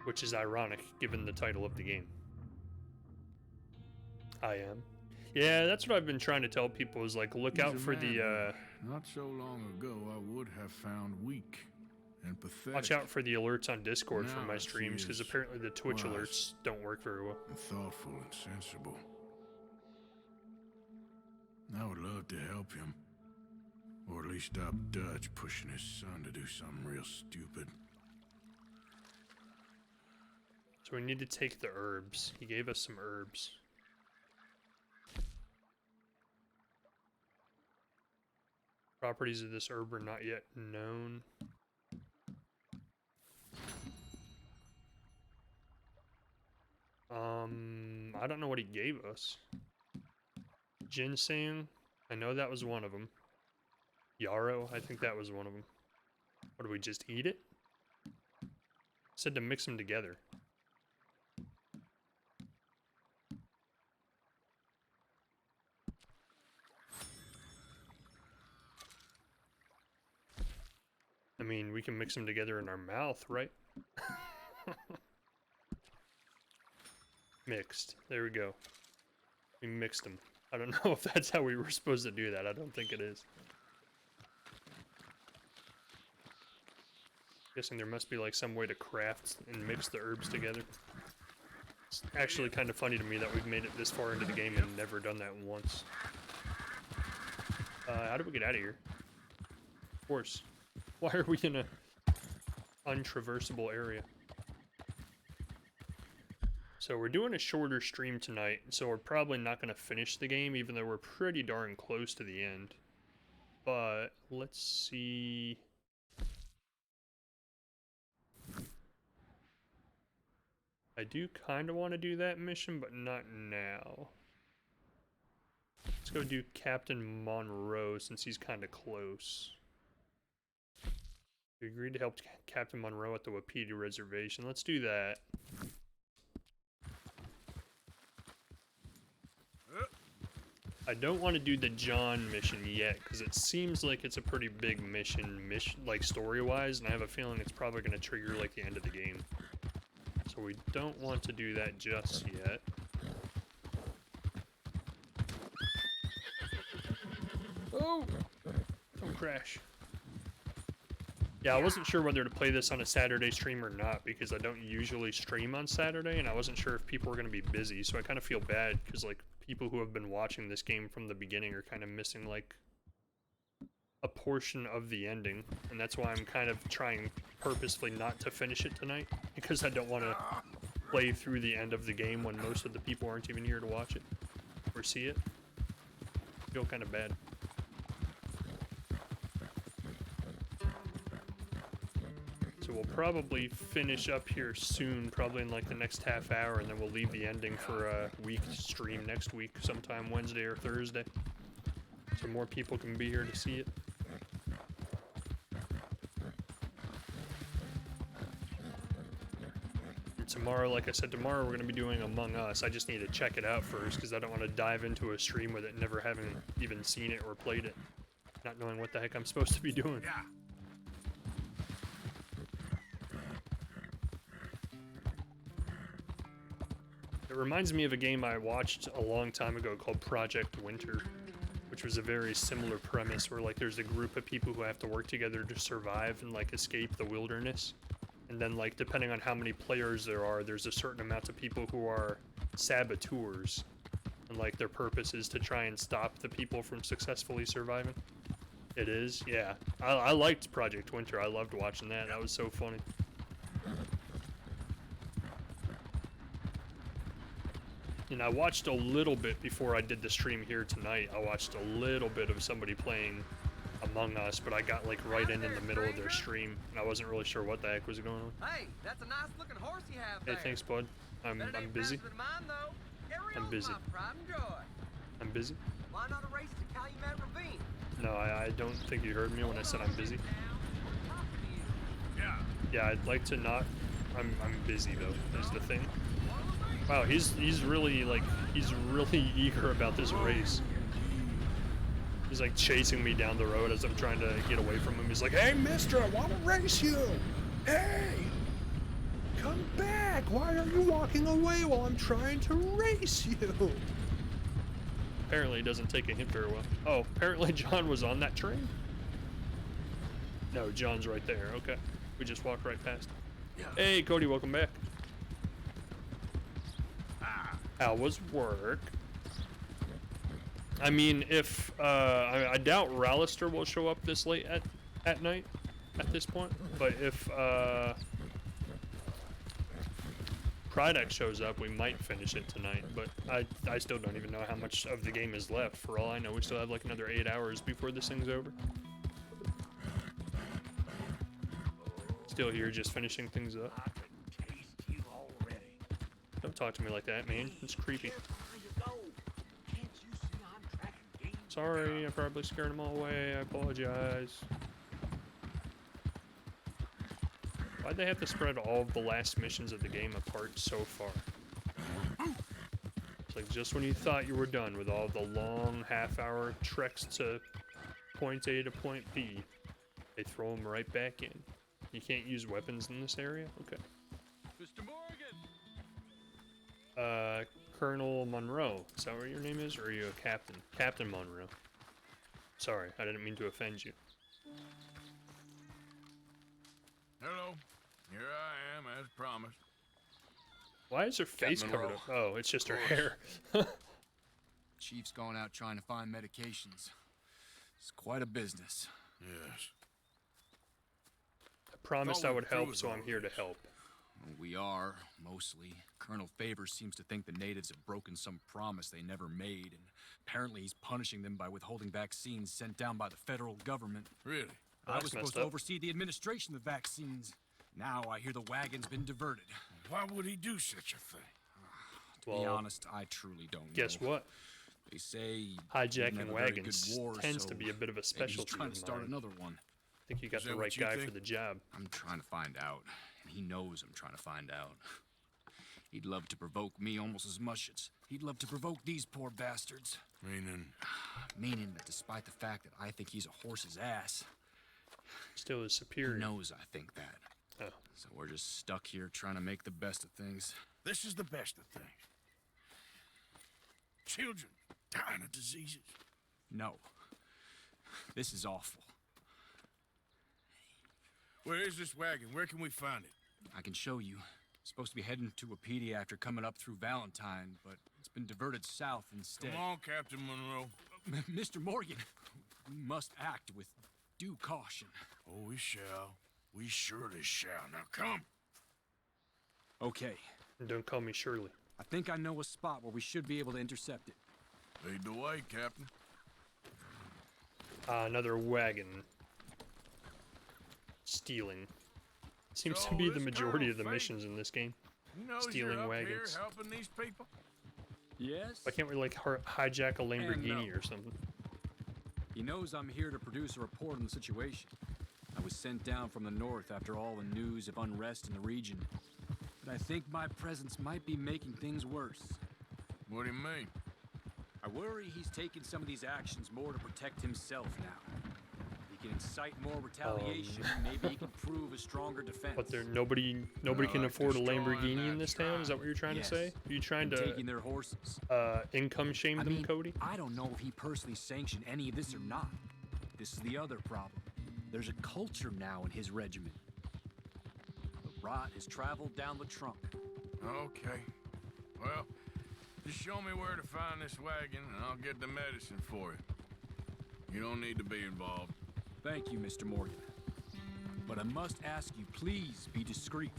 Which is ironic, given the title of the game. I am. Yeah, that's what I've been trying to tell people is, like, look out He's a for the, man Not so long ago, I would have found weak and pathetic. watch out for the alerts on Discord for Now my I see streams, because his apparently the Twitch wise alerts don't work very well. and thoughtful and sensible. I would love to help him. Or at least stop Dutch pushing his son to do something real stupid. So we need to take the herbs. He gave us some herbs. Properties of this herb are not yet known. I don't know what he gave us. Ginseng, I know that was one of them. Yarrow, I think that was one of them. What, do we just eat it? Said to mix them together. I mean, we can mix them together in our mouth, right? Mixed. There we go. We mixed them. I don't know if that's how we were supposed to do that. I don't think it is. Guessing there must be like some way to craft and mix the herbs together. It's actually kind of funny to me that we've made it this far into the game and never done that once. How do we get out of here? Of course. Why are we in a untraversable area? So we're doing a shorter stream tonight, so we're probably not going to finish the game, even though we're pretty darn close to the end. But let's see. I do kind of want to do that mission, but not now. Let's go do Captain Monroe since he's kind of close. We agreed to help Captain Monroe at the Wapiti Reservation. Let's do that. I don't want to do the John mission yet, because it seems like it's a pretty big mission, like story-wise, and I have a feeling it's probably going to trigger like the end of the game. So we don't want to do that just yet. Oh! Don't crash. Yeah, I wasn't sure whether to play this on a Saturday stream or not, because I don't usually stream on Saturday, and I wasn't sure if people were going to be busy, so I kind of feel bad, because, like, people who have been watching this game from the beginning are kind of missing, like, a portion of the ending, and that's why I'm kind of trying purposefully not to finish it tonight, because I don't want to play through the end of the game when most of the people aren't even here to watch it, or see it. I feel kind of bad. So we'll probably finish up here soon, probably in like the next half hour, and then we'll leave the ending for a week stream next week, sometime Wednesday or Thursday. So more people can be here to see it. tomorrow, like I said, tomorrow we're going to be doing Among Us. I just need to check it out first because I don't want to dive into a stream with it, never having even seen it or played it. Not knowing what the heck I'm supposed to be doing. Yeah. It reminds me of a game I watched a long time ago called Project Winter, which was a very similar premise where like there's a group of people who have to work together to survive and like escape the wilderness. And then like depending on how many players there are, there's a certain amount of people who are saboteurs. And like their purpose is to try and stop the people from successfully surviving. It is, yeah. I liked Project Winter. I loved watching that. That was so funny. And I watched a little bit before I did the stream here tonight. I watched a little bit of somebody playing Among Us, but I got like right in the middle of their stream, and I wasn't really sure what the heck was going on. Hey, that's a nice looking horse you have Hey, there. thanks, bud. I'm busy. I'm busy. I'm busy. Why not a race to Calumet Ravine? No, I don't think you heard me when I said I'm busy. Yeah, I'd like to not. I'm busy though. Is the thing. Wow, he's really eager about this race. He's like chasing me down the road as I'm trying to get away from him. He's like, "Hey, mister, I want to race you. Hey, come back. Why are you walking away while I'm trying to race you?" Apparently, he doesn't take a hint very well. Oh, apparently John was on that train? No, John's right there. Okay. We just walked right past. Hey, Cody, welcome back. How was work? I mean, if, I doubt Rallister will show up this late at night, at this point, but if, Prydex shows up, we might finish it tonight, but I still don't even know how much of the game is left. For all I know, we still have like another 8 hours before this thing's over. Still here, just finishing things up. Don't talk to me like that, man. It's creepy. Sorry, I probably scared them all away. I apologize. Why'd they have to spread all of the last missions of the game apart so far? It's like just when you thought you were done with all the long half-hour treks to point A to point B, they throw them right back in. You can't use weapons in this area? Okay. Mr. Morgan! Colonel Monroe. Is that what your name is? Or are you a captain? Captain Monroe. Sorry, I didn't mean to offend you. Hello. Here I am, as promised. Why is her face Captain covered Monroe. up? Oh, it's just her hair. Chief's going out trying to find medications. It's quite a business. Yes. I promised I would help, so I'm here to help. We are, mostly. Colonel Favors seems to think the natives have broken some promise they never made, and apparently he's punishing them by withholding vaccines sent down by the federal government. Really? I was supposed to oversee the administration of the vaccines. Now I hear the wagon's been diverted. Why would he do such a thing? To be honest, I truly don't know. Guess what? They say Hijacking wagons tends to be a bit of a specialty He's trying of to start mine. another one. I think you got the right guy for the job. I'm trying to find out, and he knows I'm trying to find out. He'd love to provoke me almost as much as he'd love to provoke these poor bastards. Meaning? Meaning that despite the fact that I think he's a horse's ass, still is superior. He knows I think that. Oh. So we're just stuck here trying to make the best of things. This is the best of things. Children dying of diseases. No. This is awful. Where is this wagon? Where can we find it? I can show you. Supposed to be heading to a PD after coming up through Valentine, but it's been diverted south instead. Come on, Captain Monroe. Mr. Morgan, we must act with due caution. Oh, we shall. We surely shall. Now come. Okay. And don't call me Shirley. I think I know a spot where we should be able to intercept it. Lead the way, Captain. Another wagon. Stealing. Seems to be the majority of the missions in this game. You know Stealing you're up wagons. here helping these people? Yes? Why can't we like hijack a Lamborghini or something? He knows I'm here to produce a report on the situation. I was sent down from the north after all the news of unrest in the region. but I think my presence might be making things worse. What do you mean? I worry he's taking some of these actions more to protect himself now. He can incite more retaliation, maybe he can prove a stronger defense. But there nobody can afford a Lamborghini in this town. Is that what you're trying to say? Are you trying to taking their horses? Income shame them, Cody? I don't know if he personally sanctioned any of this or not. This is the other problem. There's a culture now in his regiment. The rot has traveled down the trunk. Okay. Well, just show me where to find this wagon, and I'll get the medicine for you. You don't need to be involved. Thank you, Mr. Morgan. But I must ask you, please be discreet.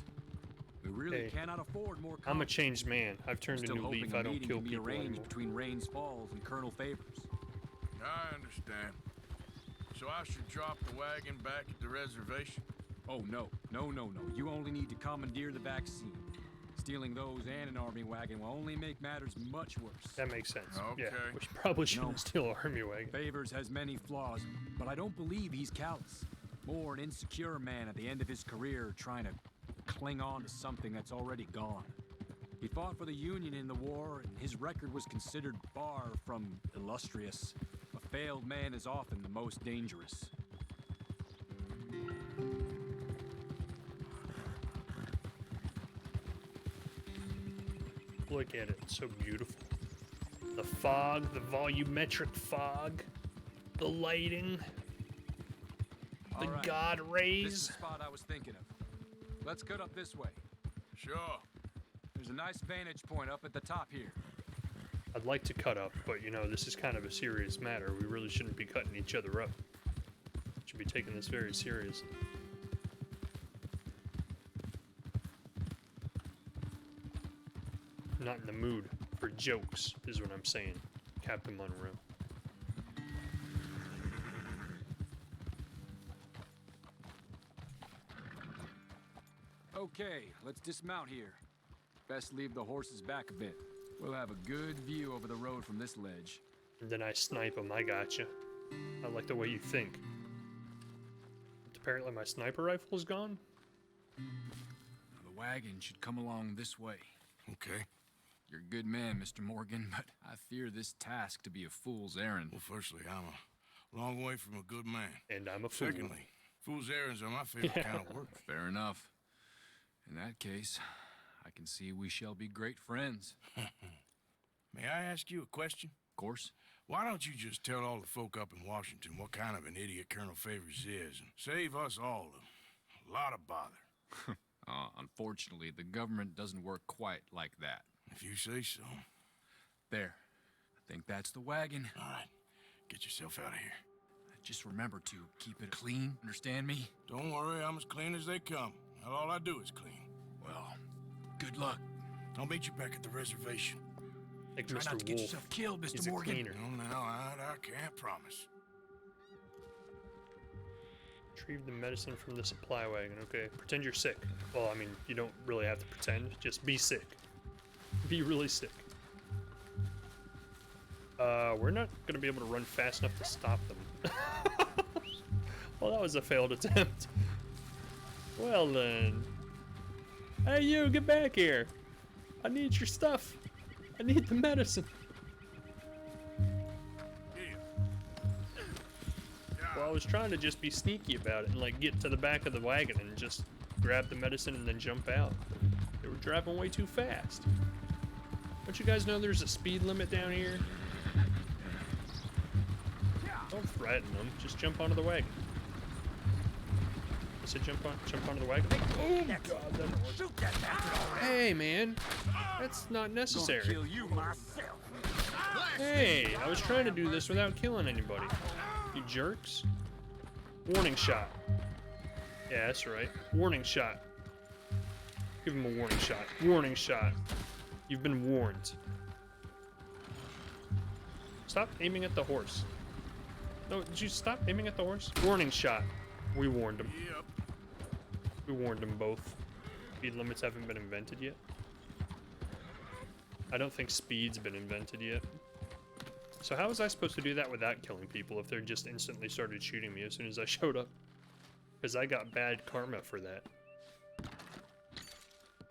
We really cannot afford more conflict. I'm a changed man. I've turned a new leaf. I don't kill people anymore. Between Rains Falls and Colonel Favors. I understand. So I should drop the wagon back at the reservation? Oh, no. No. You only need to commandeer the vaccine. Stealing those and an army wagon will only make matters much worse. That makes sense. Okay. Yeah, we probably shouldn't steal an army wagon. Favors has many flaws, but I don't believe he's callous. More an insecure man at the end of his career trying to cling on to something that's already gone. He fought for the Union in the war, and his record was considered far from illustrious. A failed man is often the most dangerous. Look at it, it's so beautiful. The fog, the volumetric fog, the lighting, the right. God This is rays. the spot I was thinking of. Let's cut up this way. Sure. There's a nice vantage point up at the top here. I'd like to cut up, but you know, this is kind of a serious matter. We really shouldn't be cutting each other up. Should be taking this very seriously. I'm not in the mood for jokes, is what I'm saying, Captain Monroe. Okay, let's dismount here. Best leave the horses back a bit. We'll have a good view over the road from this ledge. And then I snipe them, I gotcha. I like the way you think. But apparently my sniper rifle is gone? The wagon should come along this way. Okay. You're a good man, Mr. Morgan, but I fear this task to be a fool's errand. Well, firstly, I'm a long way from a good man. And I'm a fool. Secondly, fool's errands are my favorite kind of work. Fair enough. In that case, I can see we shall be great friends. May I ask you a question? Of course. Why don't you just tell all the folk up in Washington what kind of an idiot Colonel Favors is and save us all a lot of bother? Unfortunately, the government doesn't work quite like that. If you say so. There. I think that's the wagon. All right. Get yourself out of here. Just remember to keep it clean, understand me? Don't worry, I'm as clean as they come. Not all I do is clean. Well, good luck. I'll meet you back at the reservation. Like Try Mr. not to get Wolf. yourself killed, Mr. He's Morgan. a cleaner. No, I can't promise. Retrieve the medicine from the supply wagon. Okay, pretend you're sick. Well, I mean, you don't really have to pretend. Just be sick. Be really sick. We're not gonna be able to run fast enough to stop them. Well, that was a failed attempt. Well then. Hey you, get back here. I need your stuff. I need the medicine. Well, I was trying to just be sneaky about it and like get to the back of the wagon and just grab the medicine and then jump out. They were driving way too fast. Don't you guys know there's a speed limit down here? Don't threaten them. Just jump onto the wagon. I said jump onto the wagon. Oh God, that hurt. Hey man, that's not necessary. Gonna kill you myself. Hey, I was trying to do this without killing anybody. You jerks. Warning shot. Yeah, that's right. Warning shot. Give him a warning shot. Warning shot. You've been warned. Stop aiming at the horse. No, did you stop aiming at the horse? Warning shot. We warned him. Yep. We warned them both. Speed limits haven't been invented yet. I don't think speed's been invented yet. So how was I supposed to do that without killing people if they just instantly started shooting me as soon as I showed up? Because I got bad karma for that.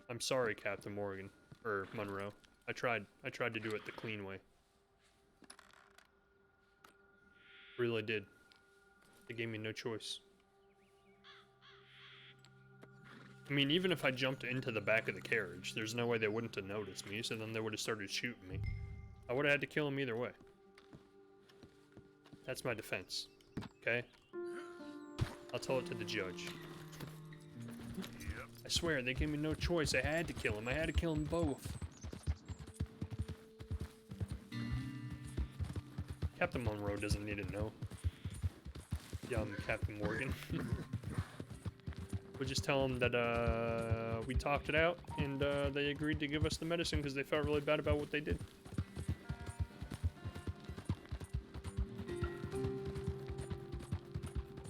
I'm sorry, Captain Morgan. Or Monroe. I tried to do it the clean way. Really did. They gave me no choice. I mean, even if I jumped into the back of the carriage, there's no way they wouldn't have noticed me, so then they would have started shooting me. I would have had to kill him either way. That's my defense. Okay? I'll tell it to the judge. I swear, they gave me no choice. I had to kill him. I had to kill them both. Captain Monroe doesn't need to know. Captain Morgan. We'll just tell them that we talked it out and they agreed to give us the medicine because they felt really bad about what they did.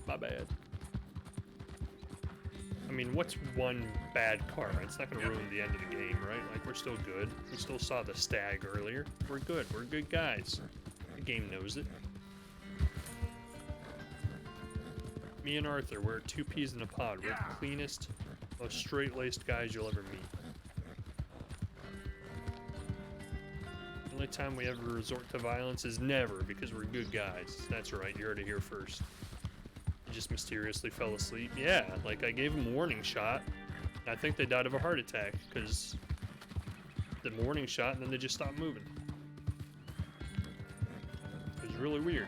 My bad. I mean, what's one bad karma? It's not going to ruin the end of the game, right? Like, we're still good. We still saw the stag earlier. We're good. We're good guys. The game knows it. Me and Arthur, we're two peas in a pod. We're the cleanest, most straight-laced guys you'll ever meet. The only time we ever resort to violence is never, because we're good guys. That's right, you heard it here first. He just mysteriously fell asleep. Yeah, like I gave him a warning shot. And I think they died of a heart attack, because the warning shot and then they just stopped moving. It was really weird.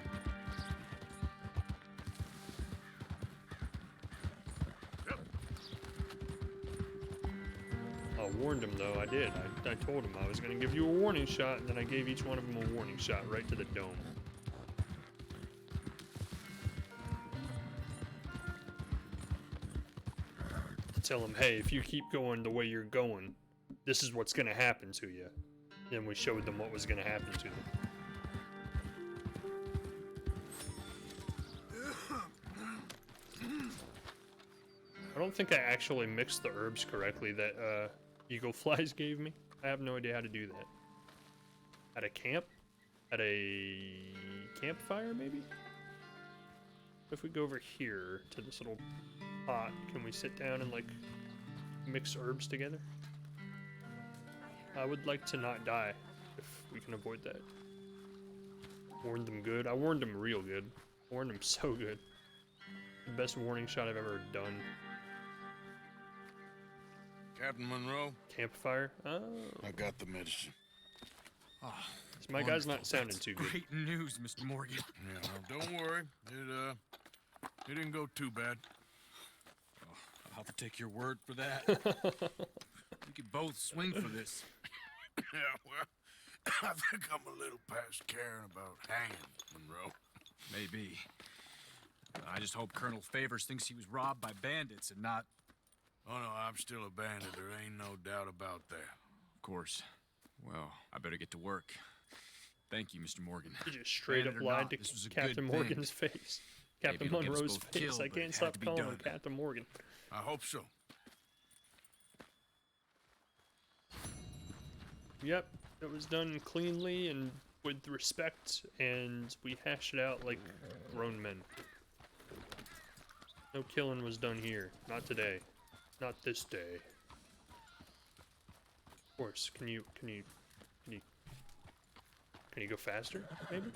I warned him though, I did. I told him I was going to give you a warning shot, and then I gave each one of them a warning shot right to the dome. To tell him, hey, if you keep going the way you're going, this is what's going to happen to you. Then we showed them what was going to happen to them. I don't think I actually mixed the herbs correctly that Eagle Flies gave me. I have no idea how to do that. At a camp? At a campfire, maybe? If we go over here to this little pot, can we sit down and, like, mix herbs together? I would like to not die, if we can avoid that. Warned them good. I warned them real good. Warned them so good. The best warning shot I've ever done. Captain Monroe? Campfire? Oh. I got the medicine. Oh, my guy's not sounding too good. Great news, Mr. Morgan. Yeah, well, don't worry. It didn't go too bad. Oh, I'll have to take your word for that. We could both swing for this. Yeah, well, I think I'm a little past caring about hanging, Monroe. Maybe. I just hope Colonel Favors thinks he was robbed by bandits and not... Oh, no, I'm still a bandit. There ain't no doubt about that. Of course. Well, I better get to work. Thank you, Mr. Morgan. You just straight up lied to Captain Morgan's face. Captain Monroe's face. I can't stop calling him Captain Morgan. I hope so. Yep, it was done cleanly and with respect, and we hashed it out like grown men. No killing was done here. Not today. Not this day. Of course. Can you go faster, maybe?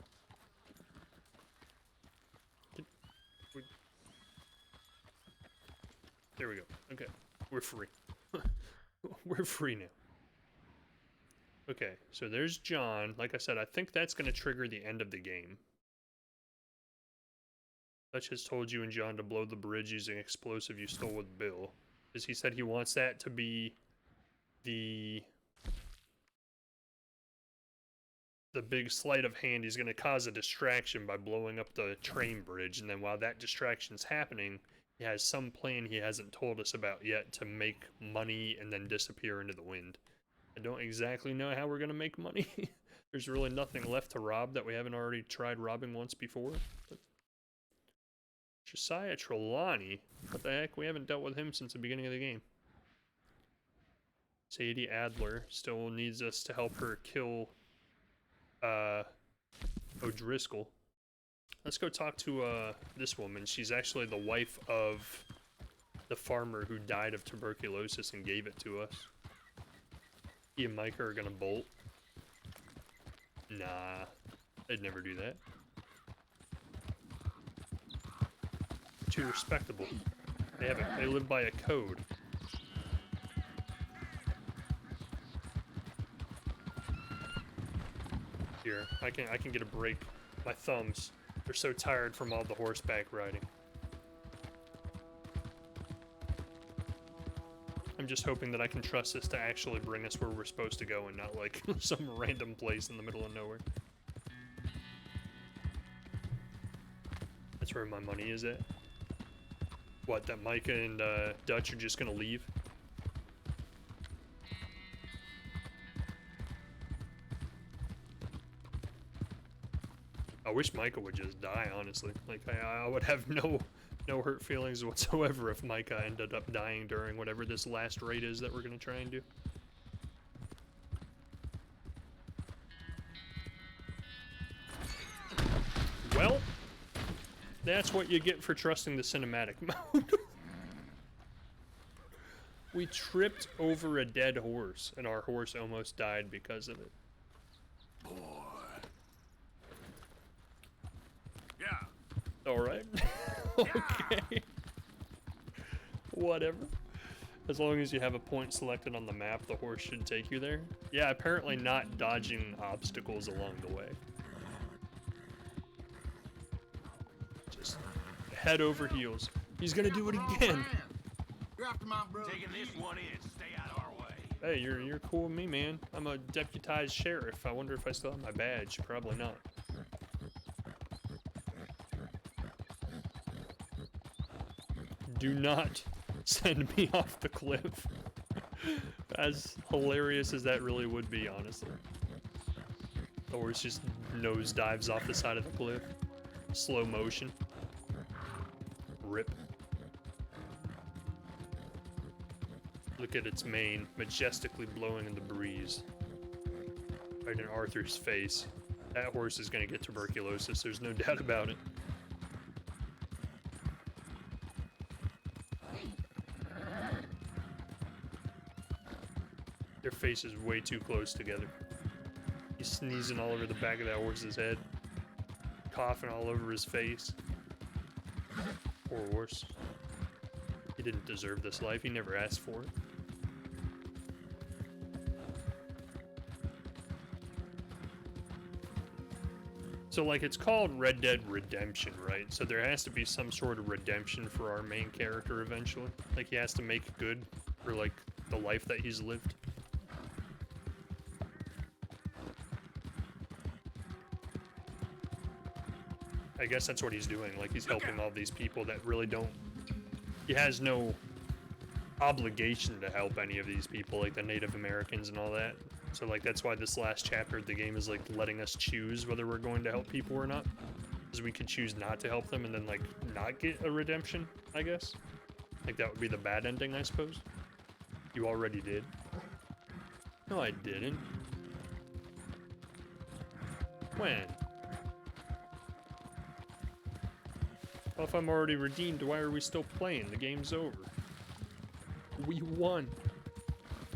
There we go. Okay. We're free. We're free now. Okay, so there's John. Like I said, I think that's going to trigger the end of the game. Dutch has told you and John to blow the bridge using explosive you stole with Bill. Because he said he wants that to be the big sleight of hand. He's going to cause a distraction by blowing up the train bridge. And then while that distraction's happening, he has some plan he hasn't told us about yet to make money and then disappear into the wind. I don't exactly know how we're going to make money. There's really nothing left to rob that we haven't already tried robbing once before. But Josiah Trelawney? What the heck? We haven't dealt with him since the beginning of the game. Sadie Adler still needs us to help her kill O'Driscoll. Let's go talk to this woman. She's actually the wife of the farmer who died of tuberculosis and gave it to us. He and Micah are gonna bolt. Nah, they'd never do that. Too respectable. They live by a code. Here, I can get a break. My thumbs, they're so tired from all the horseback riding. I'm just hoping that I can trust this to actually bring us where we're supposed to go and not like some random place in the middle of nowhere. That's where my money is at. What, that Micah and Dutch are just gonna leave? I wish Micah would just die, honestly. Like, I would have no hurt feelings whatsoever if Micah ended up dying during whatever this last raid is that we're gonna try and do. Well, that's what you get for trusting the cinematic mode. We tripped over a dead horse, and our horse almost died because of it. Boy. Yeah. Alright. Okay. Whatever. As long as you have a point selected on the map, the horse should take you there. Yeah, apparently not dodging obstacles along the way. Just head over heels. He's gonna do it again. You're after my brother. Taking this one in. Stay out of our way. Hey, you're cool with me, man. I'm a deputized sheriff. I wonder if I still have my badge. Probably not. Do not send me off the cliff. As hilarious as that really would be, honestly. The horse just nose dives off the side of the cliff. Slow motion. Rip. Look at its mane, majestically blowing in the breeze. Right in Arthur's face. That horse is gonna get tuberculosis, there's no doubt about it. Their faces way too close together. He's sneezing all over the back of that horse's head. Coughing all over his face. Poor horse. He didn't deserve this life, he never asked for it. So, like, it's called Red Dead Redemption, right? So there has to be some sort of redemption for our main character eventually. Like, he has to make good for, like, the life that he's lived. I guess that's what he's doing. Like, he's helping all these people that really don't... He has no obligation to help any of these people, like the Native Americans and all that. So, like, that's why this last chapter of the game is, like, letting us choose whether we're going to help people or not. Because we could choose not to help them and then, like, not get a redemption, I guess. Like, that would be the bad ending, I suppose. You already did. No, I didn't. When? Well, if I'm already redeemed, why are we still playing? The game's over. We won.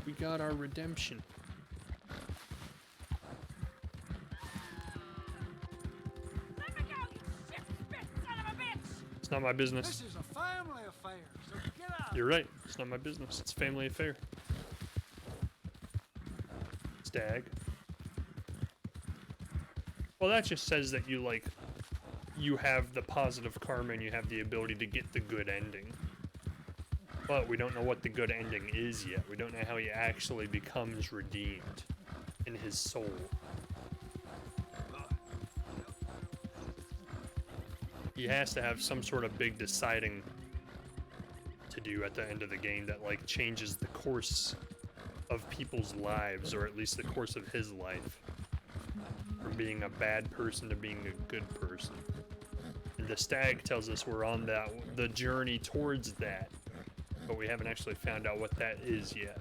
We got our redemption. It's not my business. This is a family affair, so get out. You're right. It's not my business. It's a family affair. Stag. Well, that just says that you, like, you have the positive karma and you have the ability to get the good ending. But we don't know what the good ending is yet. We don't know how he actually becomes redeemed in his soul. He has to have some sort of big deciding to do at the end of the game that, like, changes the course of people's lives, or at least the course of his life. From being a bad person to being a good person. And the stag tells us we're on the journey towards that. But we haven't actually found out what that is yet.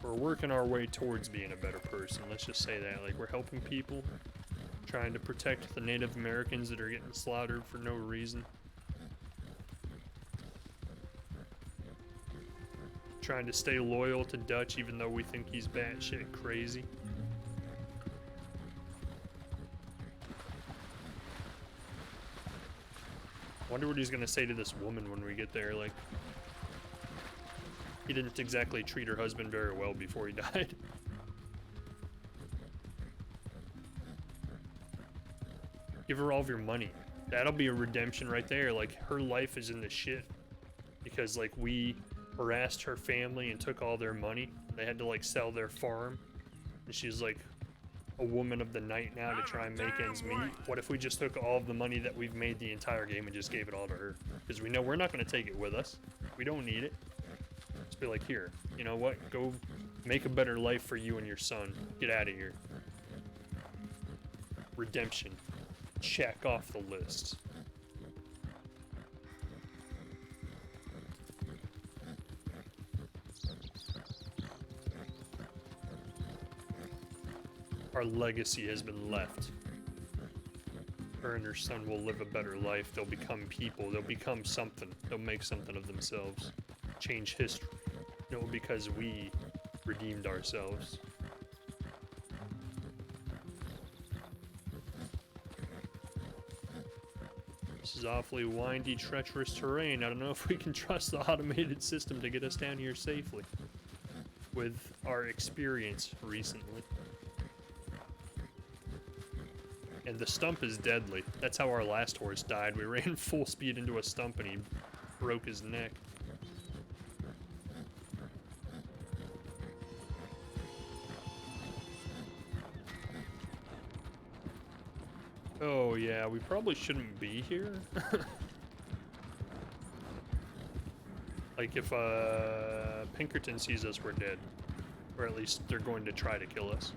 We're working our way towards being a better person, let's just say that. Like, we're helping people, trying to protect the Native Americans that are getting slaughtered for no reason. trying to stay loyal to Dutch even though we think he's batshit crazy. Wonder what he's gonna say to this woman when we get there. Like, he didn't exactly treat her husband very well before he died. Give her all of your money. That'll be a redemption right there. Like, her life is in the shit because, like, we harassed her family and took all their money. They had to, like, sell their farm, and she's like a woman of the night now to try and make ends meet. What if we just took all of the money that we've made the entire game and just gave it all to her? Because we know we're not going to take it with us. We don't need it. Just be like, here, you know what? Go make a better life for you and your son. Get out of here. Redemption. Check off the list. Our legacy has been left. Her and her son will live a better life. They'll become people. They'll become something. They'll make something of themselves. Change history. No, because we redeemed ourselves. This is awfully windy, treacherous terrain. I don't know if we can trust the automated system to get us down here safely. With our experience recently. And the stump is deadly. That's how our last horse died. We ran full speed into a stump and he broke his neck. Oh yeah, we probably shouldn't be here. Like if Pinkerton sees us, we're dead. Or at least they're going to try to kill us.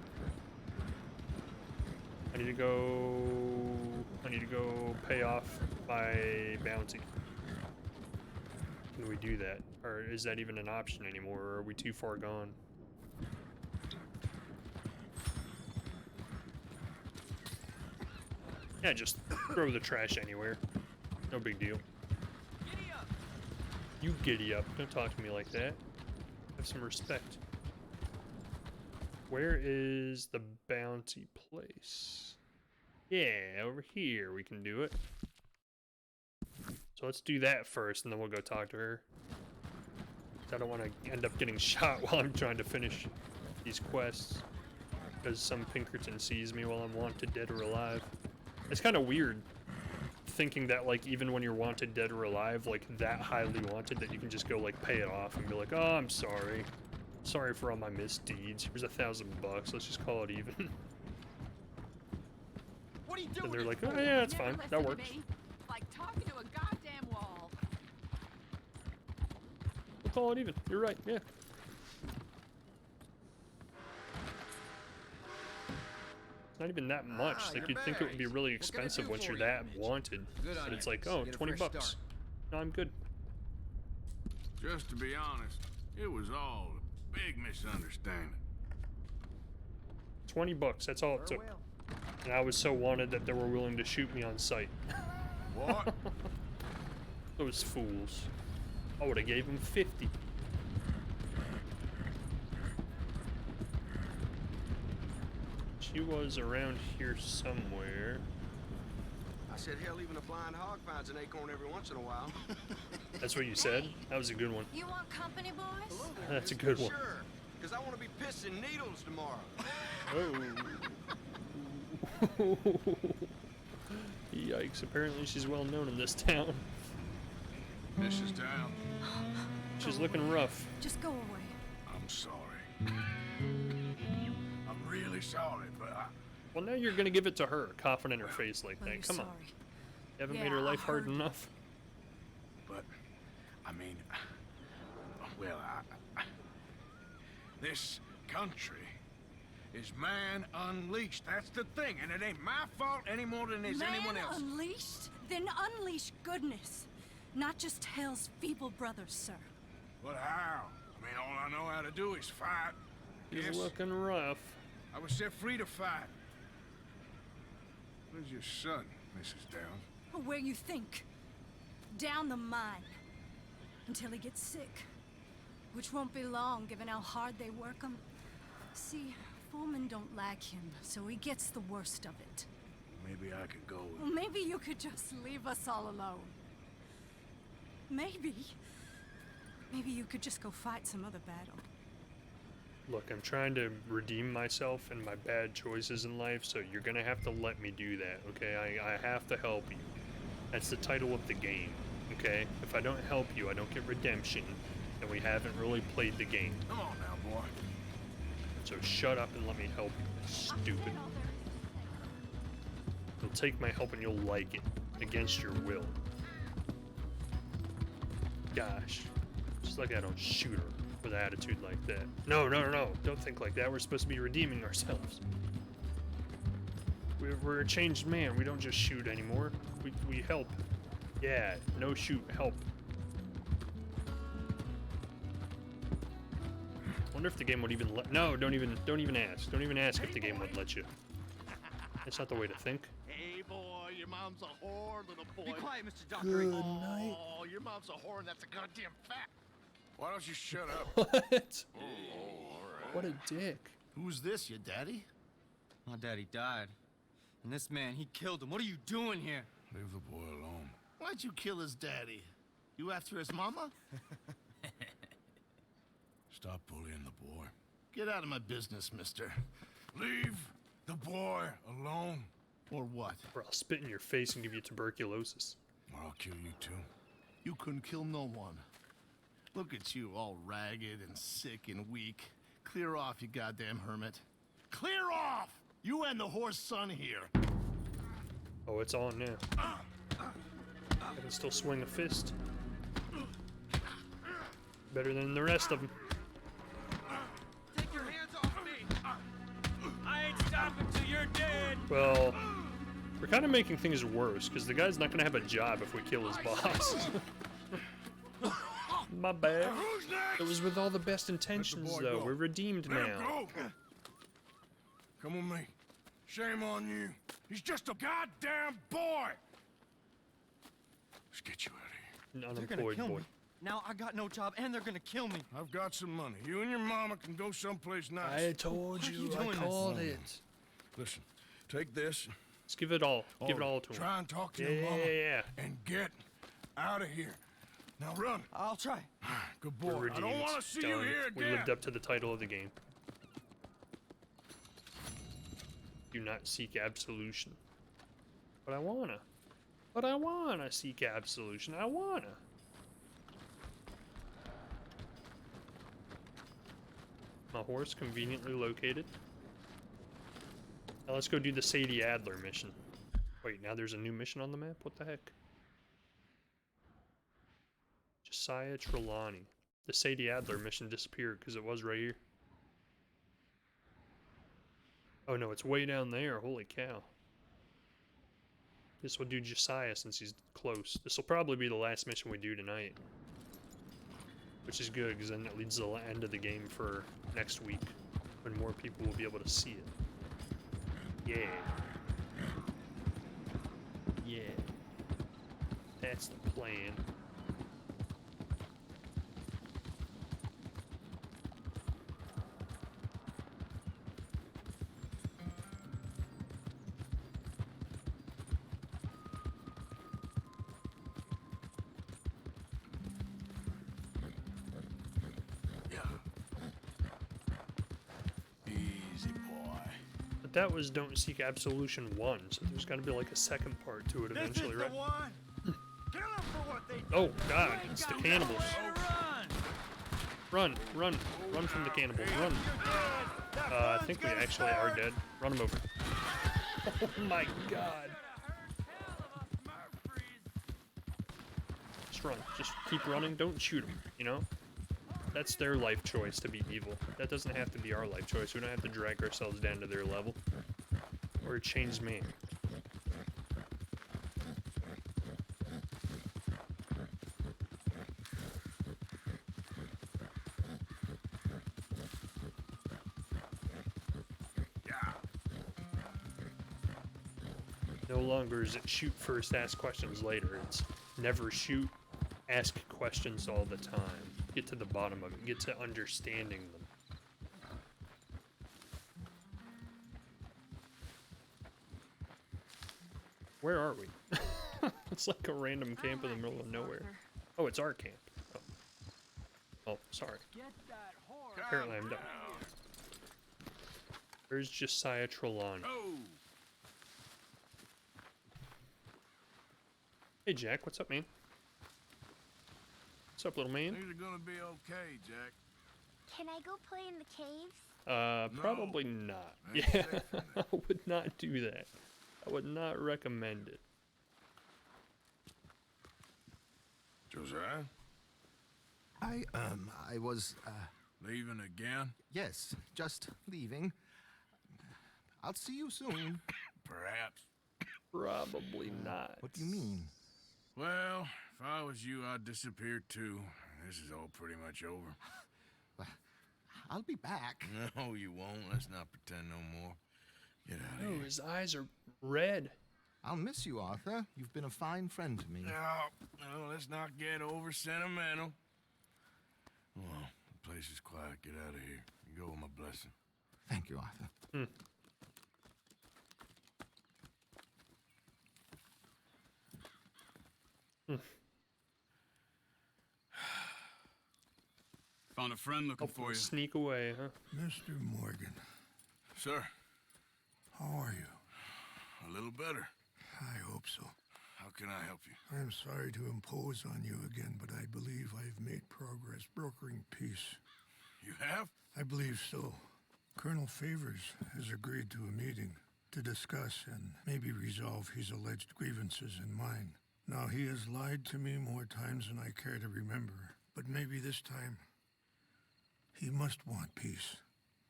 I need to go pay off my bounty. Can we do that? Or is that even an option anymore? Or are we too far gone? Yeah, just throw the trash anywhere. No big deal. Giddy up. You giddy up. Don't talk to me like that. Have some respect. Where is the bounty place? Yeah, over here we can do it. So let's do that first and then we'll go talk to her. I don't want to end up getting shot while I'm trying to finish these quests. Because some Pinkerton sees me while I'm wanted dead or alive. It's kind of weird thinking that, like, even when you're wanted dead or alive, like, that highly wanted, that you can just go, like, pay it off and be like, oh, I'm sorry. Sorry for all my misdeeds. Here's $1,000 bucks. Let's just call it even. What are you doing? And they're like, oh, yeah, it's fine. That works. Like talking to a goddamn wall. We'll call it even. You're right, yeah. Not even that much. Like, you'd think it would be really expensive once you're that wanted. But it's like, oh, 20 bucks. No, I'm good. Just to be honest, it was all a big misunderstanding. 20 bucks, that's all it took. And I was so wanted that they were willing to shoot me on sight. What? Those fools. I would have gave them 50. She was around here somewhere. I said, hell, even a blind hog finds an acorn every once in a while. That's what you said? That was a good one. You want company, boys? That's a good one. Sure, because I want to be pissing needles tomorrow. Oh. Yikes, apparently she's well known in this town. This is town. She's looking rough. Just go away. I'm sorry. I'm really sorry, but Well, now you're gonna give it to her, coughing in her face like that. Come on. You haven't made her life hard enough? But, I mean, well, this country is man unleashed. That's the thing, and it ain't my fault any more than it's anyone else's. Man unleashed? Then unleash goodness. Not just hell's feeble brothers, sir. But how? I mean, all I know how to do is fight. He's looking rough. I was set free to fight. Where's your son, Mrs. Downs? Where you think. Down the mine. Until he gets sick. Which won't be long, given how hard they work him. See, foremen don't like him, so he gets the worst of it. Maybe I could go. Well, maybe you could just leave us all alone. Maybe you could just go fight some other battle. Look, I'm trying to redeem myself and my bad choices in life, so you're gonna have to let me do that, okay? I have to help you. That's the title of the game, okay? If I don't help you, I don't get redemption, and we haven't really played the game. Come on now, boy. So shut up and let me help you, stupid. You'll take my help and you'll like it, against your will. Gosh, just like I don't shoot her with an attitude like that. No, don't think like that. We're supposed to be redeeming ourselves. We're a changed man. We don't just shoot anymore. We help. Yeah, no shoot, help. Wonder if the game would even let. No, don't even ask. Don't even ask if the game would let you. That's not the way to think. Hey, boy, your mom's a whore, little boy. Be quiet, Mr. Dockery. Oh, your mom's a whore, and that's a goddamn fact. Why don't you shut up? What? What a dick. Who's this, your daddy? My daddy died. And this man, he killed him. What are you doing here? Leave the boy alone. Why'd you kill his daddy? You after his mama? Stop bullying the boy. Get out of my business, mister. Leave the boy alone. Or what? Or I'll spit in your face and give you tuberculosis. Or I'll kill you too. You couldn't kill no one. Look at you, all ragged and sick and weak. Clear off, you goddamn hermit. Clear off! You and the horse son here. Oh, it's on now. I can still swing a fist. Better than the rest of them. Take your hands off me! I ain't stopping till you're dead! Well, we're kind of making things worse, because the guy's not going to have a job if we kill his boss. My bad. It was with all the best intentions, though. Go. We're redeemed Let him now. go. Come with me. Shame on you. He's just a goddamn boy. Let's get you out of here. An They're gonna unemployed kill boy. me. Now I got no job, and they're gonna kill me. I've got some money. You and your mama can go someplace nice. I told you, I called it. Listen, take this. Let's give it all. Give it all to him. Try and talk to your mama. Yeah. And get out of here. Now run. I'll try. Good We're boy. I don't redeemed. want to see you Done. here We again. lived up to the title of the game. Do not seek absolution. But I wanna. But I wanna seek absolution. I wanna. My horse conveniently located. Now let's go do the Sadie Adler mission. Wait, now there's a new mission on the map? What the heck? Josiah Trelawney. The Sadie Adler mission disappeared because it was right here. Oh no, it's way down there. Holy cow. This will do Josiah since he's close. This will probably be the last mission we do tonight. Which is good, because then it leads to the end of the game for next week, when more people will be able to see it. Yeah. Yeah. That's the plan. But that was Don't Seek Absolution 1, so there's gotta be like a second part to it eventually, right? one. Kill them for what they Oh god, it's the cannibals. Run from the cannibals, run. I think we actually are dead. Run them over. Oh my god. Just run, just keep running, don't shoot them, you know? That's their life choice to be evil. That doesn't have to be our life choice. We don't have to drag ourselves down to their level. Or a changed man. No longer is it shoot first, ask questions later. It's never shoot, ask questions all the time. get to the bottom of it, get to understanding them. Where are we? It's like a random camp in the middle of nowhere. Oh, it's our camp. Oh, sorry. Apparently I'm done. Where's Josiah Trelawney? Hey Jack, what's up, man? What's up, little man? Things are gonna be okay, Jack. Can I go play in the caves? Probably not. Ain't Yeah, safe in I would not do that. I would not recommend it. Josiah? I was, Leaving again? yes, just leaving. I'll see you soon. Perhaps. Probably not. What do you mean? Well, if I was you, I'd disappear too. This is all pretty much over. I'll be back. No, you won't. Let's not pretend no more. Get out of Oh, here. his eyes are red. I'll miss you, Arthur. You've been a fine friend to me. No, let's not get over sentimental. Well, the place is quiet. Get out of here. You go with my blessing. Thank you, Arthur. Found a friend looking for you. Sneak away, huh? Mr. Morgan, Sir, how are you? a little better. I hope so. How can I help you? I am sorry to impose on you again, but I believe I've made progress brokering peace. You have? I believe so. Colonel Favors has agreed to a meeting to discuss and maybe resolve his alleged grievances and mine. Now, he has lied to me more times than I care to remember, but maybe this time he must want peace.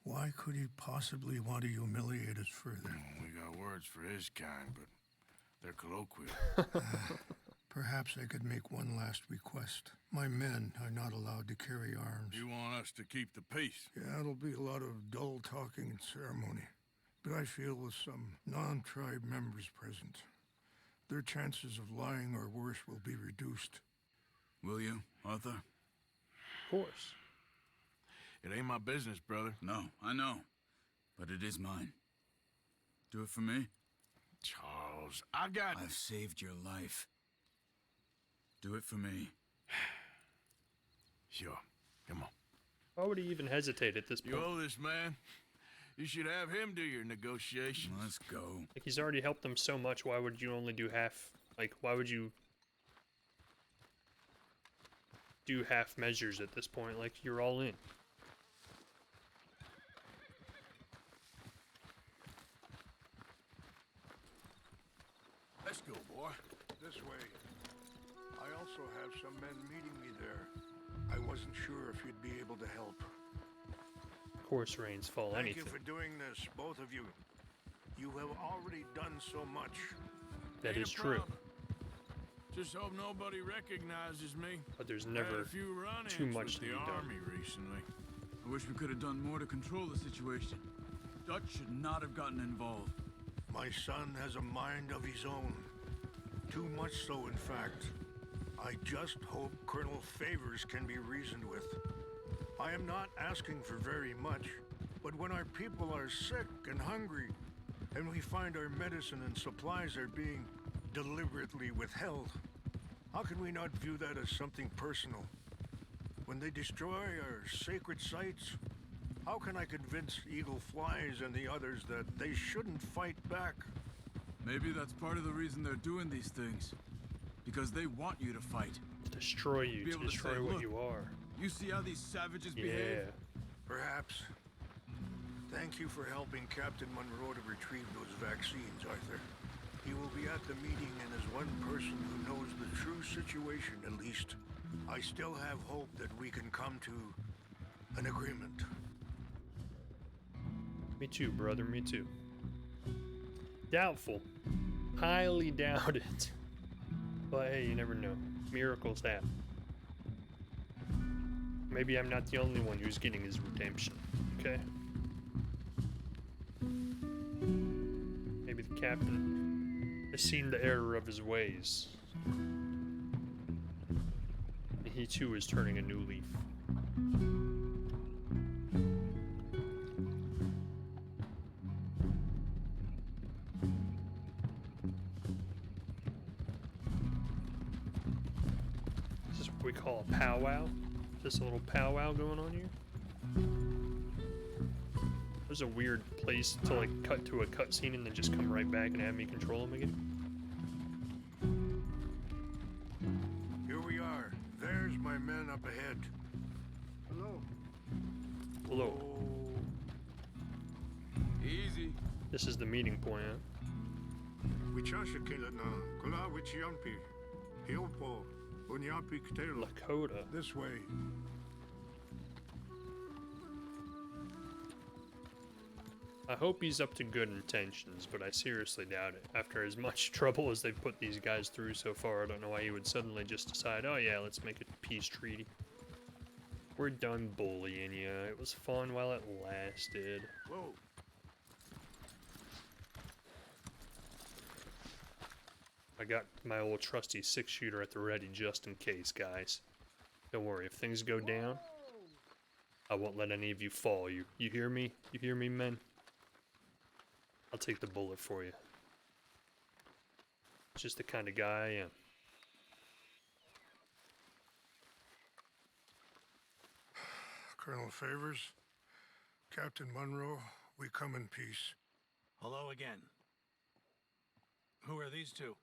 Why could he possibly want to humiliate us further? We got words for his kind, but they're colloquial. Perhaps I could make one last request. My men are not allowed to carry arms. You want us to keep the peace? Yeah, it'll be a lot of dull talking and ceremony. But I feel with some non-tribe members present, their chances of lying or worse will be reduced. Will you, Arthur? Of course. It ain't my business, brother. No, I know. But it is mine. Do it for me? Charles, I've saved your life. Do it for me. Sure. Come on. Why would he even hesitate at this point? You owe this man. You should have him do your negotiations. Let's go. Like, he's already helped them so much, why would you only do half? Like, why would you do half measures at this point? Like, you're all in. Let's go, boy. This way. I also have some men meeting me there. I wasn't sure if you'd be able to help. Of course, rains fall Thank anything. you for doing this, both of you. You have already done so much. That Ain't is a true. problem. Just hope nobody recognizes me. But there's Had never a few run-ins too much with to the be done. army recently. I wish we could have done more to control the situation. Dutch should not have gotten involved. My son has a mind of his own. Too much so, in fact. I just hope Colonel Favors can be reasoned with. I am not asking for very much, but when our people are sick and hungry, and we find our medicine and supplies are being deliberately withheld, how can we not view that as something personal? When they destroy our sacred sites, how can I convince Eagle Flies and the others that they shouldn't fight back? Maybe that's part of the reason they're doing these things. Because they want you to fight. Destroy you, Be to able to destroy say, what "Look, you are. You see how these savages Yeah. behave? Perhaps. Thank you for helping Captain Monroe to retrieve those vaccines, Arthur. He will be at the meeting, and as one person who knows the true situation, at least, I still have hope that we can come to an agreement. Me too, brother, me too. Doubtful. Highly doubted. But hey, you never know. Miracles happen. Maybe I'm not the only one who's getting his redemption, okay? Maybe the captain has seen the error of his ways. And he too is turning a new leaf. we call a powwow. Just a little powwow going on here. There's a weird place to like cut to a cutscene and then just come right back and have me control him again. Here we are. There's my men up ahead. Hello. Hello. Easy. This is the meeting point, huh? Lakota. This way. I hope he's up to good intentions, but I seriously doubt it. After as much trouble as they've put these guys through so far, I don't know why he would suddenly just decide, oh yeah, let's make a peace treaty. We're done bullying you. It was fun while it lasted. Whoa. I got my old trusty 6-shooter at the ready just in case, guys. Don't worry, if things go down, I won't let any of you fall. You hear me? You hear me, men? I'll take the bullet for you. It's just the kind of guy I am. Colonel Favors, Captain Monroe, we come in peace. Hello again. Who are these two?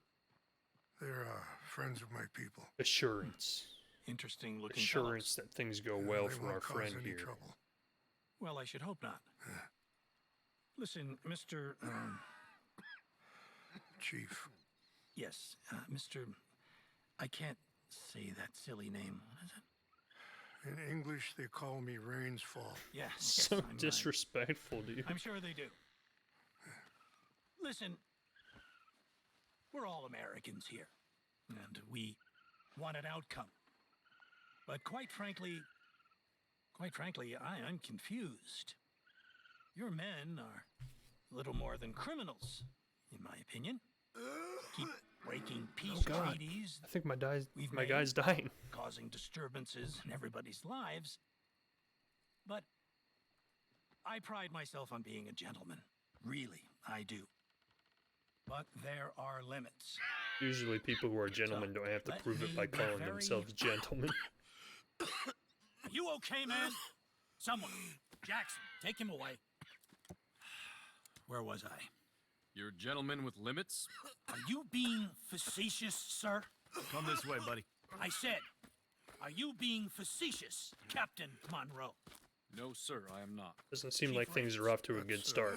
They're friends of my people. Assurance. Interesting looking Assurance that things go well for our friend here. Trouble. Well, I should hope not. Listen, Mr. Chief. Yes, Mr. I can't say that silly name. What is it? In English, they call me Rains Fall. Yes. So disrespectful, dude. I'm sure they do. Listen, we're all Americans here, and we want an outcome. But quite frankly, I'm confused. Your men are little more than criminals, in my opinion. Keep breaking peace treaties. I think my guy's dying. Causing disturbances in everybody's lives. But I pride myself on being a gentleman. Really, I do. But there are limits. Usually people who are gentlemen don't have to prove it by calling themselves gentlemen. Are you okay, man? Someone. Jackson, take him away. Where was I? You're a gentleman with limits? Are you being facetious, sir? Come this way, buddy. I said, are you being facetious, Captain Monroe? No, sir, I am not. Doesn't seem like things are off to a good start.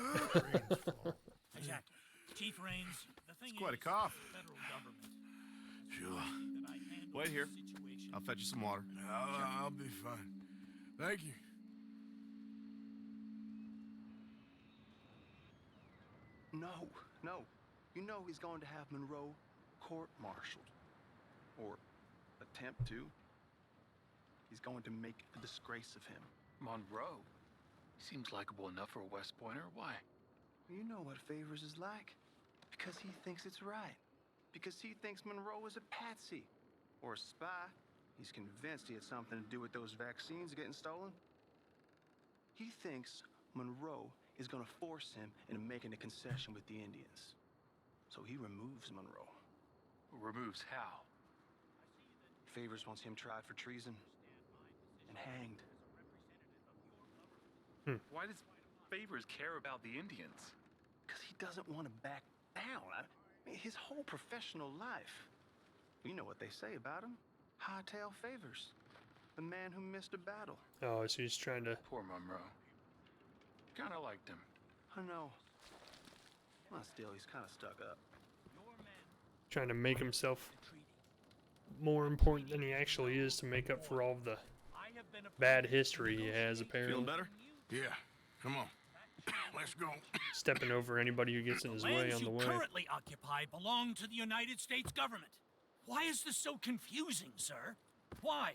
Exactly. Chief Rains, the thing It's quite a cough. federal government. Sure. Wait here. I'll fetch you some water. I'll be fine. Thank you. No. You know he's going to have Monroe court-martialed. Or attempt to. He's going to make a disgrace of him. Monroe? He seems likable enough for a West Pointer. Why? You know what Favors is like. Because he thinks it's right. Because he thinks Monroe is a patsy. Or a spy. He's convinced he had something to do with those vaccines getting stolen. He thinks Monroe is going to force him into making a concession with the Indians. So he removes Monroe. Removes how? Favors wants him tried for treason and hanged. Why does Favors care about the Indians? Because he doesn't want to back down. I mean, his whole professional life. You know what they say about him. Hightail Favors. The man who missed a battle. Oh, so he's trying to... Poor Monroe. Kinda liked him. I know. Well, still, he's kind of stuck up. Trying to make himself more important than he actually is to make up for all of the bad history he has, apparently. Feeling better? Yeah. Come on. Let's go. Stepping over anybody who gets in his way on the way. Lands you currently occupy belong to the United States government. Why is this so confusing, sir? Why?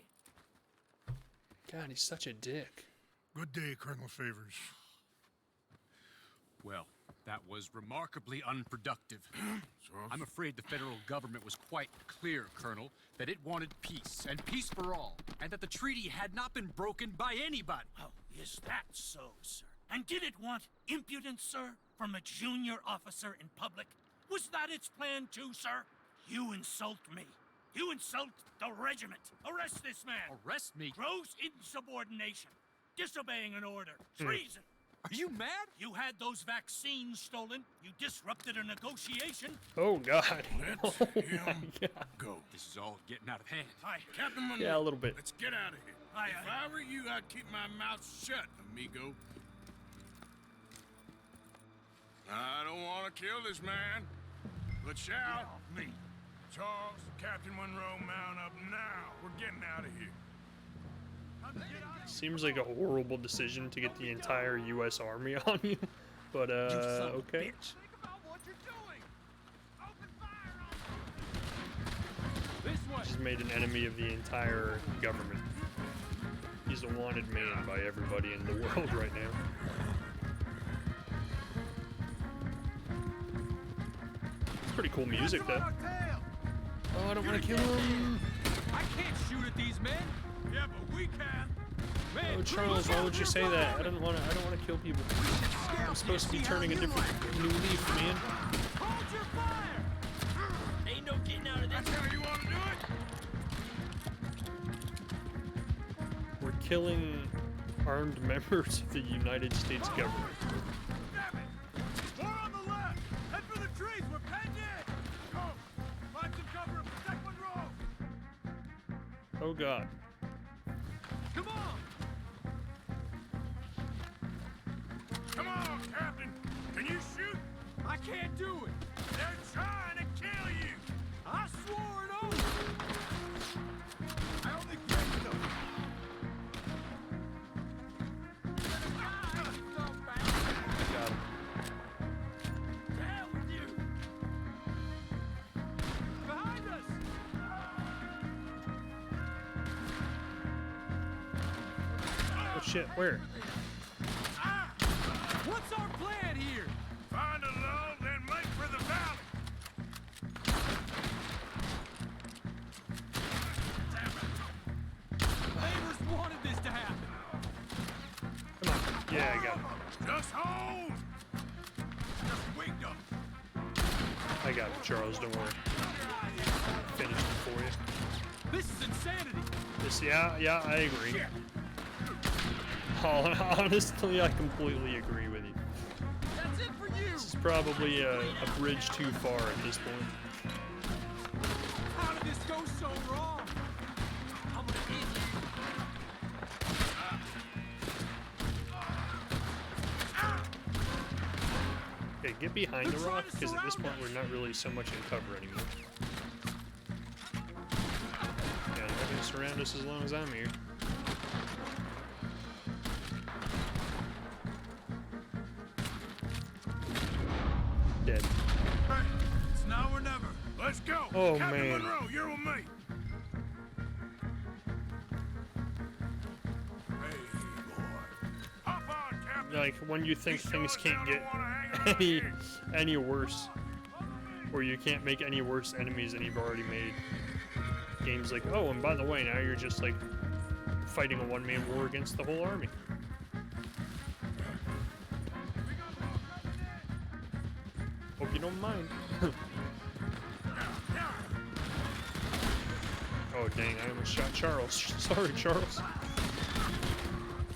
God, he's such a dick. Good day, Colonel Favors. Well, that was remarkably unproductive. I'm afraid the federal government was quite clear, Colonel, that it wanted peace, and peace for all, and that the treaty had not been broken by anybody. Oh, is that so, sir? And did it want impudence, sir, from a junior officer in public? Was that its plan too, sir? You insult me. You insult the regiment. Arrest this man. Arrest me? Gross insubordination. Disobeying an order. Treason. Are you mad? You had those vaccines stolen. You disrupted a negotiation. Oh God. Oh my God. Go. This is all getting out of hand. Hi, Captain Monroe. Yeah, a little bit. Let's get out of here. If I were you, I'd keep my mouth shut, amigo. I don't want to kill this man, but shall me. Charles, Captain Monroe, mount up now. We're getting out of here. Seems like a horrible decision to get the entire U.S. Army on you, but okay. He's made an enemy of the entire government. He's a wanted man by everybody in the world right now. It's pretty cool music, though. Oh, I don't want to kill him. I can't shoot at these men. Yeah, but we can. Oh, Charles, why would you say that? I don't want to kill people. I'm supposed to be turning a different new leaf, man. Hold your fire. Ain't no getting out of this. That's how you want to do it? We're killing armed members of the United States government. Damn it! More on the left! Head for the trees! We're penned in! Go! Find some cover and protect Monroe! Oh God. Come on! Come on, Captain! Can you shoot? I can't do it. They're trying to kill you! I swore an oath. I only faked them! Got him. Down with you. Behind us. Oh shit, where? What's our plan here? Find a lull, then make for the valley! Favors wanted this to happen. Come on. Yeah, I got him. Just hold! Just winged them! I got it, Charles, don't worry. Finished it for you. This is insanity. This, yeah, I agree. Honestly, I completely agree with you. That's it for you. This is probably a bridge too far at this point. How did this go so wrong? I'm gonna hit you. Okay, get behind the rock, because at this point we're not really so much in cover anymore. Yeah, they're not gonna surround us as long as I'm here. Dead. Hey, it's now or never. Let's go! Oh, Captain man. Monroe, you're with me! Hey, boy. Hop on, Captain! Like, when you think You things sure can't don't get wanna hang around any here. worse, or you can't make any worse enemies than you've already made. Games like, oh, and by the way, now you're just like fighting a one-man war against the whole army. Hope you don't mind. Oh dang, I almost shot Charles. Sorry, Charles.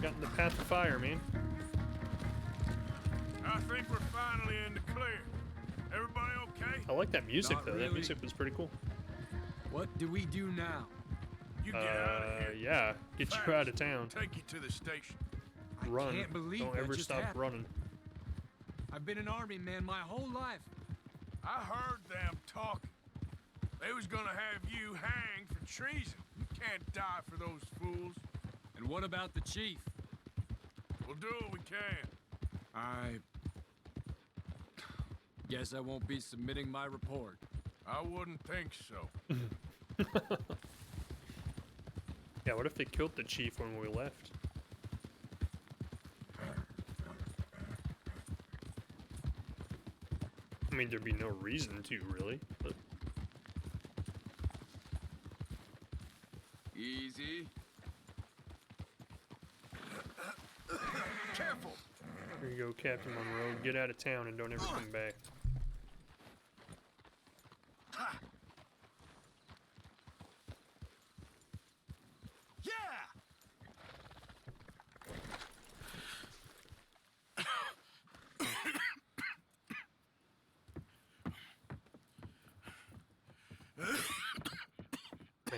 Got in the path of fire, man. I think we're finally in the clear. Everybody okay? I like that music Not though. That really. music was pretty cool. What do we do now? You get out of here. Yeah, get you out of town. Take you to the station. Run. can't believe Don't that ever just stop happened. running. I've been an army man my whole life. I heard them talking. They was gonna have you hanged for treason. You can't die for those fools. And what about the chief? We'll do what we can. I guess I won't be submitting my report. I wouldn't think so. Yeah, what if they killed the chief when we left? I mean, there'd be no reason to, really, but... Easy. Careful. Here you go, Captain Monroe. Get out of town and don't ever come back.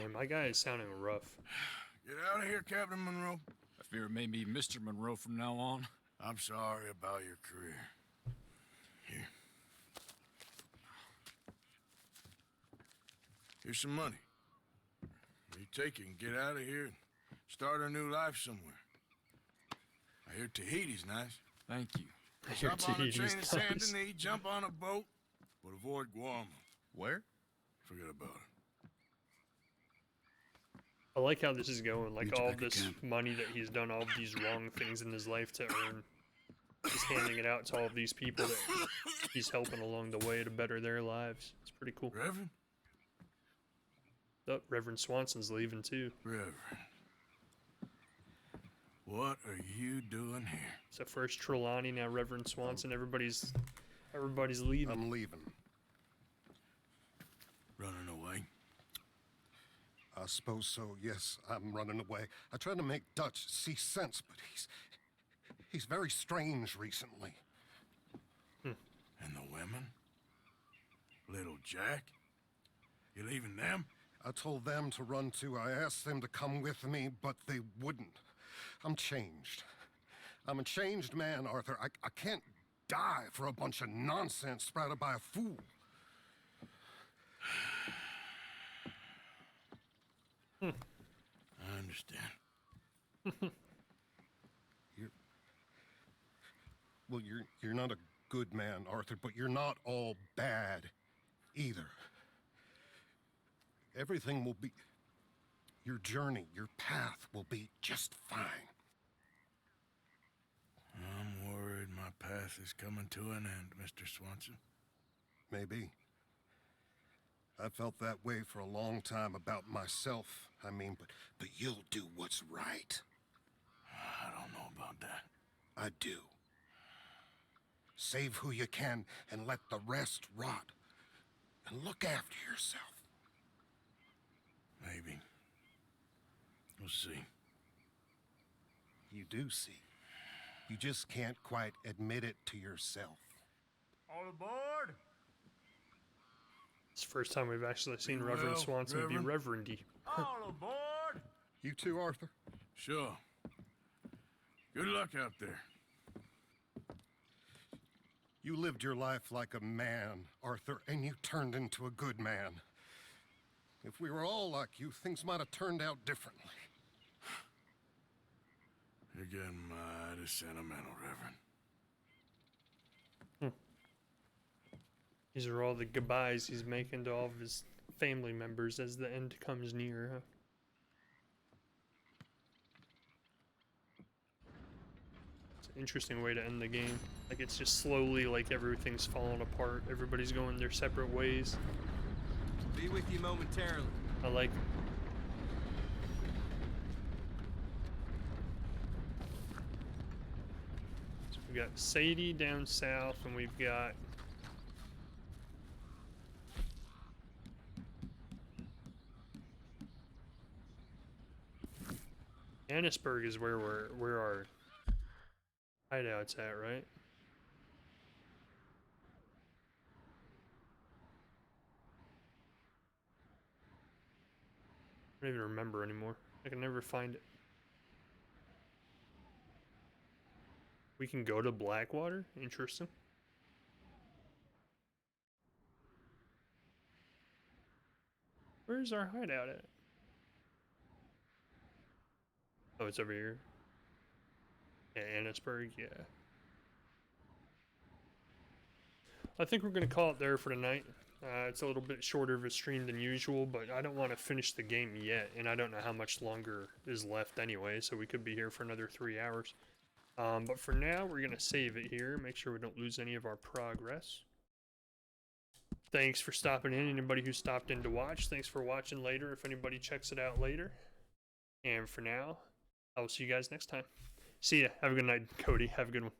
Man, my guy is sounding rough. Get out of here, Captain Monroe. I fear it may be Mr. Monroe from now on. I'm sorry about your career. Here. Here's some money. You take it and get out of here and start a new life somewhere. I hear Tahiti's nice. Thank you. I hear Jump on a Tahiti's train to Saint nice. Denis, jump on a boat, but avoid Guam. Where? Forget about it. I like how this is going. Like Meet you all back at this camp. money that he's done, all these wrong things in his life to earn, he's handing it out to all of these people that he's helping along the way to better their lives. It's pretty cool. Reverend? Oh, Reverend Swanson's leaving too. Reverend. What are you doing here? So first Trelawney, now Reverend Swanson. Everybody's leaving. I'm leaving. Running away? I suppose so, yes. I'm running away. I tried to make Dutch see sense, but he's very strange recently. And the women? Little Jack? You leaving them? I told them to run too. I asked them to come with me, but they wouldn't. I'm changed. I'm a changed man, Arthur. I can't die for a bunch of nonsense sprouted by a fool. I understand. You're not a good man, Arthur, but you're not all bad either. Everything will be... Your journey, your path will be just fine. I'm worried my path is coming to an end, Mr. Swanson. Maybe. I felt that way for a long time about myself, I mean, but you'll do what's right. I don't know about that. I do. Save who you can and let the rest rot. And look after yourself. Maybe. We'll see. You do see. You just can't quite admit it to yourself. All aboard! It's the first time we've actually seen Be Reverend well, Swanson Reverend. be reverendy. All aboard! You too, Arthur? Sure. Good luck out there. You lived your life like a man, Arthur, and you turned into a good man. If we were all like you, things might have turned out differently. You're getting mighty sentimental, Reverend. These are all the goodbyes he's making to all of his family members as the end comes near, huh? It's an interesting way to end the game. Like, it's just slowly, like, everything's falling apart. Everybody's going their separate ways. Be with you momentarily. I like it. So we've got Sadie down south, and we've got... Annisburg is where our hideout's at, right? I don't even remember anymore. I can never find it. We can go to Blackwater? Interesting. Where's our hideout at? Oh, it's over here. Yeah, Annisburg, yeah. I think we're going to call it there for tonight. It's a little bit shorter of a stream than usual, but I don't want to finish the game yet, and I don't know how much longer is left anyway, so we could be here for another 3 hours. But for now, we're going to save it here, make sure we don't lose any of our progress. Thanks for stopping in, anybody who stopped in to watch. Thanks for watching later, if anybody checks it out later. And for now, I will see you guys next time. See ya. Have a good night, Cody. Have a good one.